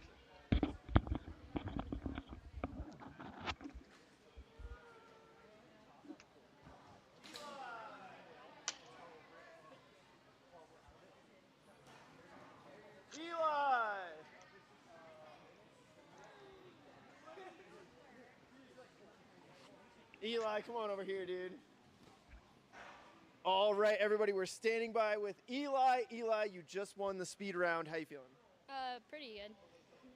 Eli, come on over here, dude. All right, everybody, we're standing by with Eli. Eli, you just won the speed round. How you feeling? Pretty good.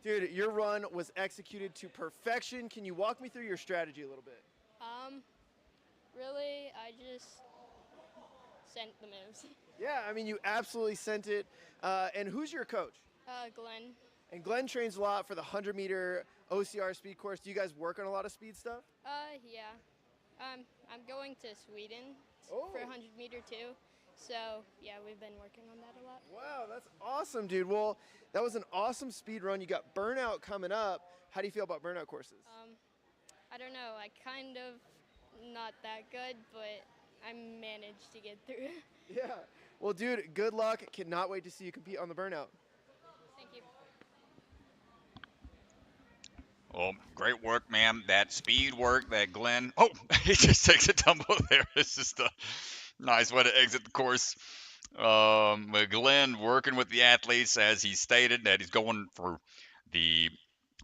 Dude, your run was executed to perfection. Can you walk me through your strategy a little bit? Really, I just sent the moves. Yeah, I mean, you absolutely sent it. And who's your coach? Glenn. And Glenn trains a lot for the 100-meter OCR speed course. Do you guys work on a lot of speed stuff? Yeah. I'm going to Sweden Oh. for 100-meter too. So, yeah, we've been working on that a lot. Wow, that's awesome, dude. Well, that was an awesome speed run. You got burnout coming up. How do you feel about burnout courses? I don't know. I kind of not that good, but I managed to get through. Yeah. Well, dude, good luck. Cannot wait to see you compete on the burnout. Thank you. Well, great work, man. That speed work that Glenn. Oh, he just takes a tumble there. It's just a nice way to exit the course. But Glenn working with the athletes, as he stated that he's going for the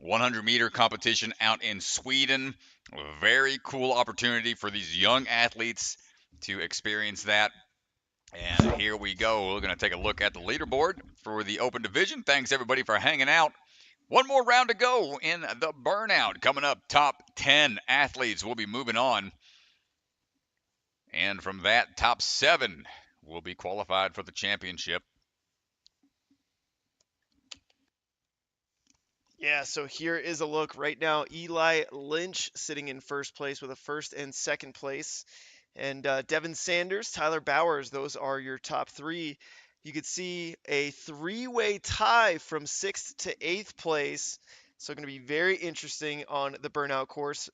100-meter competition out in Sweden. A very cool opportunity for these young athletes to experience that. And here we go. We're going to take a look at the leaderboard for the open division. Thanks, everybody, for hanging out. One more round to go in the burnout. Coming up, top 10 athletes will be moving on. And from that, top 7 will be qualified for the championship. Yeah, so here is a look right now. Eli Lynch sitting in first place with a first and second place. And Devin Sanders, Tyler Bowers, those are your top 3. You could see a 3-way tie from 6th to 8th place. So going to be very interesting on the burnout course,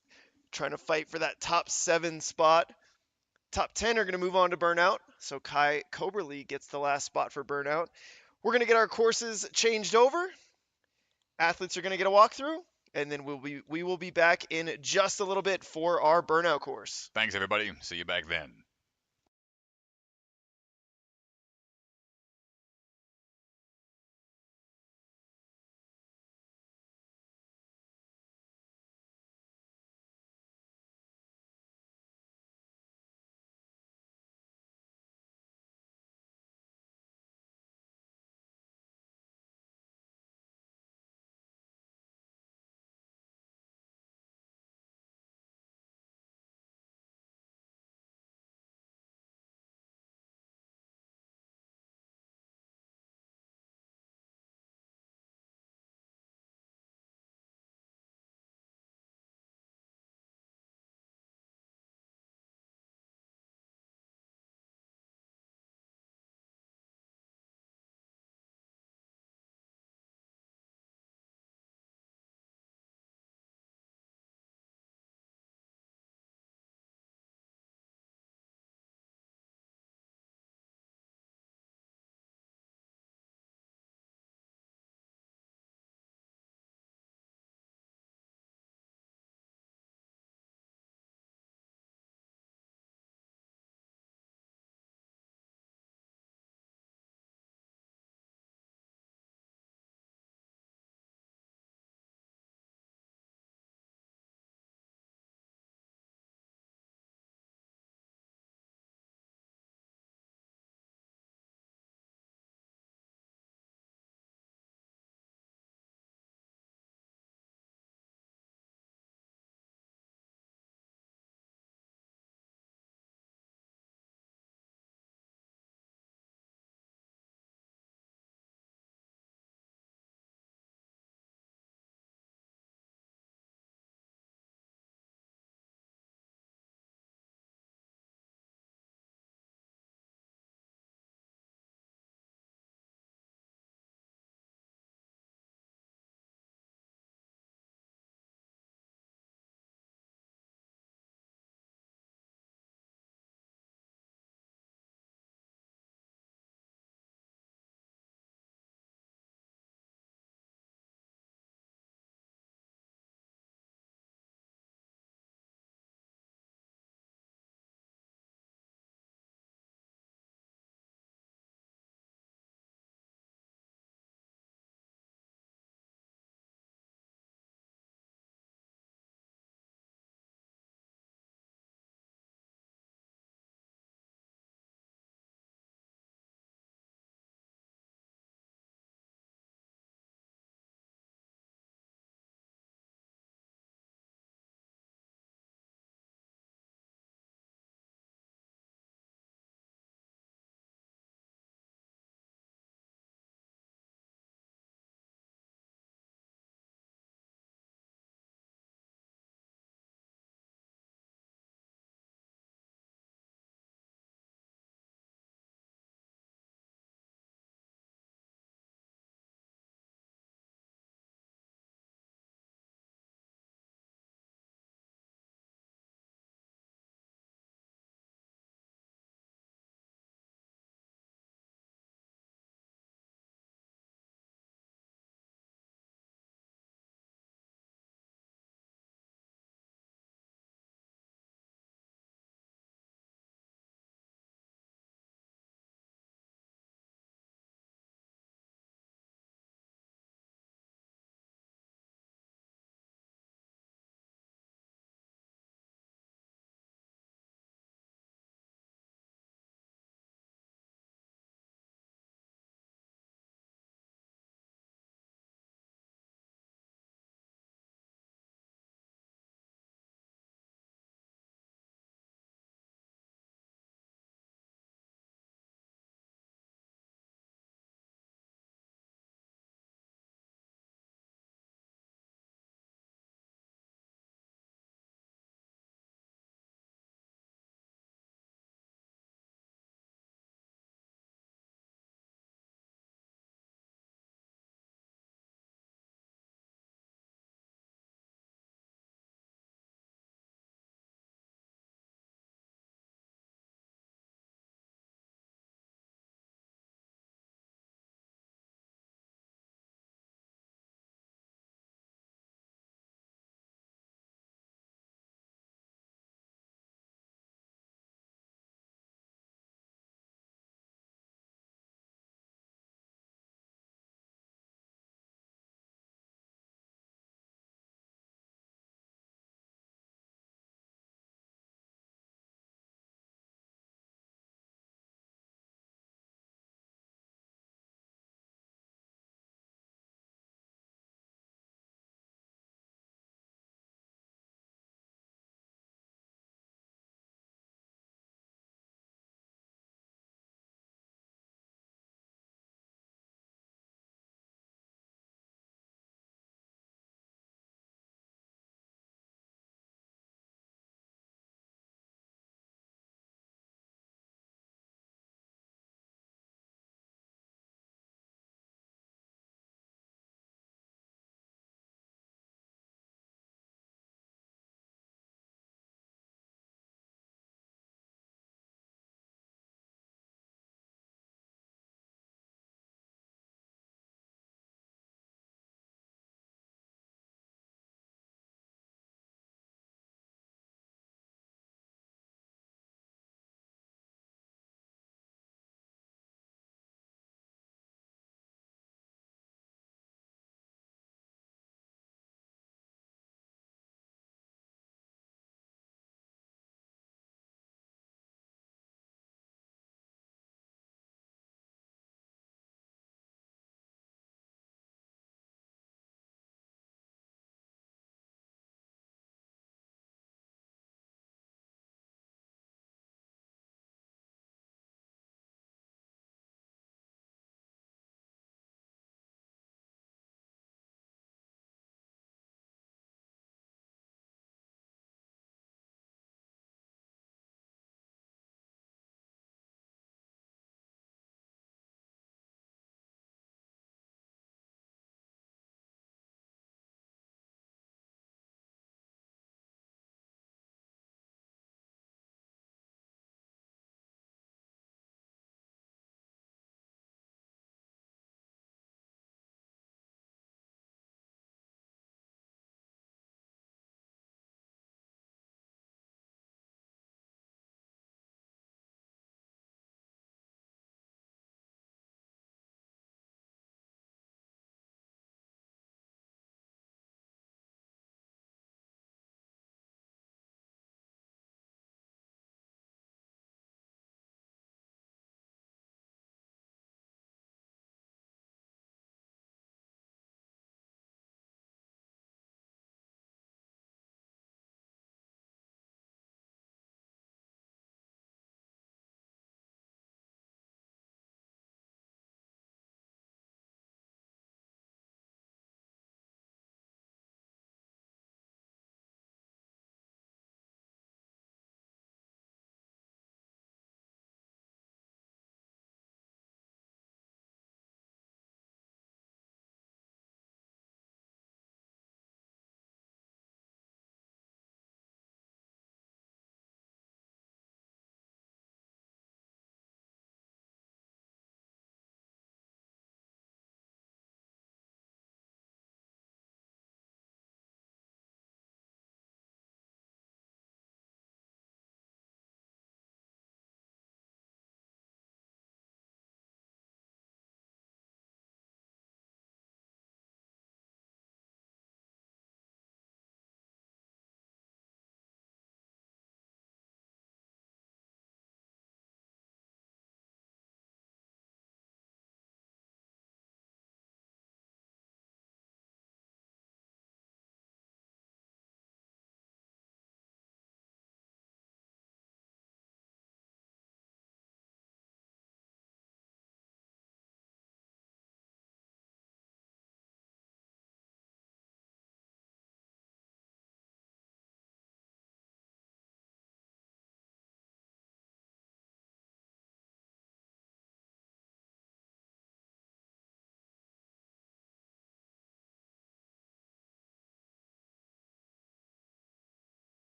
trying to fight for that top 7 spot. Top 10 are going to move on to burnout. So Kai Coberly gets the last spot for burnout. We're going to get our courses changed over. Athletes are going to get a walkthrough, and then we will be back in just a little bit for our burnout course. Thanks, everybody. See you back then.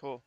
Cool.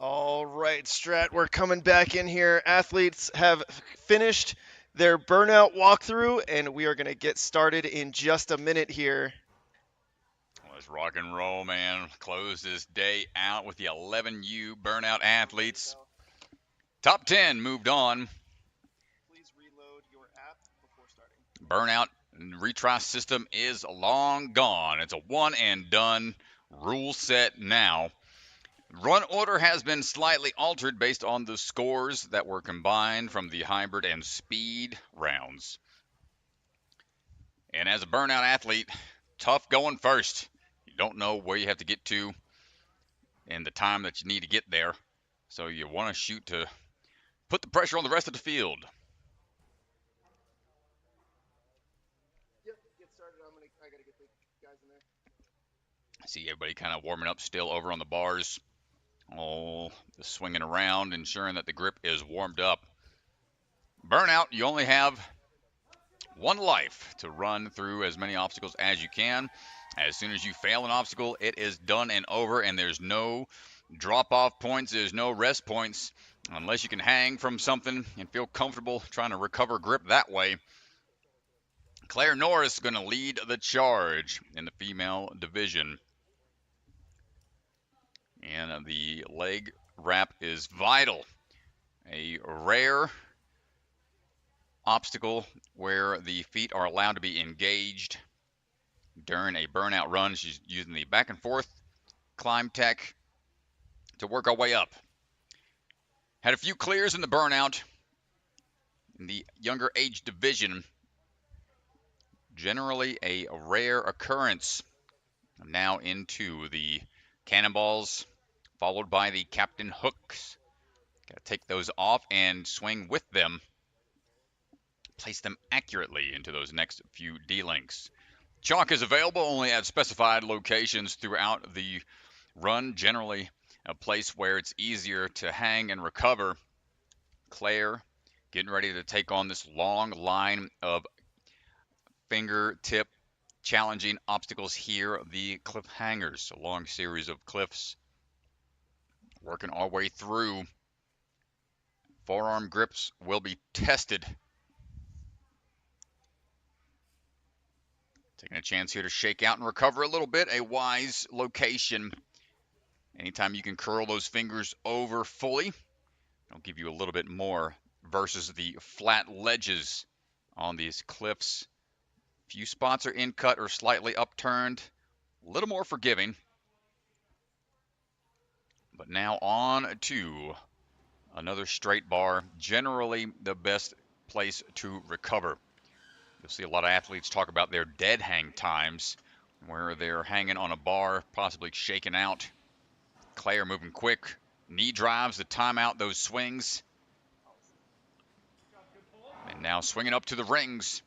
All right, Strat, we're coming back in here. Athletes have finished their burnout walkthrough, and we are going to get started in just a minute here. Let's rock and roll, man. Close this day out with the 11U burnout athletes. Top 10 moved on. Please reload your app before starting. Burnout retry system is long gone. It's a one and done rule set now. Run order has been slightly altered based on the scores that were combined from the hybrid and speed rounds. And as a burnout athlete, tough going first. You don't know where you have to get to and the time that you need to get there. So you want to shoot to put the pressure on the rest of the field. Yep, get started. I got to get the guys in there. See everybody kind of warming up still over on the bars. Oh, just swinging around, ensuring that the grip is warmed up. Burnout, you only have one life to run through as many obstacles as you can. As soon as you fail an obstacle, it is done and over, and there's no drop-off points, there's no rest points, unless you can hang from something and feel comfortable trying to recover grip that way. Claire Norris is going to lead the charge in the female division. And the leg wrap is vital. A rare obstacle where the feet are allowed to be engaged during a burnout run. She's using the back and forth climb tech to work our way up. Had a few clears in the burnout. In the younger age division, generally a rare occurrence. Now into the cannonballs, followed by the captain hooks. Got to take those off and swing with them. Place them accurately into those next few D-links. Chalk is available only at specified locations throughout the run, generally a place where it's easier to hang and recover. Claire getting ready to take on this long line of fingertip challenging obstacles here, the cliff hangers, a long series of cliffs. Working our way through. Forearm grips will be tested. Taking a chance here to shake out and recover a little bit. A wise location. Anytime you can curl those fingers over fully, it'll give you a little bit more versus the flat ledges on these cliffs. Few spots are in cut or slightly upturned. A little more forgiving. But now on to another straight bar. Generally the best place to recover. You'll see a lot of athletes talk about their dead hang times, where they're hanging on a bar, possibly shaking out. Claire moving quick. Knee drives to time out those swings. And now swinging up to the rings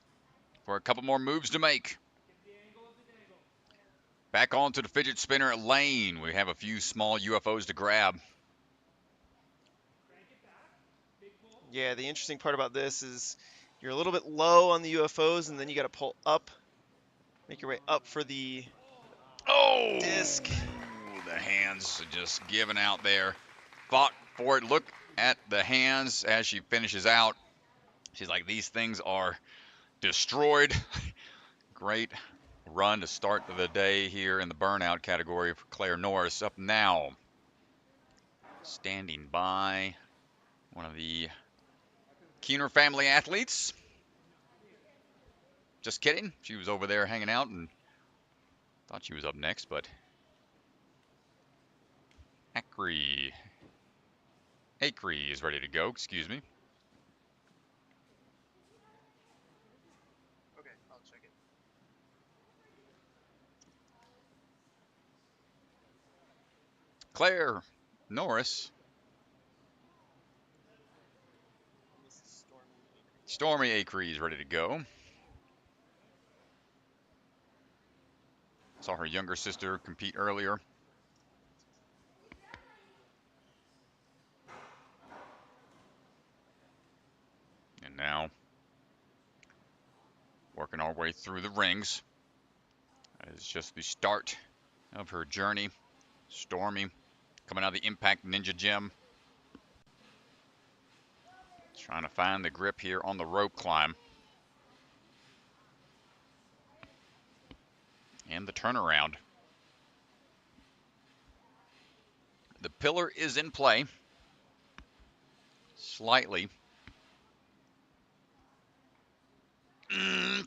for a couple more moves to make. Back onto the fidget spinner lane. We have a few small UFOs to grab. Yeah, the interesting part about this is you're a little bit low on the UFOs, and then you got to pull up, make your way up for the disc. The hands are just giving out there. Fought for it. Look at the hands as she finishes out. She's like, these things are destroyed. Great run to start the day here in the burnout category for Claire Norris. Up now, standing by, one of the Keener family athletes. Just kidding. She was over there hanging out and thought she was up next, but Acree is ready to go, excuse me. Okay, I'll check it. Claire, Norris. Stormy Acree is ready to go. Saw her younger sister compete earlier. And now, working our way through the rings. That is just the start of her journey. Stormy, coming out of the Impact Ninja Gym. Trying to find the grip here on the rope climb. And the turnaround. The pillar is in play. Slightly.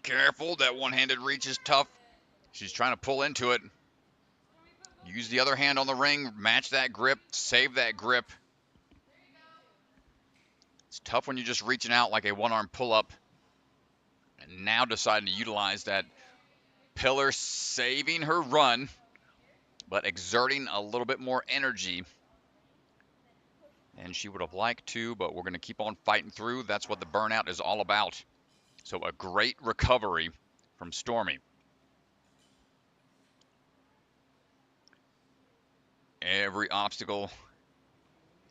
Careful, that one-handed reach is tough. She's trying to pull into it. Use the other hand on the ring, match that grip, save that grip. It's tough when you're just reaching out like a one-arm pull-up. And now deciding to utilize that pillar, saving her run, but exerting a little bit more energy. And she would have liked to, but we're going to keep on fighting through. That's what the burnout is all about. So a great recovery from Stormy. Every obstacle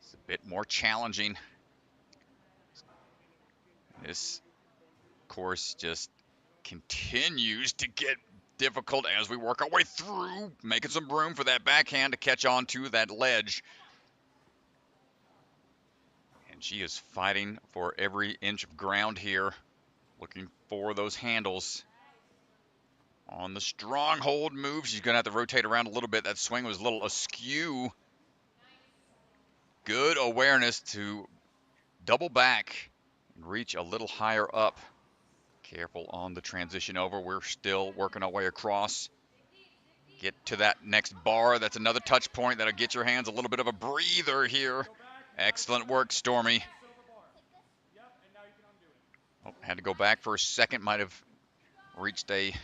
is a bit more challenging. This course just continues to get difficult as we work our way through, making some room for that backhand to catch on to that ledge. And she is fighting for every inch of ground here, looking for those handles. On the stronghold move, she's going to have to rotate around a little bit. That swing was a little askew. Good awareness to double back and reach a little higher up. Careful on the transition over. We're still working our way across. Get to that next bar. That's another touch point that'll get your hands a little bit of a breather here. Excellent work, Stormy. Oh, had to go back for a second. Might have reached a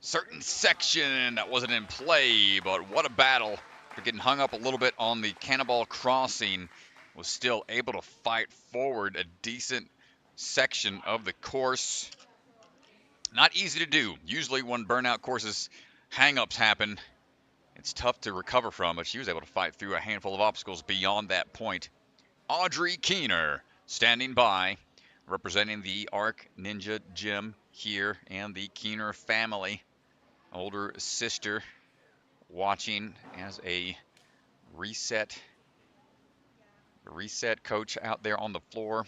certain section that wasn't in play, but what a battle. For getting hung up a little bit on the cannonball crossing, was still able to fight forward a decent section of the course. Not easy to do. Usually when burnout courses hang-ups happen, it's tough to recover from, but she was able to fight through a handful of obstacles beyond that point. Audrey Keener standing by, representing the Arc Ninja Gym here and the Keener family. Older sister watching as a reset coach out there on the floor.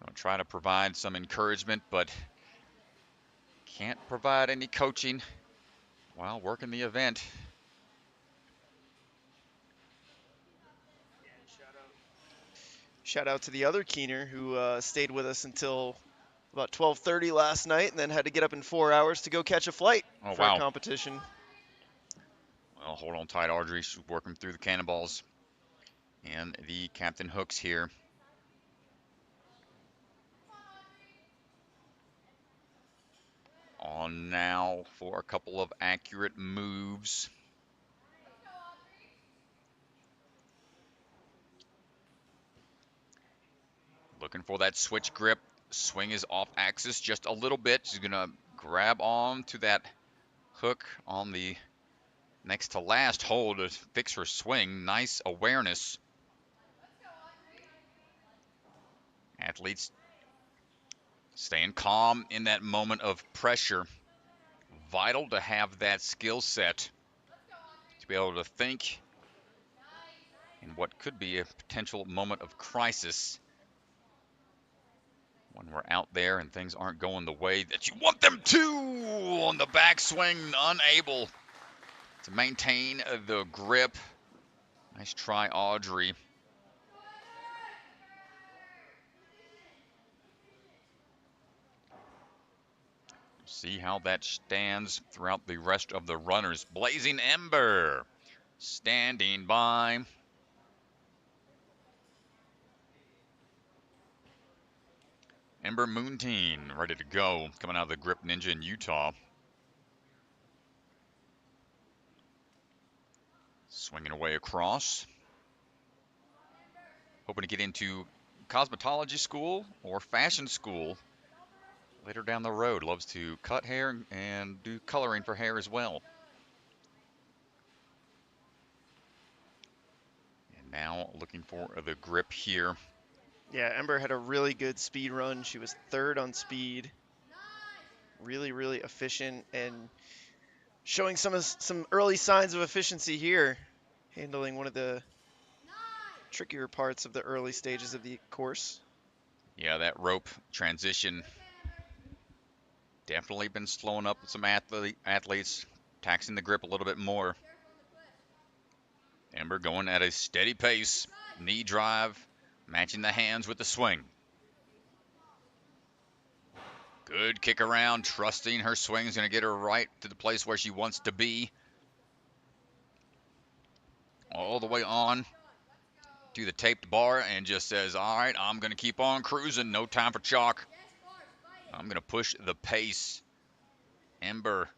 Gonna try to provide some encouragement, but can't provide any coaching while working the event. Shout out to the other Keener who stayed with us until about 12:30 last night and then had to get up in 4 hours to go catch a flight for a competition. Well, hold on tight, Audrey. She's working through the cannonballs and the captain hooks here. On now for a couple of accurate moves. Looking for that switch grip. Swing is off axis just a little bit. She's going to grab on to that hook on the next to last hold to fix her swing. Nice awareness. Athletes staying calm in that moment of pressure. Vital to have that skill set to be able to think in what could be a potential moment of crisis when we're out there and things aren't going the way that you want them to. On the backswing, unable to maintain the grip. Nice try, Audrey. See how that stands throughout the rest of the runners. Blazing Ember standing by. Ember Muntean ready to go, coming out of the Grip Ninja in Utah. Swinging away across. Hoping to get into cosmetology school or fashion school later down the road. Loves to cut hair and do coloring for hair as well. And now looking for the grip here. Yeah, Ember had a really good speed run. She was third on speed. Really, really efficient and showing some early signs of efficiency here, handling one of the trickier parts of the early stages of the course. Yeah, that rope transition definitely been slowing up some athletes, taxing the grip a little bit more. Ember going at a steady pace, knee drive, matching the hands with the swing. Good kick around, trusting her swing is going to get her right to the place where she wants to be. All the way on to the taped bar and just says, all right, I'm going to keep on cruising. No time for chalk. I'm going to push the pace. Ember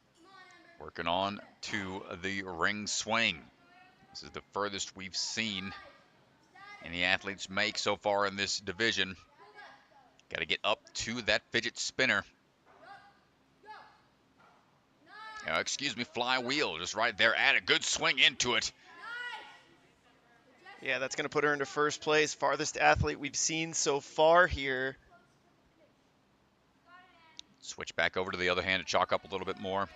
working on to the ring swing. This is the furthest we've seen any athletes make so far in this division. Got to get up to that fidget spinner. Excuse me, flywheel, just right there at it. Good swing into it. Yeah, that's going to put her into first place. Farthest athlete we've seen so far here. Switch back over to the other hand to chalk up a little bit more.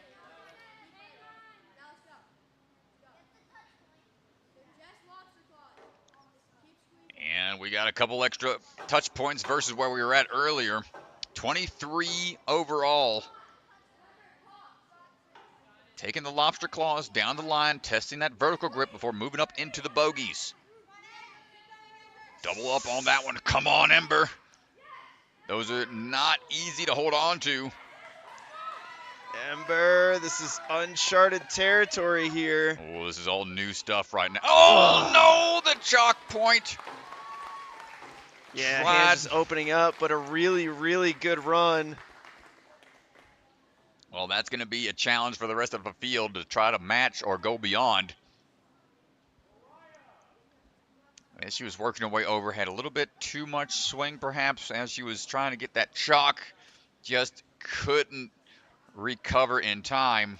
And we got a couple extra touch points versus where we were at earlier. 23 overall. Taking the lobster claws down the line, testing that vertical grip before moving up into the bogeys. Double up on that one. Come on, Ember. Those are not easy to hold on to. Ember, this is uncharted territory here. Oh, this is all new stuff right now. Oh, no, the chalk point. Yeah, hands just opening up, but a really, really good run. Well, that's going to be a challenge for the rest of the field to try to match or go beyond. As she was working her way over, had a little bit too much swing perhaps as she was trying to get that chalk. Just couldn't recover in time.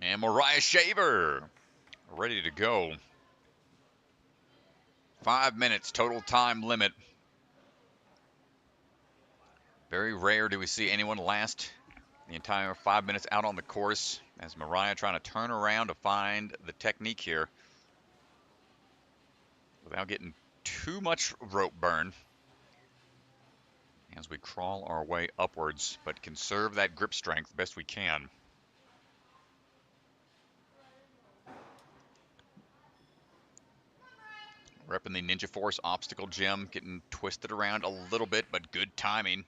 And Moriah Shaver ready to go. 5 minutes total time limit. Very rare do we see anyone last the entire 5 minutes out on the course, as Moriah trying to turn around to find the technique here without getting too much rope burn as we crawl our way upwards, but conserve that grip strength best we can. Repping the Ninja Force obstacle gym, getting twisted around a little bit, but good timing.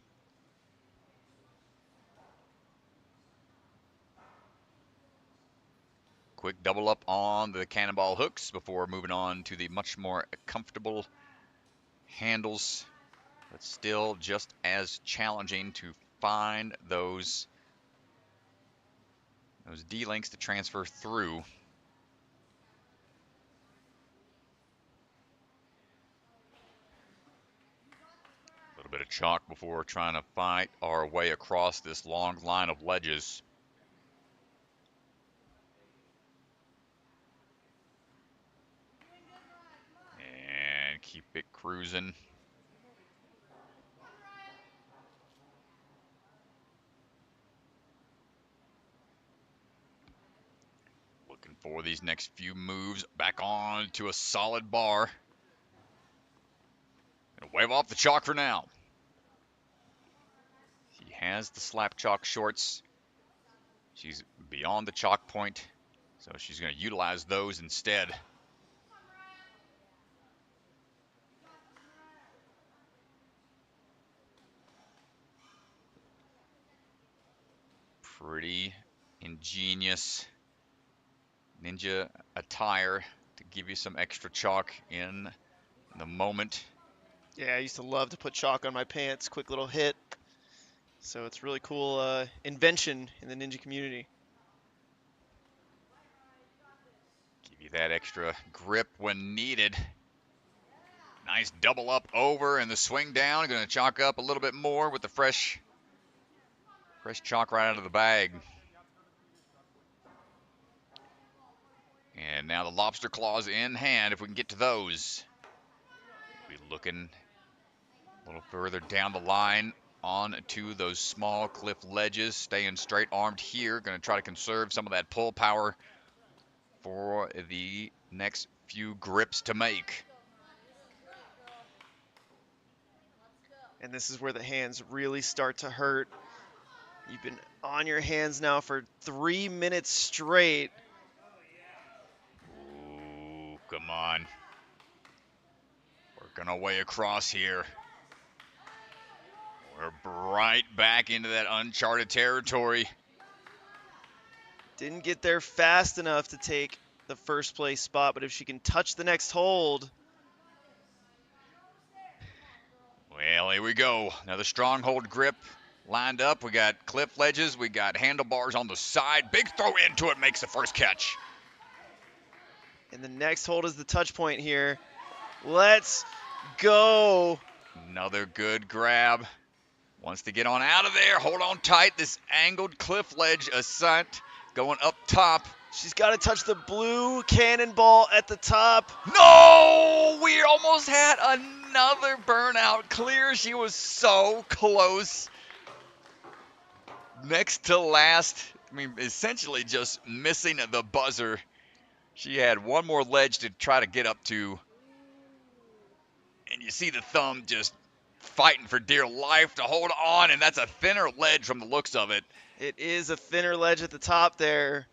Quick double up on the cannonball hooks before moving on to the much more comfortable handles, but still just as challenging to find those D-links to transfer through. A little bit of chalk before trying to fight our way across this long line of ledges. And keep it cruising. Looking for these next few moves back on to a solid bar. Gonna wave off the chalk for now. He has the slap chalk shorts. She's beyond the chalk point, so she's going to utilize those instead. Pretty ingenious ninja attire to give you some extra chalk in the moment. Yeah, I used to love to put chalk on my pants. Quick little hit. So it's really cool invention in the ninja community. Give you that extra grip when needed. Nice double up over and the swing down. Going to chalk up a little bit more with the fresh chalk right out of the bag. And now the lobster claws in hand, if we can get to those. We'll be looking a little further down the line on to those small cliff ledges. Staying straight armed here. Going to try to conserve some of that pull power for the next few grips to make. And this is where the hands really start to hurt. You've been on your hands now for 3 minutes straight. Ooh, come on. Working our way across here. We're right back into that uncharted territory. Didn't get there fast enough to take the first place spot, but if she can touch the next hold. Well, here we go. Another stronghold grip lined up. We got cliff ledges. We got handlebars on the side. Big throw into it, makes the first catch. And the next hold is the touch point here. Let's go. Another good grab. Wants to get on out of there. Hold on tight. This angled cliff ledge ascent going up top. She's got to touch the blue cannonball at the top. No! We almost had another burnout clear. She was so close. Next to last. I mean, essentially just missing the buzzer. She had one more ledge to try to get up to. And you see the thumb just fighting for dear life to hold on. And that's a thinner ledge from the looks of it. It is a thinner ledge at the top there.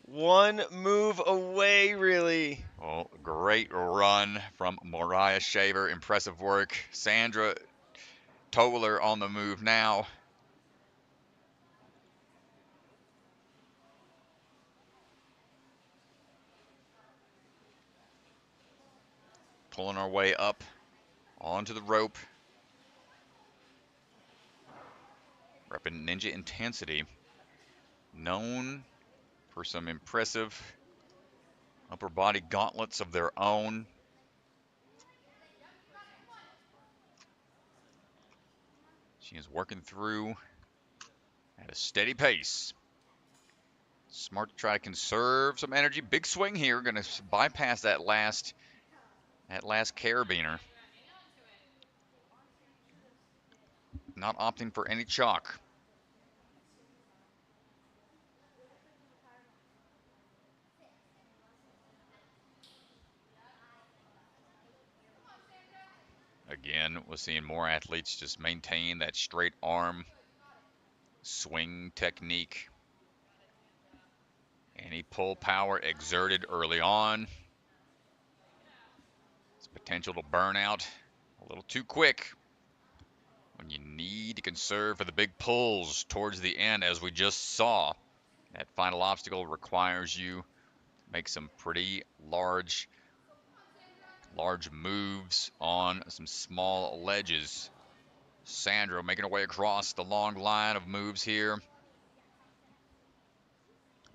One move away, really. Oh, great run from Moriah Shaver. Impressive work. Sandra Toller on the move now. Pulling our way up onto the rope. Repping Ninja Intensity. Known for some impressive upper body gauntlets of their own. She is working through at a steady pace. Smart to try to conserve some energy. Big swing here. Going to bypass that last carabiner. Not opting for any chalk. Again, we're seeing more athletes just maintain that straight arm swing technique. Any pull power exerted early on. It's potential to burn out a little too quick when you need to conserve for the big pulls towards the end, as we just saw. That final obstacle requires you to make some pretty large moves on some small ledges. Sandra making her way across the long line of moves here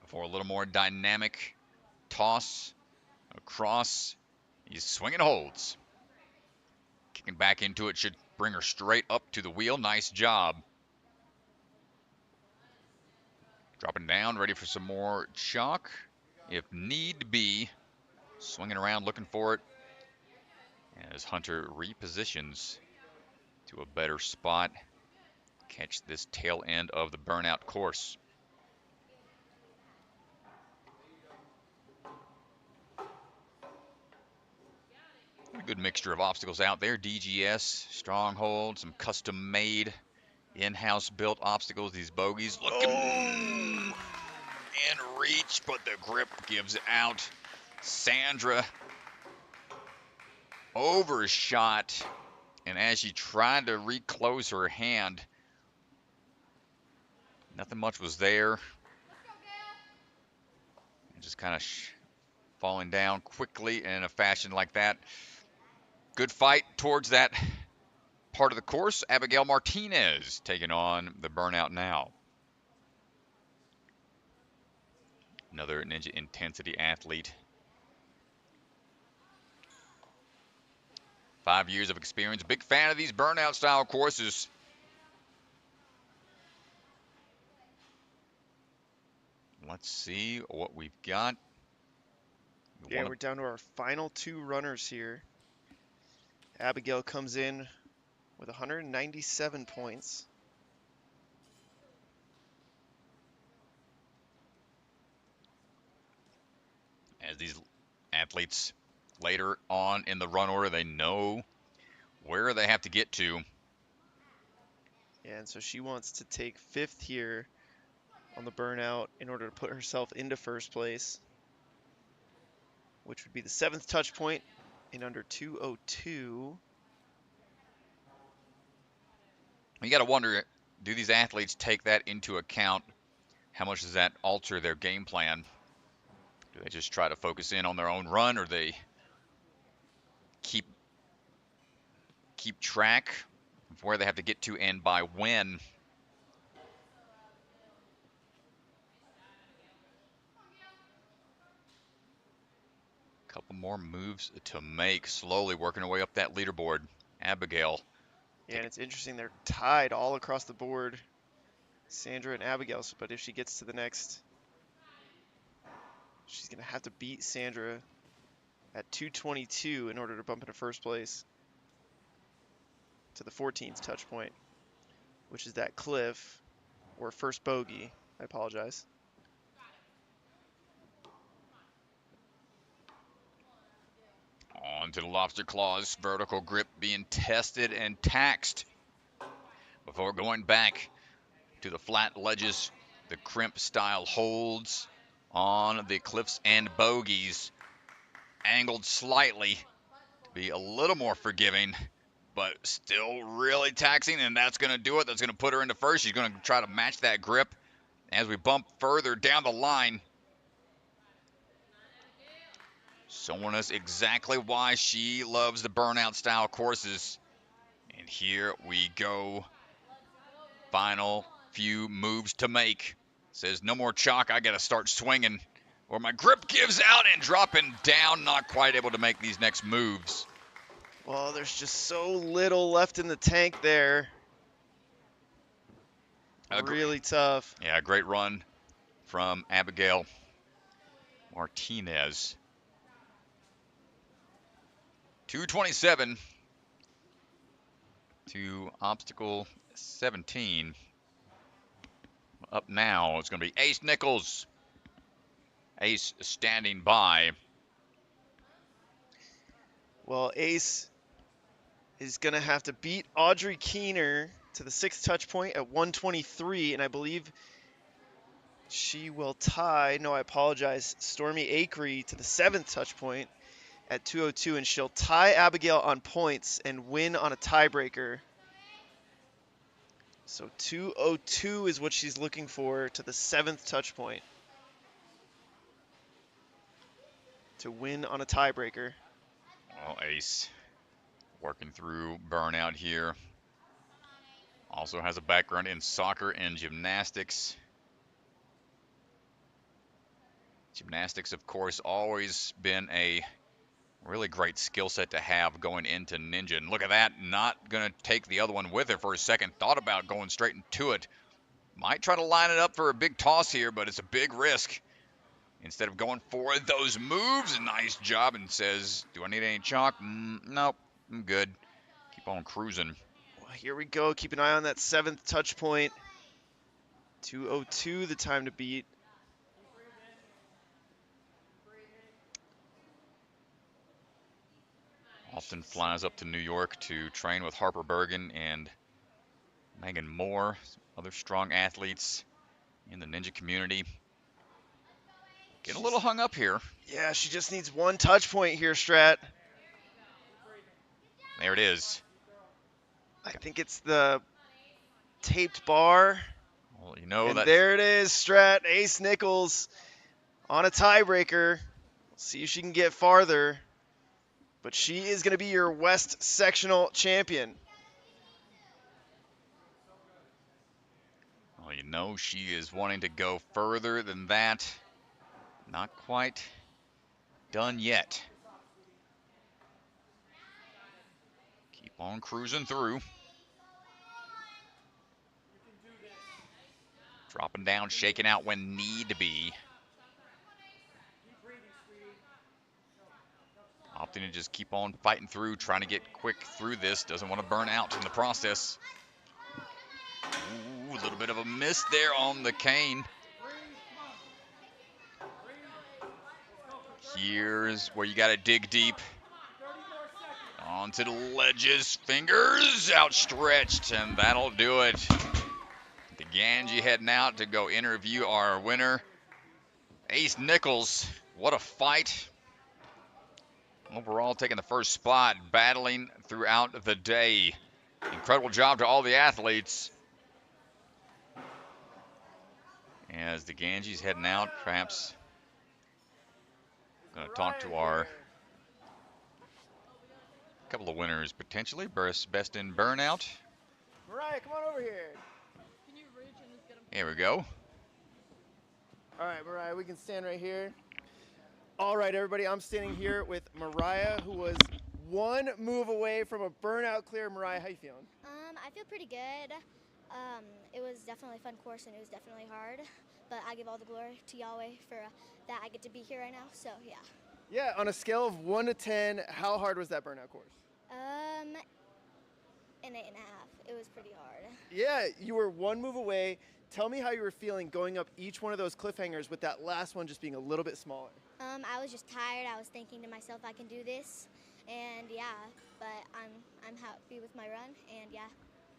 for a little more dynamic toss across. He's swinging holds. Kicking back into it should bring her straight up to the wheel. Nice job. Dropping down, ready for some more chalk if need be. Swinging around, looking for it as Hunter repositions to a better spot. Catch this tail end of the burnout course. A good mixture of obstacles out there. DGS, stronghold, some custom made in-house built obstacles, these bogeys. Looking in reach, but the grip gives out. Sandra overshot, and as she tried to reclose her hand, nothing much was there. Just kind of falling down quickly in a fashion like that. Good fight towards that part of the course. Abigail Martinez taking on the burnout now. Another Ninja Intensity athlete. 5 years of experience. Big fan of these burnout style courses. Let's see what we've got. Yeah, we're down to our final 2 runners here. Abigail comes in with 197 points. As these athletes later on in the run order, they know where they have to get to. Yeah, and so she wants to take 5th here on the burnout in order to put herself into first place, which would be the 7th touch point in under 2:02. You got to wonder, do these athletes take that into account? How much does that alter their game plan? Do they just try to focus in on their own run, or they keep track of where they have to get to and by when? Couple more moves to make, slowly working her way up that leaderboard. Abigail. Yeah, and it's interesting, they're tied all across the board, Sandra and Abigail, but if she gets to the next, she's going to have to beat Sandra at 2:22 in order to bump into first place to the 14th touch point, which is that cliff, or first bogey. I apologize. On to the lobster claws, vertical grip being tested and taxed before going back to the flat ledges. The crimp style holds on the cliffs and bogeys, angled slightly to be a little more forgiving, but still really taxing, and that's going to do it. That's going to put her into first. She's going to try to match that grip as we bump further down the line. Showing us exactly why she loves the burnout style courses. And here we go. Final few moves to make. Says no more chalk, I gotta start swinging, or my grip gives out and dropping down, not quite able to make these next moves. Well, there's just so little left in the tank there. Really tough. Yeah, great run from Abigail Martinez. 227 to obstacle 17. Up now, it's going to be Ace Nichols. Ace standing by. Well, Ace is going to have to beat Audrey Keener to the 6th touch point at 1:23, and I believe she will tie, no, I apologize, Stormy Acree to the 7th touch point at 2:02, and she'll tie Abigail on points and win on a tiebreaker. So 2:02 is what she's looking for to the 7th touch point to win on a tiebreaker. Well, Ace working through burnout here. Also has a background in soccer and gymnastics. Gymnastics, of course, always been a really great skill set to have going into Ninja. And look at that, not going to take the other one with her for a second. Thought about going straight into it. Might try to line it up for a big toss here, but it's a big risk. Instead of going for those moves, nice job, and says, do I need any chalk? Nope, I'm good. Keep on cruising. Well, here we go. Keep an eye on that 7th touch point. 2:02, the time to beat. Often flies up to New York to train with Harper Bergen and Megan Moore, some other strong athletes in the ninja community. Getting a little hung up here. Yeah, she just needs one touch point here, Strat. There it is. I think it's the taped bar. Well, you know And that. there it is, Strat. Ace Nichols on a tiebreaker. We'll see if she can get farther. But she is going to be your West Sectional champion. Well, you know she is wanting to go further than that. Not quite done yet. Keep on cruising through. Dropping down, shaking out when need to be. Opting to just keep on fighting through, trying to get quick through this. Doesn't want to burn out in the process. Ooh, a little bit of a miss there on the cane. Here's where you got to dig deep. Onto the ledges, fingers outstretched, and that'll do it. The Ganji heading out to go interview our winner, Ace Nichols. What a fight. Overall, taking the first spot, battling throughout the day. Incredible job to all the athletes. As the Ganji's heading out, perhaps going to talk to our couple of winners potentially. Best in burnout. Mariah, come on over here. Here we go. All right, Mariah, we can stand right here. All right, everybody, I'm standing here with Mariah, who was one move away from a burnout clear. Mariah, how you feeling? I feel pretty good. It was definitely a fun course and it was definitely hard, but I give all the glory to Yahweh for that I get to be here right now, so yeah. Yeah, on a scale of 1 to 10, how hard was that burnout course? An 8.5. It was pretty hard. Yeah, you were one move away. Tell me how you were feeling going up each one of those cliffhangers with that last one just being a little bit smaller. I was just tired. I was thinking to myself, I can do this, and yeah, but I'm happy with my run, and yeah.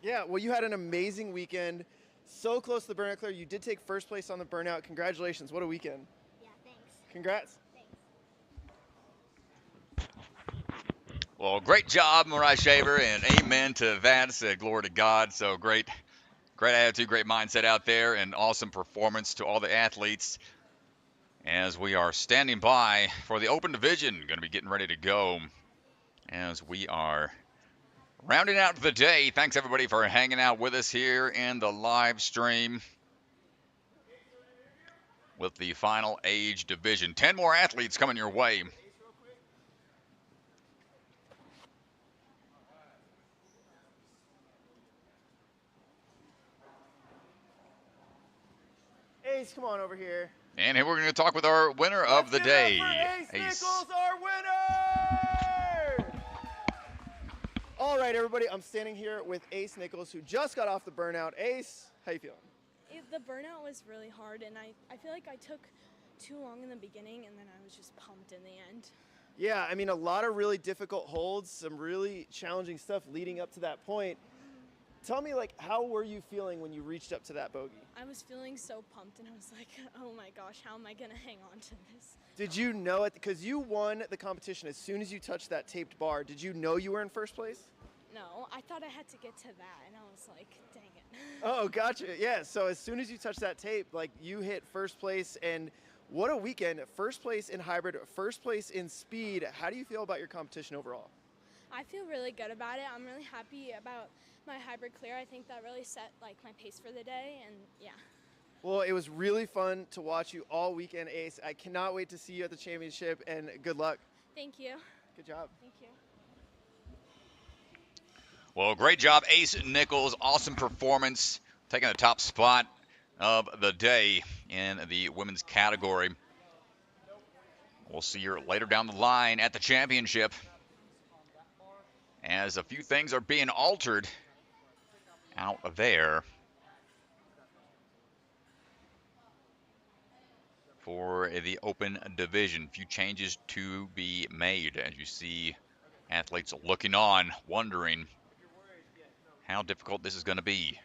Yeah, well, you had an amazing weekend. So close to the burnout clear. You did take first place on the burnout. Congratulations. What a weekend. Yeah, thanks. Congrats. Well, great job, Moriah Shaver, and amen to that. Glory to God. So great attitude, great mindset out there, and awesome performance to all the athletes. As we are standing by for the open division, going to be getting ready to go as we are rounding out the day. Thanks, everybody, for hanging out with us here in the live stream with the final age division. 10 more athletes coming your way. Ace, come on over here. And here we're going to talk with our winner of the day. Ace Nichols, our winner! All right, everybody, I'm standing here with Ace Nichols, who just got off the burnout. Ace, how you feeling? The burnout was really hard, and I feel like I took too long in the beginning, and then I was just pumped in the end. Yeah, I mean, a lot of really difficult holds, some really challenging stuff leading up to that point. Tell me, like, how were you feeling when you reached up to that bogey? I was feeling so pumped, and I was like, oh my gosh, how am I going to hang on to this? Did you know it? Because you won the competition as soon as you touched that taped bar. Did you know you were in first place? No, I thought I had to get to that, and I was like, dang it. Oh, gotcha. Yeah, so as soon as you touched that tape, like, you hit first place, and what a weekend. First place in hybrid, first place in speed. How do you feel about your competition overall? I feel really good about it. I'm really happy about my hybrid clear. I think that really set like my pace for the day, and yeah. Well, it was really fun to watch you all weekend, Ace. I cannot wait to see you at the championship, and good luck. Thank you. Good job. Thank you. Well, great job, Ace Nichols. Awesome performance, taking the top spot of the day in the women's category. We'll see her later down the line at the championship, as a few things are being altered out of there for the open division. Few changes to be made, as you see athletes looking on, wondering how difficult this is going to be.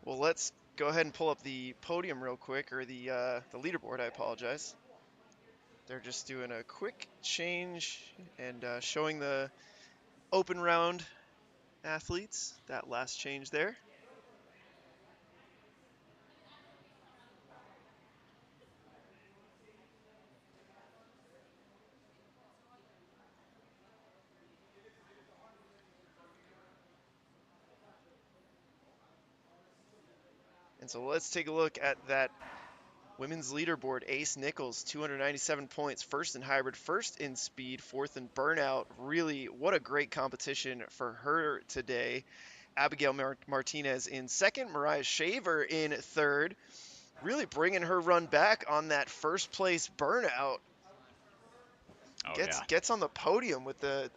Well, let's go ahead and pull up the podium real quick, or the leaderboard. I apologize. They're just doing a quick change and showing the open round athletes. That last change there. And so let's take a look at that women's leaderboard. Ace Nichols, 297 points, first in hybrid, first in speed, fourth in burnout. Really, what a great competition for her today. Abigail Martinez in second, Moriah Shaver in third. Really bringing her run back on that first place burnout. Gets on the podium with a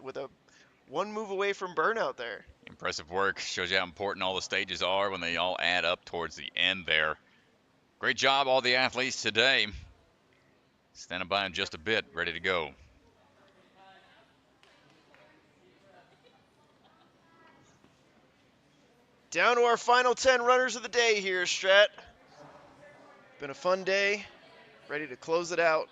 one move away from burnout there. Impressive work. Shows you how important all the stages are when they all add up towards the end there. Great job, all the athletes today. Standing by in just a bit, ready to go. Down to our final 10 runners of the day here, Strat. Been a fun day. Ready to close it out.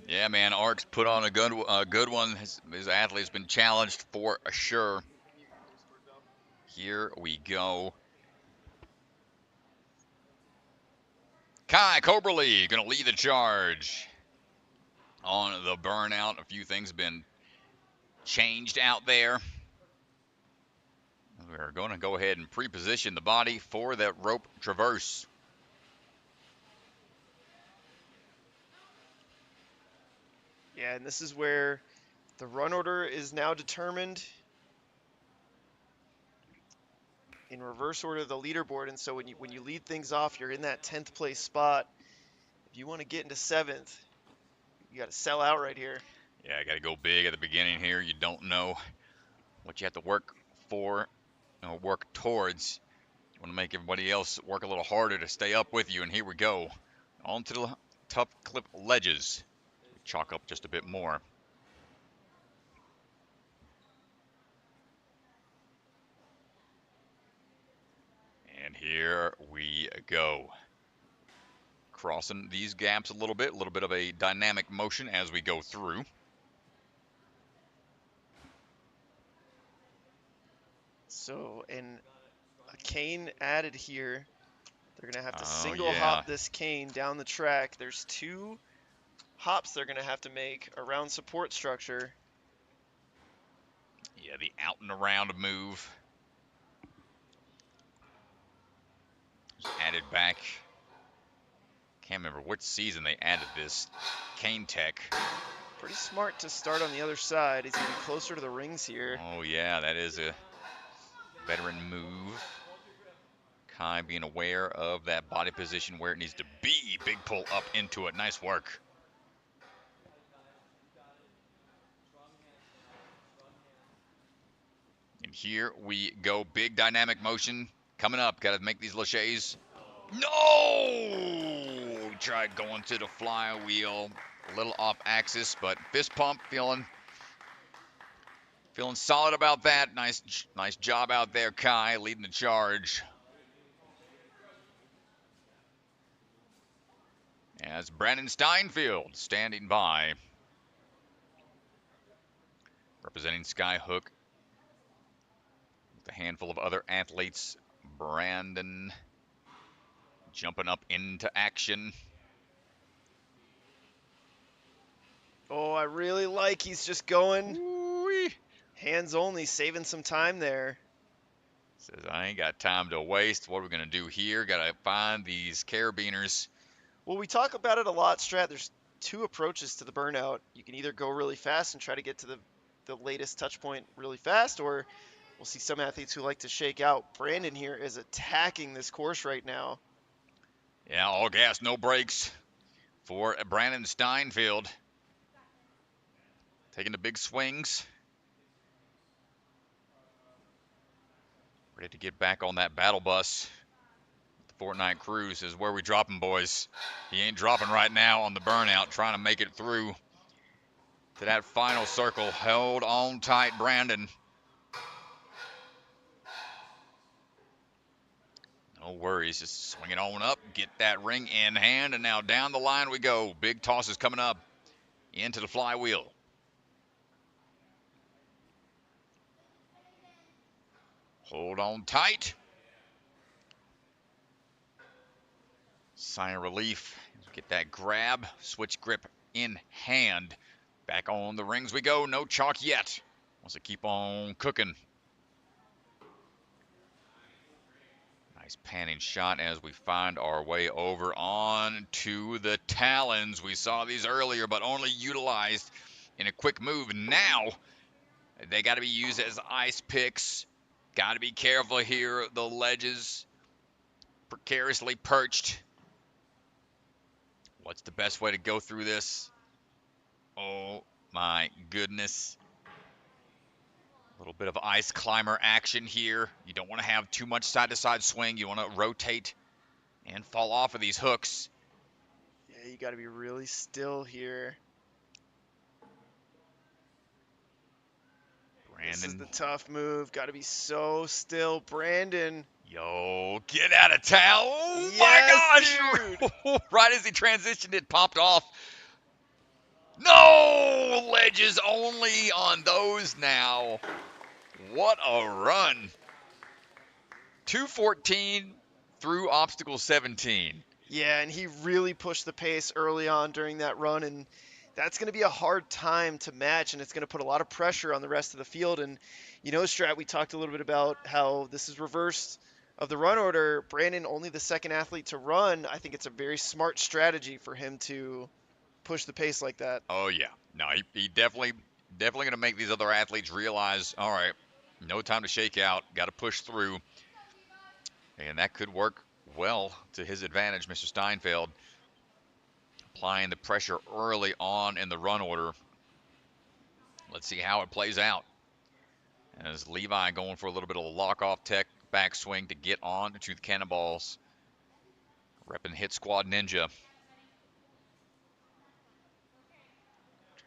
Yeah, man, Ark's put on a good one. His athlete's been challenged for sure. Here we go. Kai Coberly going to lead the charge on the burnout. A few things been changed out there. We're going to go ahead and pre-position the body for that rope traverse. Yeah, and this is where the run order is now determined in reverse order of the leaderboard. And so when you lead things off, you're in that 10th place spot. If you want to get into 7th, you got to sell out right here. Yeah, I got to go big at the beginning here. You don't know what you have to work for or work towards. You want to make everybody else work a little harder to stay up with you. And here we go. Onto the tough clip ledges. Chalk up just a bit more. And here we go. Crossing these gaps a little bit of a dynamic motion as we go through. So, and a cane added here. They're going to have to single hop this cane down the track. There's 2 hops they're going to have to make around support structure. Yeah, the out and around move. Just added back. Can't remember which season they added this cane tech. Pretty smart to start on the other side. He's getting closer to the rings here. Oh yeah, that is a veteran move. Kai being aware of that body position where it needs to be. Big pull up into it. Nice work. And here we go. Big dynamic motion coming up. Got to make these laches. No! Tried going to the flywheel. A little off axis, but fist pump. Feeling solid about that. Nice job out there, Kai, leading the charge. As Brandon Steinfeld standing by. Representing Skyhook. With a handful of other athletes. Brandon jumping up into action. Oh, I really like he's just going hands only, saving some time there. Says, I ain't got time to waste. What are we going to do here? Got to find these carabiners. Well, we talk about it a lot, Strat. There's 2 approaches to the burnout. You can either go really fast and try to get to the latest touch point really fast, or we'll see some athletes who like to shake out. Brandon here is attacking this course right now. Yeah, all gas, no brakes for Brandon Steinfeld. Taking the big swings. Ready to get back on that battle bus. The Fortnite Cruise is where we drop him, boys. He ain't dropping right now on the burnout, trying to make it through to that final circle. Hold on tight, Brandon. No worries, just swing it on up, get that ring in hand, and now down the line we go. Big tosses coming up into the flywheel. Hold on tight. Sign of relief. Get that grab, switch grip in hand. Back on the rings we go. No chalk yet. Wants to keep on cooking. Nice panning shot as we find our way over on to the talons. We saw these earlier, but only utilized in a quick move. Now, they got to be used as ice picks. Got to be careful here. The ledges precariously perched. What's the best way to go through this? Oh my goodness. A little bit of ice climber action here. You don't want to have too much side-to-side swing. You want to rotate and fall off of these hooks. Yeah, you got to be really still here. Brandon. This is the tough move. Got to be so still. Brandon. Yo, get out of town. Oh yes, my gosh. Dude. Right as he transitioned, it popped off. No, ledges only on those now. What a run. 214 through obstacle 17. Yeah, and he really pushed the pace early on during that run, and that's going to be a hard time to match, and it's going to put a lot of pressure on the rest of the field. And, you know, Strat, we talked a little bit about how this is reversed of the run order. Brandon, only the second athlete to run. I think it's a very smart strategy for him to push the pace like that. Oh, yeah. No, he definitely going to make these other athletes realize, all right, no time to shake out. Got to push through. And that could work well to his advantage, Mr. Steinfeld. Applying the pressure early on in the run order. Let's see how it plays out. As Levi going for a little bit of a lock-off tech backswing to get on to the cannonballs. Repping Hit Squad Ninja.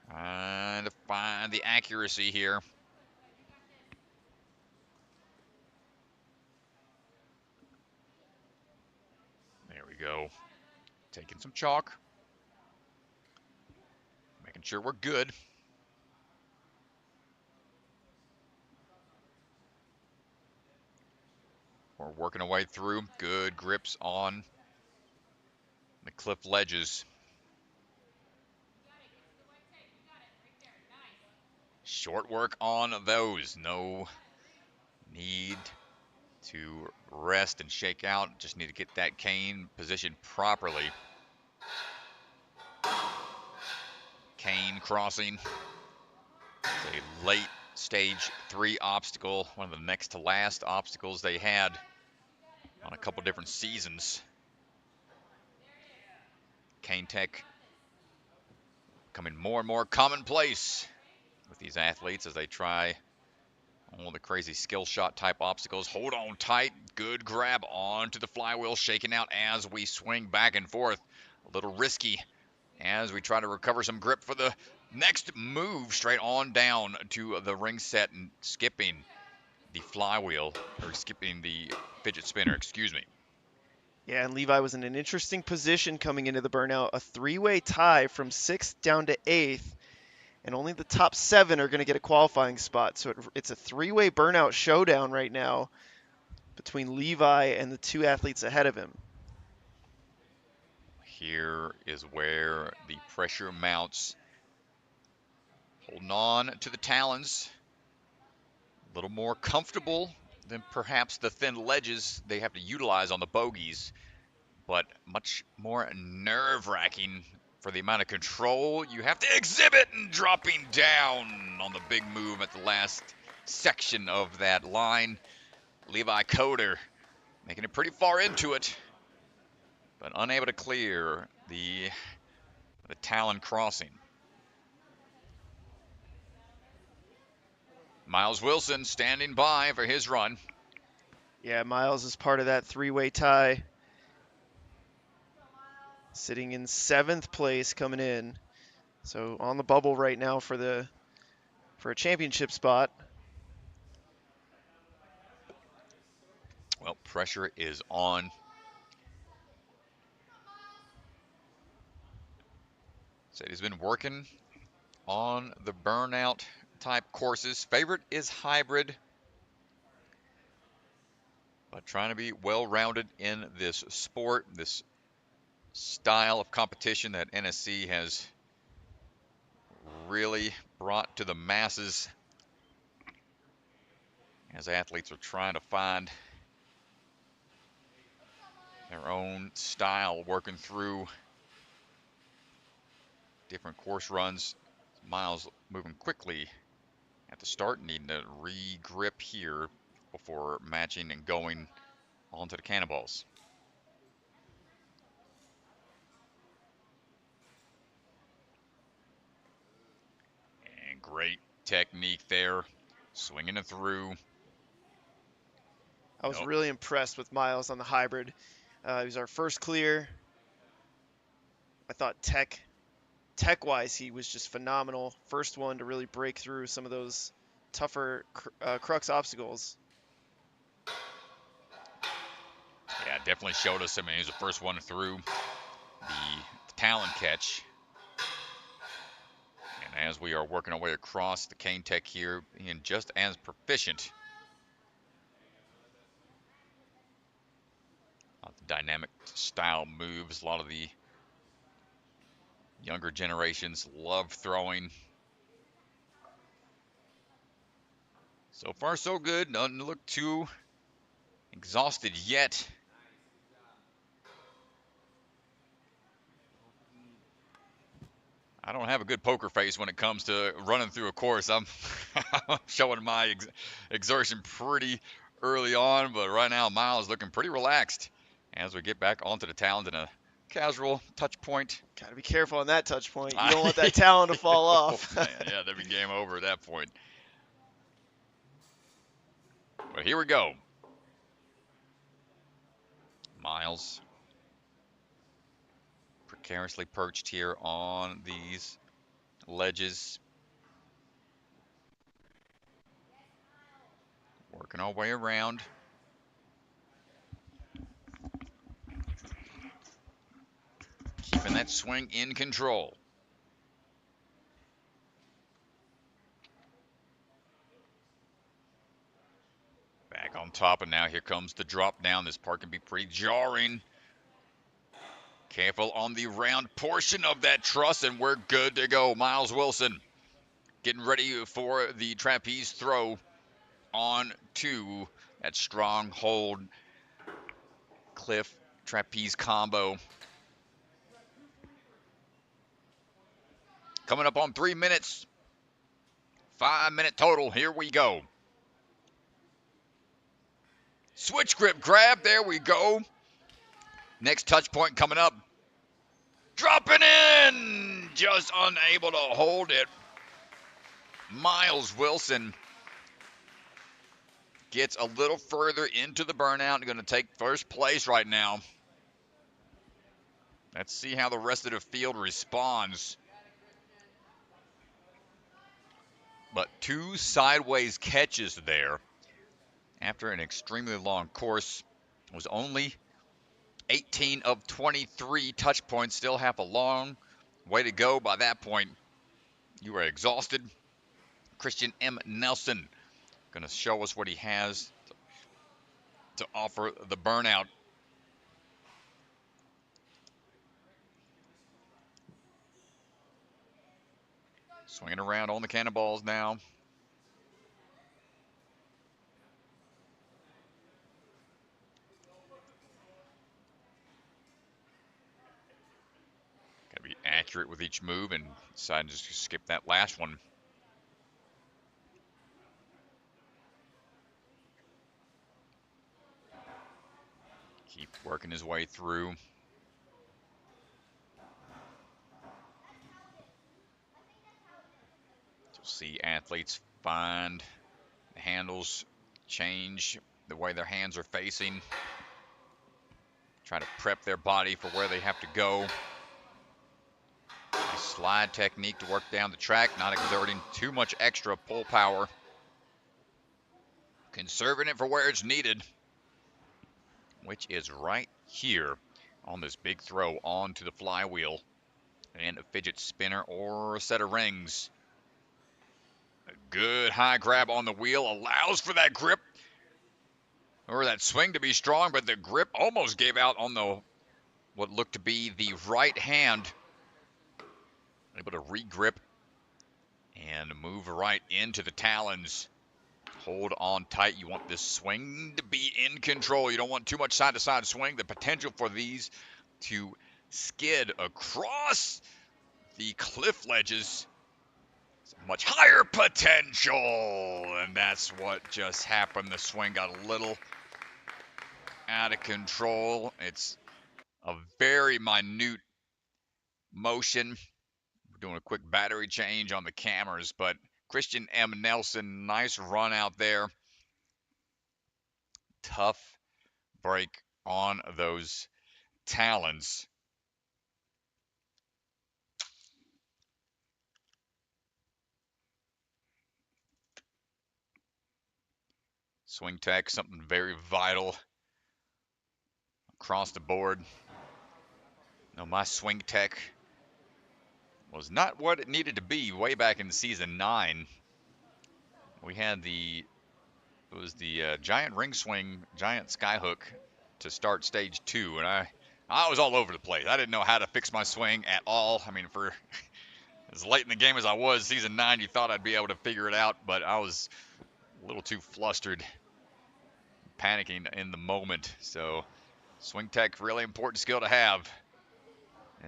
Trying to find the accuracy here. There we go. Taking some chalk. Making sure we're good. We're working our way through. Good grips on the cliff ledges. Short work on those. No need to rest and shake out. Just need to get that cane positioned properly. Cane crossing. It's a late stage 3 obstacle. One of the next to last obstacles they had on a couple different seasons. Cane tech becoming more and more commonplace with these athletes as they try all the crazy skill shot type obstacles. Hold on tight. Good grab onto the flywheel, shaking out as we swing back and forth. A little risky as we try to recover some grip for the next move, straight on down to the ring set and skipping the flywheel, or skipping the fidget spinner, excuse me. Yeah, and Levi was in an interesting position coming into the burnout. A 3-way tie from 6th down to 8th, and only the top 7 are going to get a qualifying spot. So it's a 3-way burnout showdown right now between Levi and the 2 athletes ahead of him. Here is where the pressure mounts. Holding on to the talons. A little more comfortable than perhaps the thin ledges they have to utilize on the bogies, but much more nerve-wracking for the amount of control you have to exhibit, and dropping down on the big move at the last section of that line. Levi Coder making it pretty far into it, but unable to clear the talon crossing. Miles Wilson standing by for his run. Yeah, Miles is part of that 3-way tie. Sitting in 7th place coming in. So on the bubble right now for a championship spot. Well, pressure is on. So he's been working on the burnout type courses. Favorite is hybrid, but trying to be well-rounded in this sport, this style of competition that NSC has really brought to the masses as athletes are trying to find their own style, working through different course runs. Miles moving quickly at the start, needing to re-grip here before matching and going onto the cannonballs. And great technique there, swinging it through. I was really impressed with Miles on the hybrid. He was our first clear. I thought tech-wise, he was just phenomenal. First one to really break through some of those tougher crux obstacles. Yeah, definitely showed us. I mean, he was the first one through the Talon catch. And as we are working our way across the cane tech here, being just as proficient. The dynamic style moves. A lot of the younger generations love throwing. So far, so good. Doesn't look too exhausted yet. I don't have a good poker face when it comes to running through a course. I'm showing my exertion pretty early on, but right now Miles looking pretty relaxed as we get back onto the talon in a casual touch point. Got to be careful on that touch point. You don't want that talon to fall off. Oh, man, yeah, that'd be game over at that point. But here we go. Miles precariously perched here on these ledges. Working our way around. Keeping that swing in control. Back on top, and now here comes the drop down. This part can be pretty jarring. Careful on the round portion of that truss, and we're good to go. Miles Wilson getting ready for the trapeze throw on to that strong hold cliff trapeze combo. Coming up on 3 minutes. 5 minute total. Here we go. Switch grip grab. There we go. Next touch point coming up. Dropping in. Just unable to hold it. Miles Wilson gets a little further into the burnout. Going to take first place right now. Let's see how the rest of the field responds. But 2 sideways catches there after an extremely long course. It was only 18 of 23 touch points. Still have a long way to go by that point. You are exhausted. Christian M. Nelson going to show us what he has to offer the burnout. Swinging around on the cannonballs now. Got to be accurate with each move and decide to just skip that last one. Keep working his way through. You'll see athletes find the handles, change the way their hands are facing. Try to prep their body for where they have to go. A slide technique to work down the track, not exerting too much extra pull power. Conserving it for where it's needed. which is right here on this big throw onto the flywheel and a fidget spinner or a set of rings. A good high grab on the wheel allows for that grip or that swing to be strong, but the grip almost gave out on the what looked to be the right hand. Able to re-grip and move right into the talons. Hold on tight. You want this swing to be in control. You don't want too much side-to-side swing. The potential for these to skid across the cliff ledges. Much higher potential. And that's what just happened. The swing got a little out of control. It's a very minute motion. We're doing a quick battery change on the cameras, but Christian M. Nelson, nice run out there. Tough break on those talons. Swing tech, something very vital across the board. No, my swing tech was not what it needed to be way back in season 9. We had the giant ring swing, giant skyhook to start stage 2, and I was all over the place. I didn't know how to fix my swing at all. I mean, for as late in the game as I was, season 9, you thought I'd be able to figure it out, but I was a little too flustered, panicking in the moment. So swing tech, really important skill to have.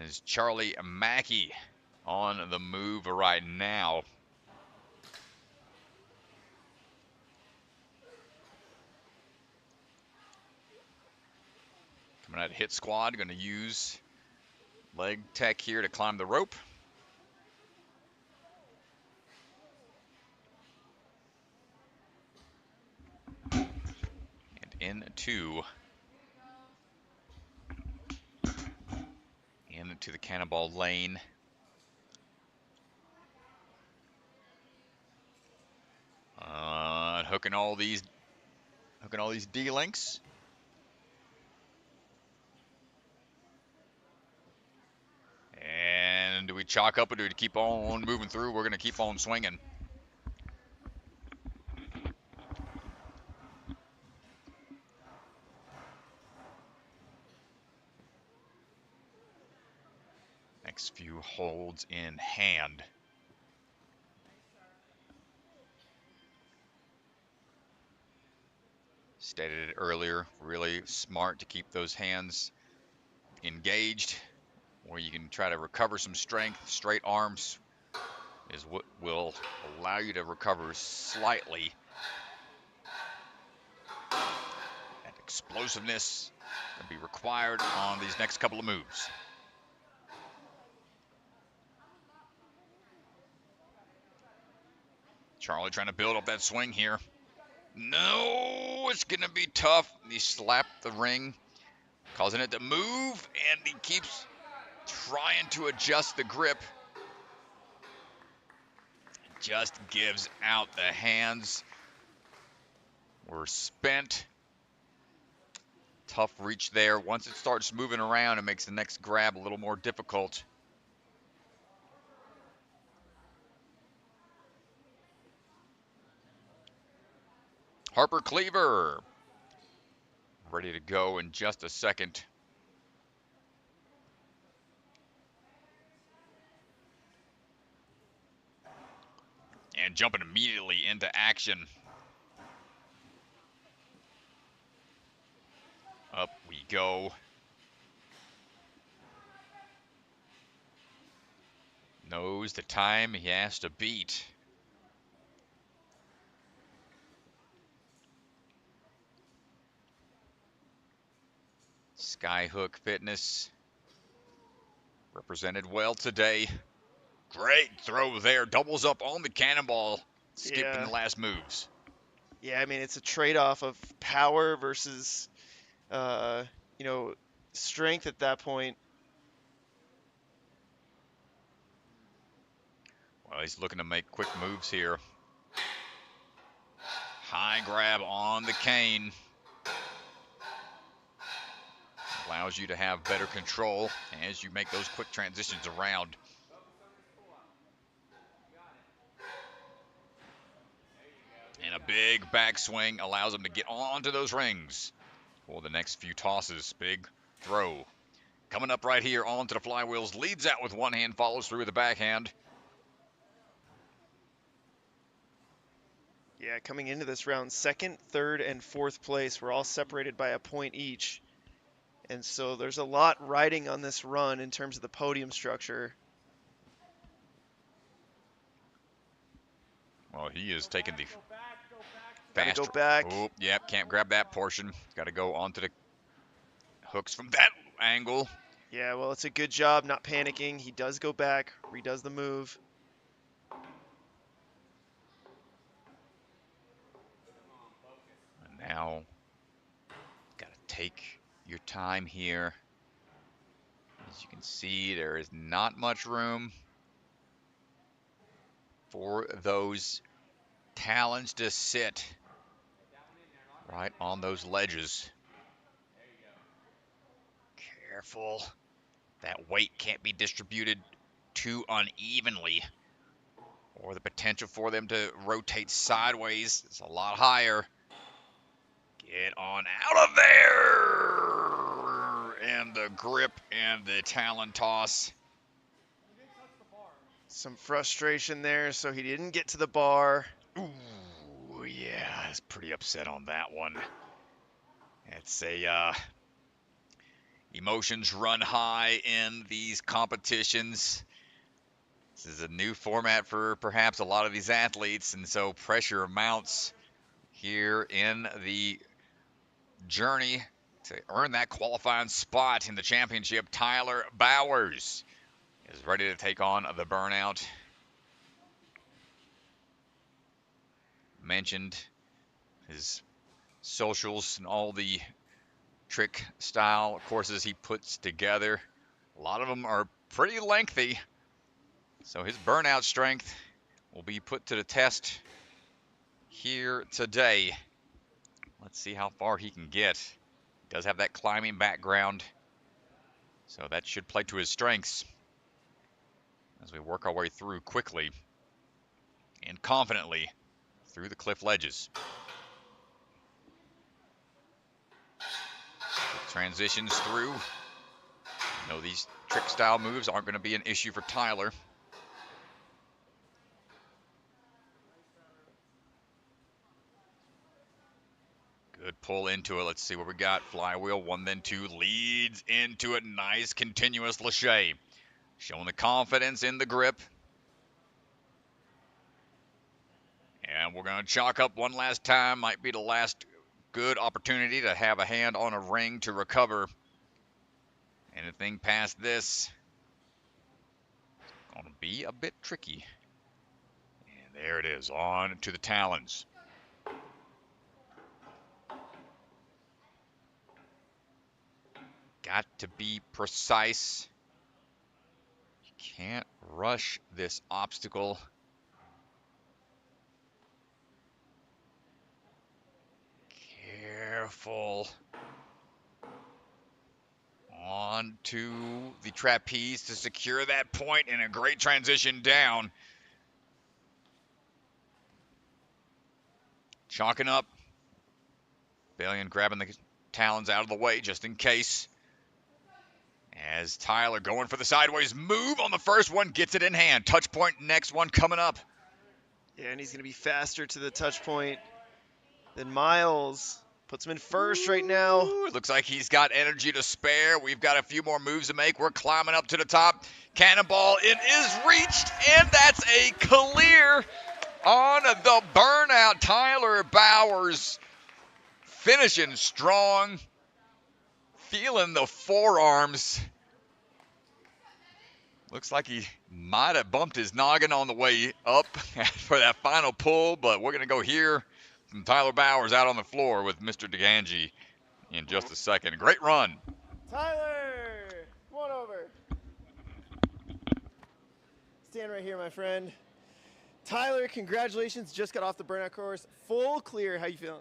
Is Charlie Mackie on the move right now. Coming out of hit squad, going to use leg tech here to climb the rope. And into the cannonball lane. Hooking all these D-links. And do we chalk up or do we keep on moving through? We're going to keep on swinging. Next few holds in hand. Stated it earlier, really smart to keep those hands engaged, where you can try to recover some strength. Straight arms is what will allow you to recover slightly. And explosiveness will be required on these next couple of moves. Charlie trying to build up that swing here. No, it's going to be tough. He slapped the ring, causing it to move, and he keeps trying to adjust the grip. Just gives out. The hands were spent. Tough reach there. Once it starts moving around, it makes the next grab a little more difficult. Harper Cleaver, ready to go in just a second. And jumping immediately into action. Up we go. Knows the time he has to beat. Skyhook Fitness represented well today. Great throw there. Doubles up on the cannonball. Skipping the last moves. Yeah, I mean, it's a trade-off of power versus, strength at that point. Well, he's looking to make quick moves here. High grab on the cane. Allows you to have better control as you make those quick transitions around. And a big backswing allows him to get onto those rings for the next few tosses. Big throw. Coming up right here onto the flywheels. Leads out with one hand, follows through with the backhand. Yeah, coming into this round, second, third, and fourth place were all separated by a point each. And so there's a lot riding on this run in terms of the podium structure. Well, he is taking the Gotta fast. go back. Oh, yep, can't grab that portion. Got to go onto the hooks from that angle. Yeah, well, it's a good job not panicking. He does go back, redoes the move. And now, got to take your time here. As you can see, there is not much room for those talons to sit right on those ledges. Careful. That weight can't be distributed too unevenly, or the potential for them to rotate sideways is a lot higher. Get on out of there! And the grip and the talon toss. Some frustration there, so he didn't get to the bar. Ooh, yeah, I was pretty upset on that one. It's a emotions run high in these competitions. This is a new format for perhaps a lot of these athletes, and so pressure mounts here in the journey to earn that qualifying spot in the championship. Tyler Bowers is ready to take on the burnout. Mentioned his socials and all the trick style courses he puts together. A lot of them are pretty lengthy, so his burnout strength will be put to the test here today. Let's see how far he can get. He does have that climbing background, so that should play to his strengths as we work our way through quickly and confidently through the cliff ledges. Transitions through. You know, these trick style moves aren't going to be an issue for Tyler. Good pull into it. Let's see what we got. Flywheel, 1, then 2, leads into it. Nice continuous lâché. Showing the confidence in the grip. And we're going to chalk up one last time. Might be the last good opportunity to have a hand on a ring to recover. Anything past this is going to be a bit tricky. And there it is, on to the talons. Got to be precise. You can't rush this obstacle. Careful. On to the trapeze to secure that point, and a great transition down. Chalking up. Balian grabbing the talons out of the way just in case. As Tyler going for the sideways move on the first one, gets it in hand. Touch point, next one coming up. Yeah, and he's going to be faster to the touch point than Miles. Puts him in first right now. Ooh, it looks like he's got energy to spare. We've got a few more moves to make. We're climbing up to the top. Cannonball, it is reached, and that's a clear on the burnout. Tyler Bowers finishing strong. Feeling the forearms. Looks like he might have bumped his noggin on the way up for that final pull, but we're going to go hear from Tyler Bowers out on the floor with Mr. DeGangi in just a second. Great run. Tyler, come on over. Stand right here, my friend. Tyler, congratulations. Just got off the burnout course. Full clear. How you feeling?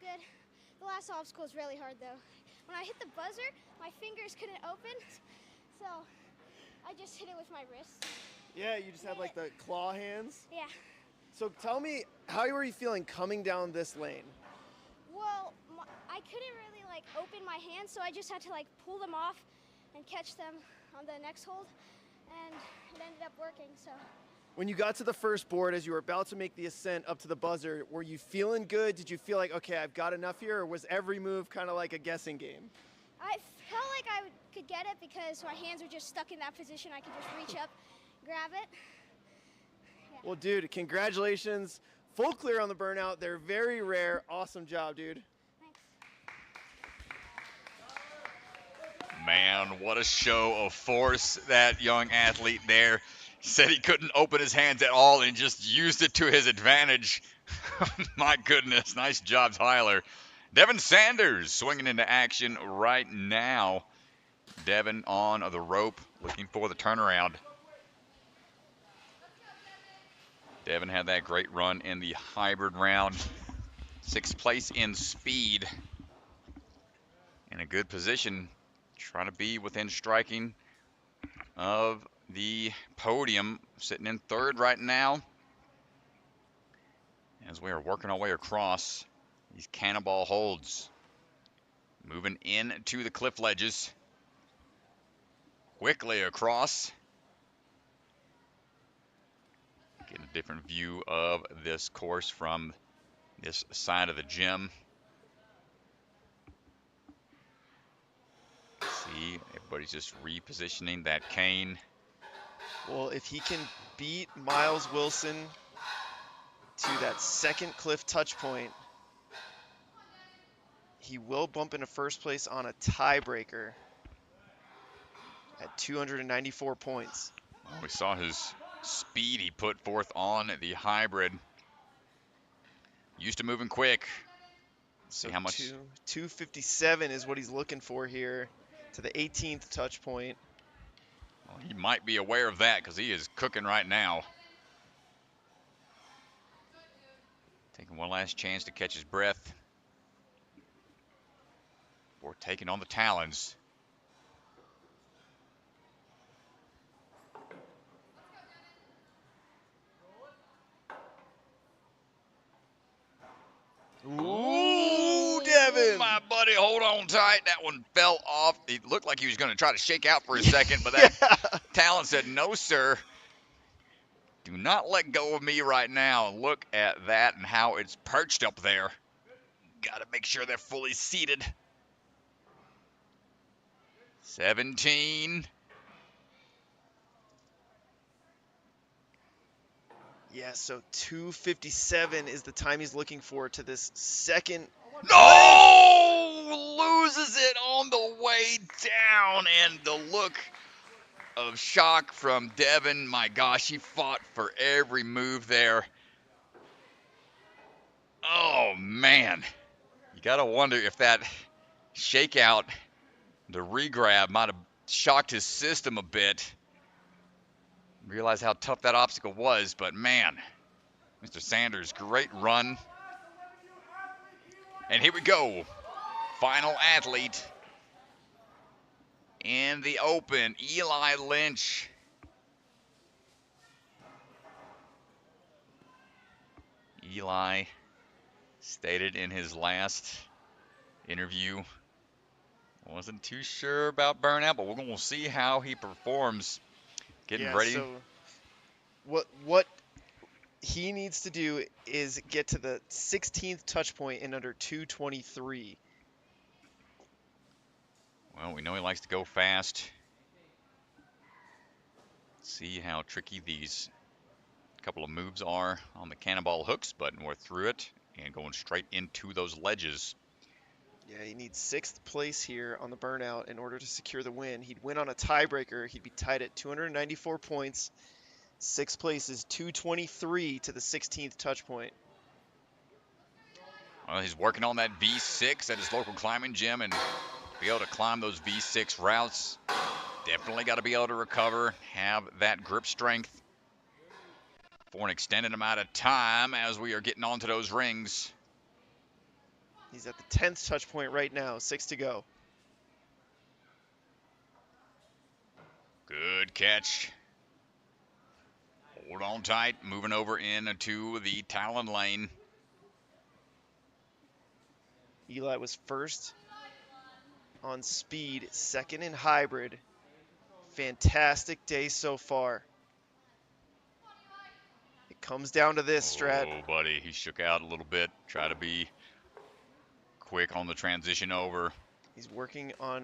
Good. The last obstacle was really hard, though. when I hit the buzzer, my fingers couldn't open, so I just hit it with my wrist. Yeah, you just had like the claw hands. Yeah. So tell me, how were you feeling coming down this lane? Well, I couldn't really like open my hands, so I just had to like pull them off and catch them on the next hold, and it ended up working. So. When you got to the first board, as you were about to make the ascent up to the buzzer, were you feeling good? Did you feel like, okay, I've got enough here, or was every move kind of like a guessing game? I felt like I could get it because my hands were just stuck in that position. I could just reach up, grab it. Yeah. Well, dude, congratulations. Full clear on the burnout. They're very rare. Awesome job, dude. Thanks. Man, what a show of force that young athlete there. Said he couldn't open his hands at all and just used it to his advantage. My goodness, nice job, Tyler. Devin Sanders swinging into action right now. Devin on the rope, looking for the turnaround. Devin had that great run in the hybrid round. 6th place in speed. In a good position, trying to be within striking of the podium, sitting in 3rd right now. As we are working our way across these cannonball holds. Moving into the cliff ledges. Quickly across. Getting a different view of this course from this side of the gym. See, everybody's just repositioning that cane. Well, if he can beat Miles Wilson to that second cliff touch point, he will bump into first place on a tiebreaker at 294 points. Well, we saw his speed he put forth on the hybrid. Used to moving quick. So see how much. 257 is what he's looking for here to the 18th touch point. Well, he might be aware of that because he is cooking right now. Taking one last chance to catch his breath before taking on the Talons. Ooh, Devin! My buddy, hold on tight. That one fell off. It looked like he was going to try to shake out for a second, but that Talon said, no, sir. Do not let go of me right now. Look at that and how it's perched up there. Got to make sure they're fully seated. 17. Yeah, so 257 is the time he's looking for to this second. No! Loses it on the way down, and the look of shock from Devin. My gosh, he fought for every move there. Oh, man. You got to wonder if that shakeout, the regrab, might have shocked his system a bit. Realize how tough that obstacle was, but man, Mr. Sanders, great run. And here we go. Final athlete in the open, Eli Lynch. Eli stated in his last interview, wasn't too sure about burnout, but we're going to see how he performs. Getting ready. So what he needs to do is get to the 16th touch point in under 223. Well, we know he likes to go fast. See how tricky these couple of moves are on the cannonball hooks, but we're through it and going straight into those ledges. Yeah, he needs 6th place here on the burnout in order to secure the win. He'd win on a tiebreaker. He'd be tied at 294 points. 6th place is 223 to the 16th touch point. Well, he's working on that V6 at his local climbing gym and be able to climb those V6 routes. Definitely got to be able to recover, have that grip strength for an extended amount of time as we are getting onto those rings. He's at the 10th touch point right now, 6 to go. Good catch. Hold on tight. Moving over into the Talon lane. Eli was first on speed, second in hybrid. Fantastic day so far. It comes down to this, Strat. Oh, buddy, he shook out a little bit. Try to be quick on the transition over. He's working on,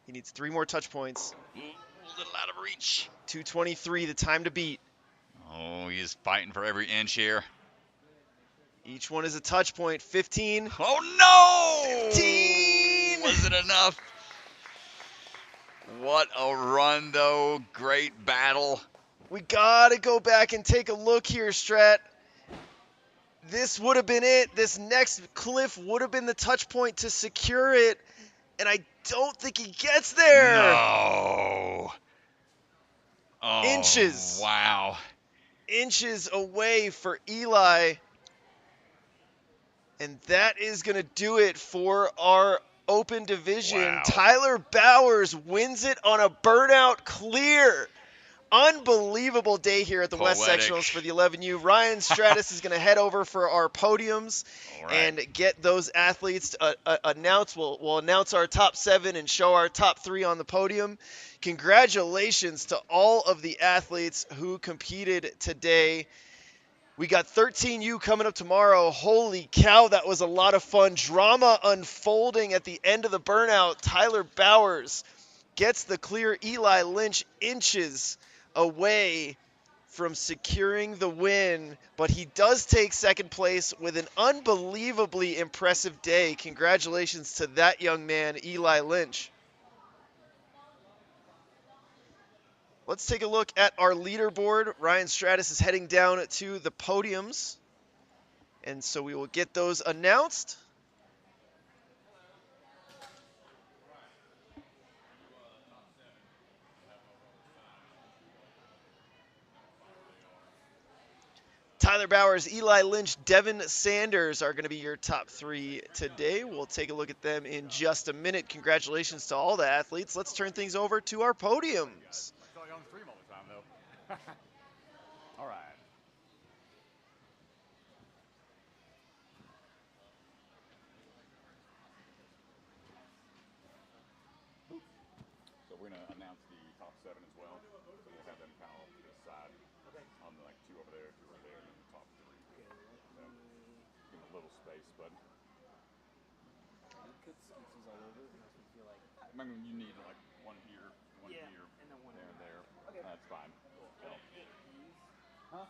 he needs 3 more touch points. Ooh, a little out of reach. 2:23, the time to beat. Oh, he is fighting for every inch here. Each one is a touch point. 15. Oh, no! 15! Was it enough? What a run, though. Great battle. We got to go back and take a look here, Strat. This would have been it. This next cliff would have been the touch point to secure it. And I don't think he gets there. No. Oh, Inches. Wow. Inches away for Eli. And that is going to do it for our open division. Wow. Tyler Bowers wins it on a burnout clear. Unbelievable day here at the West Poetic. Sectionals for the 11U. Ryan Stratus is going to head over for our podiums and get those athletes announce. We'll announce our top 7 and show our top 3 on the podium. Congratulations to all of the athletes who competed today. We got 13U coming up tomorrow. Holy cow, that was a lot of fun. Drama unfolding at the end of the burnout. Tyler Bowers gets the clear. Eli Lynch inches away from securing the win, but he does take second place with an unbelievably impressive day. Congratulations to that young man, Eli Lynch. Let's take a look at our leaderboard. Ryan Stratus is heading down to the podiums, and so we will get those announced. Tyler Bowers, Eli Lynch, Devin Sanders are going to be your top 3 today. We'll take a look at them in just a minute. Congratulations to all the athletes. Let's turn things over to our podiums. I saw you on stream all the time, though. All right. So we're going to announce the top 7 as well. So we'll have them kind of off to this side. Okay. On the 2 over there, 2 over there, and then the top 3. Okay. So give them a little space, but Put skeeters all over. It makes me feel like. I mean, you need like 1 here, 1 here, and then 1 there, and there. Okay. That's fine. So. Huh?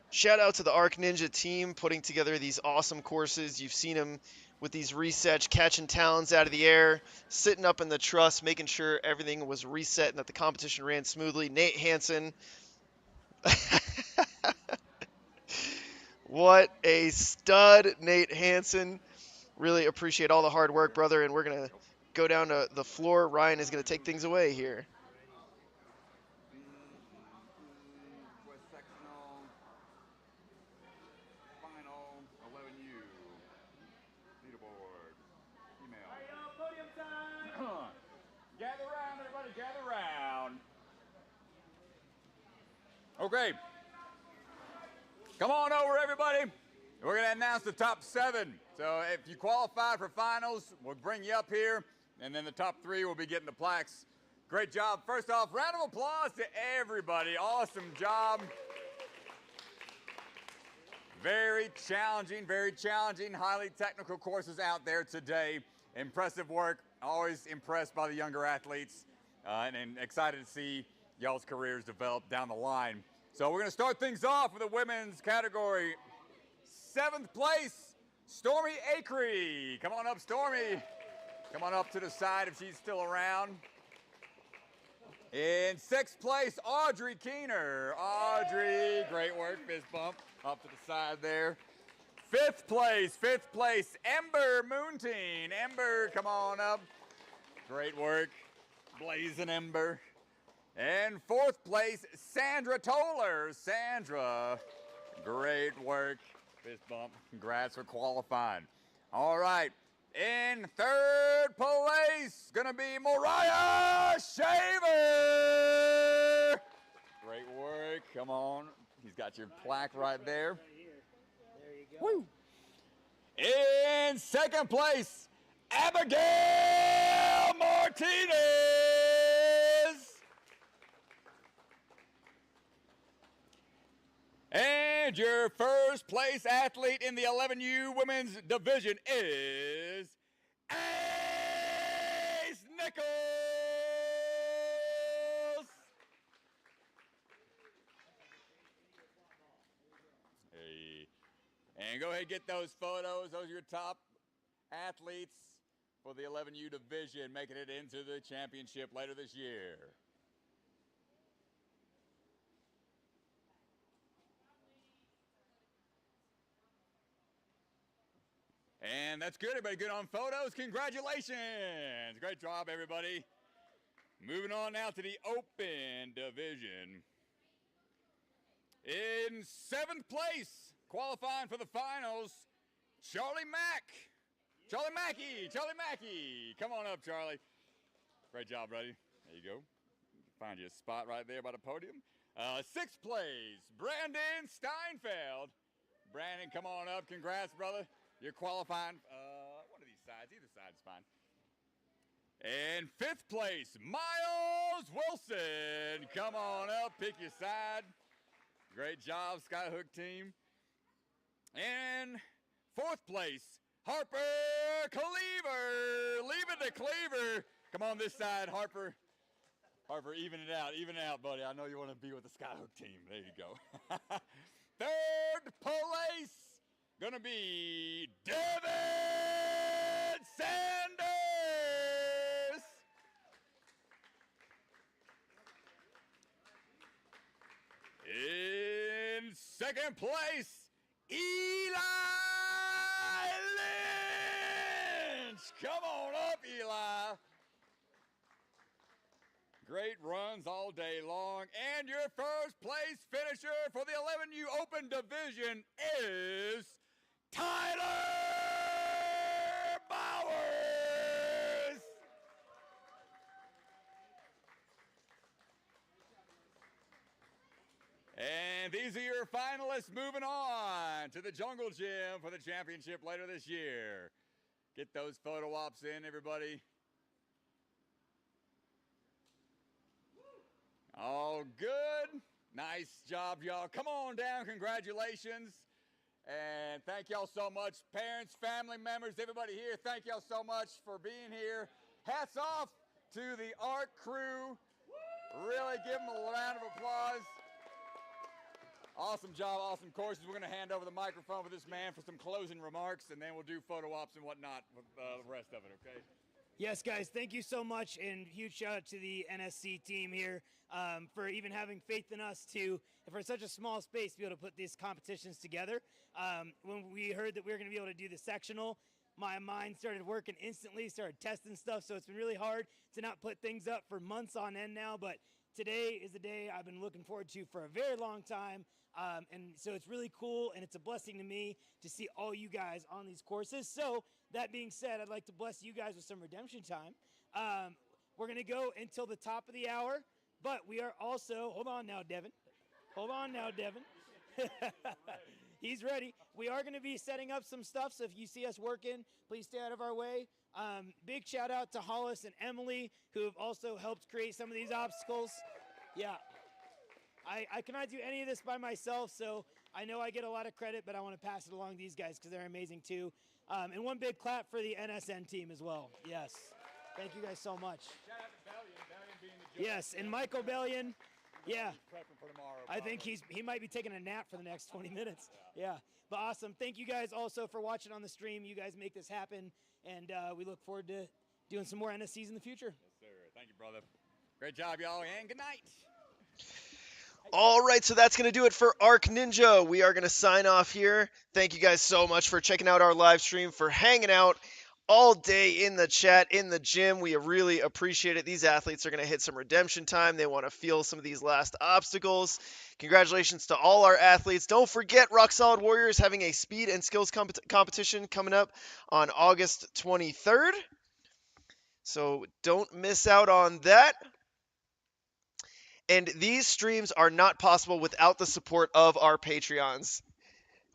Shout out to the Arc Ninja team putting together these awesome courses. You've seen them with these resets, catching talons out of the air, sitting up in the truss, making sure everything was reset and that the competition ran smoothly. Nate Hansen. What a stud, Nate Hansen. Really appreciate all the hard work, brother, and we're going to go down to the floor. Ryan is going to take things away here. Sectional final 11U leaderboard email. Podium time! Gather round, everybody, gather round. Okay. Come on over, everybody. We're going to announce the top 7. So if you qualify for finals, we'll bring you up here, and then the top 3 will be getting the plaques. Great job. First off, round of applause to everybody. Awesome job. Very challenging, highly technical courses out there today. Impressive work. Always impressed by the younger athletes, and excited to see y'all's careers develop down the line. So we're going to start things off with the women's category. 7th place, Stormy Acree. Come on up, Stormy. Come on up to the side if she's still around. In 6th place, Audrey Keener. Audrey, great work, fist bump up to the side there. 5th place, Ember Muntean. Ember, come on up. Great work, blazing Ember. In 4th place, Sandra Toller. Sandra, great work. Fist bump. Congrats for qualifying. All right. In 3rd place, gonna be Moriah Shaver. Great work. Come on. He's got your plaque right there. There you go. Woo. In 2nd place, Abigail Martinez. And your 1st place athlete in the 11U women's division is Ace Nichols. Hey. And go ahead and get those photos. Those are your top athletes for the 11U division, making it into the championship later this year. And that's good. Everybody good on photos? Congratulations. Great job, everybody. Moving on now to the open division. In 7th place, qualifying for the finals, Charlie Mackie. Come on up, Charlie. Great job, buddy. There you go. Find you a spot right there by the podium. 6th place, Brandon Steinfeld. Brandon, come on up. Congrats, brother. You're qualifying. One of these sides. Either side's fine. And 5th place, Miles Wilson. Come on up. Pick your side. Great job, Skyhook team. And 4th place, Harper Cleaver. Leave it to Cleaver. Come on this side, Harper. Harper, even it out, buddy. I know you want to be with the Skyhook team. There you go. 3rd place, gonna be Devin Sanders. In 2nd place, Eli Lynch. Come on up, Eli. Great runs all day long. And your 1st place finisher for the 11U Open Division is Tyler Bowers. And these are your finalists moving on to the Jungle Gym for the championship later this year. Get those photo ops in, everybody. All good. Nice job, y'all. Come on down. Congratulations. And thank y'all so much. Parents, family members, everybody here, thank y'all so much for being here. Hats off to the art crew. Really give them a round of applause. Awesome job, awesome courses. We're going to hand over the microphone for this man for some closing remarks, and then we'll do photo ops and whatnot with the rest of it, okay? Yes, guys, thank you so much, and huge shout out to the NSC team here for even having faith in us to, for such a small space, to be able to put these competitions together. When we heard that we were going to be able to do the sectional, my mind started working instantly, started testing stuff, so it's been really hard to not put things up for months on end now, but today is a day I've been looking forward to for a very long time. And so it's really cool, and it's a blessing to me to see all you guys on these courses. So that being said, I'd like to bless you guys with some redemption time. We're going to go until the top of the hour, but we are also, hold on now, Devin. He's ready. We are going to be setting up some stuff, so if you see us working, please stay out of our way. Big shout out to Hollis and Emily, who have also helped create some of these obstacles. Yeah. I cannot do any of this by myself, so I know I get a lot of credit, but I want to pass it along to these guys because they're amazing too. And one big clap for the NSN team as well. Yes. Thank you guys so much. Shout out to Bellion being the judge. Yes, and Michael Bellion. Yeah. He's prepping for tomorrow. I think he might be taking a nap for the next 20 minutes. Yeah. But awesome. Thank you guys also for watching on the stream. You guys make this happen, and we look forward to doing some more NSCs in the future. Yes, sir. Thank you, brother. Great job, y'all, and good night. All right, so that's going to do it for Arc Ninja. We are going to sign off here. Thank you guys so much for checking out our live stream, for hanging out. all day in the chat, in the gym. We really appreciate it. These athletes are going to hit some redemption time. They want to feel some of these last obstacles. Congratulations to all our athletes. Don't forget, Rock Solid Warriors having a speed and skills competition coming up on August 23rd. So don't miss out on that. And these streams are not possible without the support of our Patreons.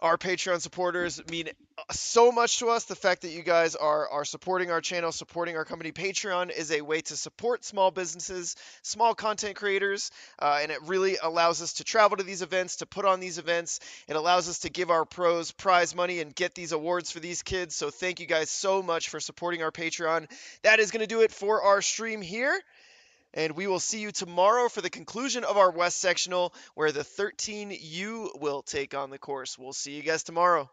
Our Patreon supporters mean so much to us. The fact that you guys are supporting our channel, supporting our company. Patreon is a way to support small businesses, small content creators, and it really allows us to travel to these events, to put on these events. It allows us to give our pros prize money and get these awards for these kids. So thank you guys so much for supporting our Patreon. That is going to do it for our stream here. And we will see you tomorrow for the conclusion of our West Sectional, where the 13U will take on the course. We'll see you guys tomorrow.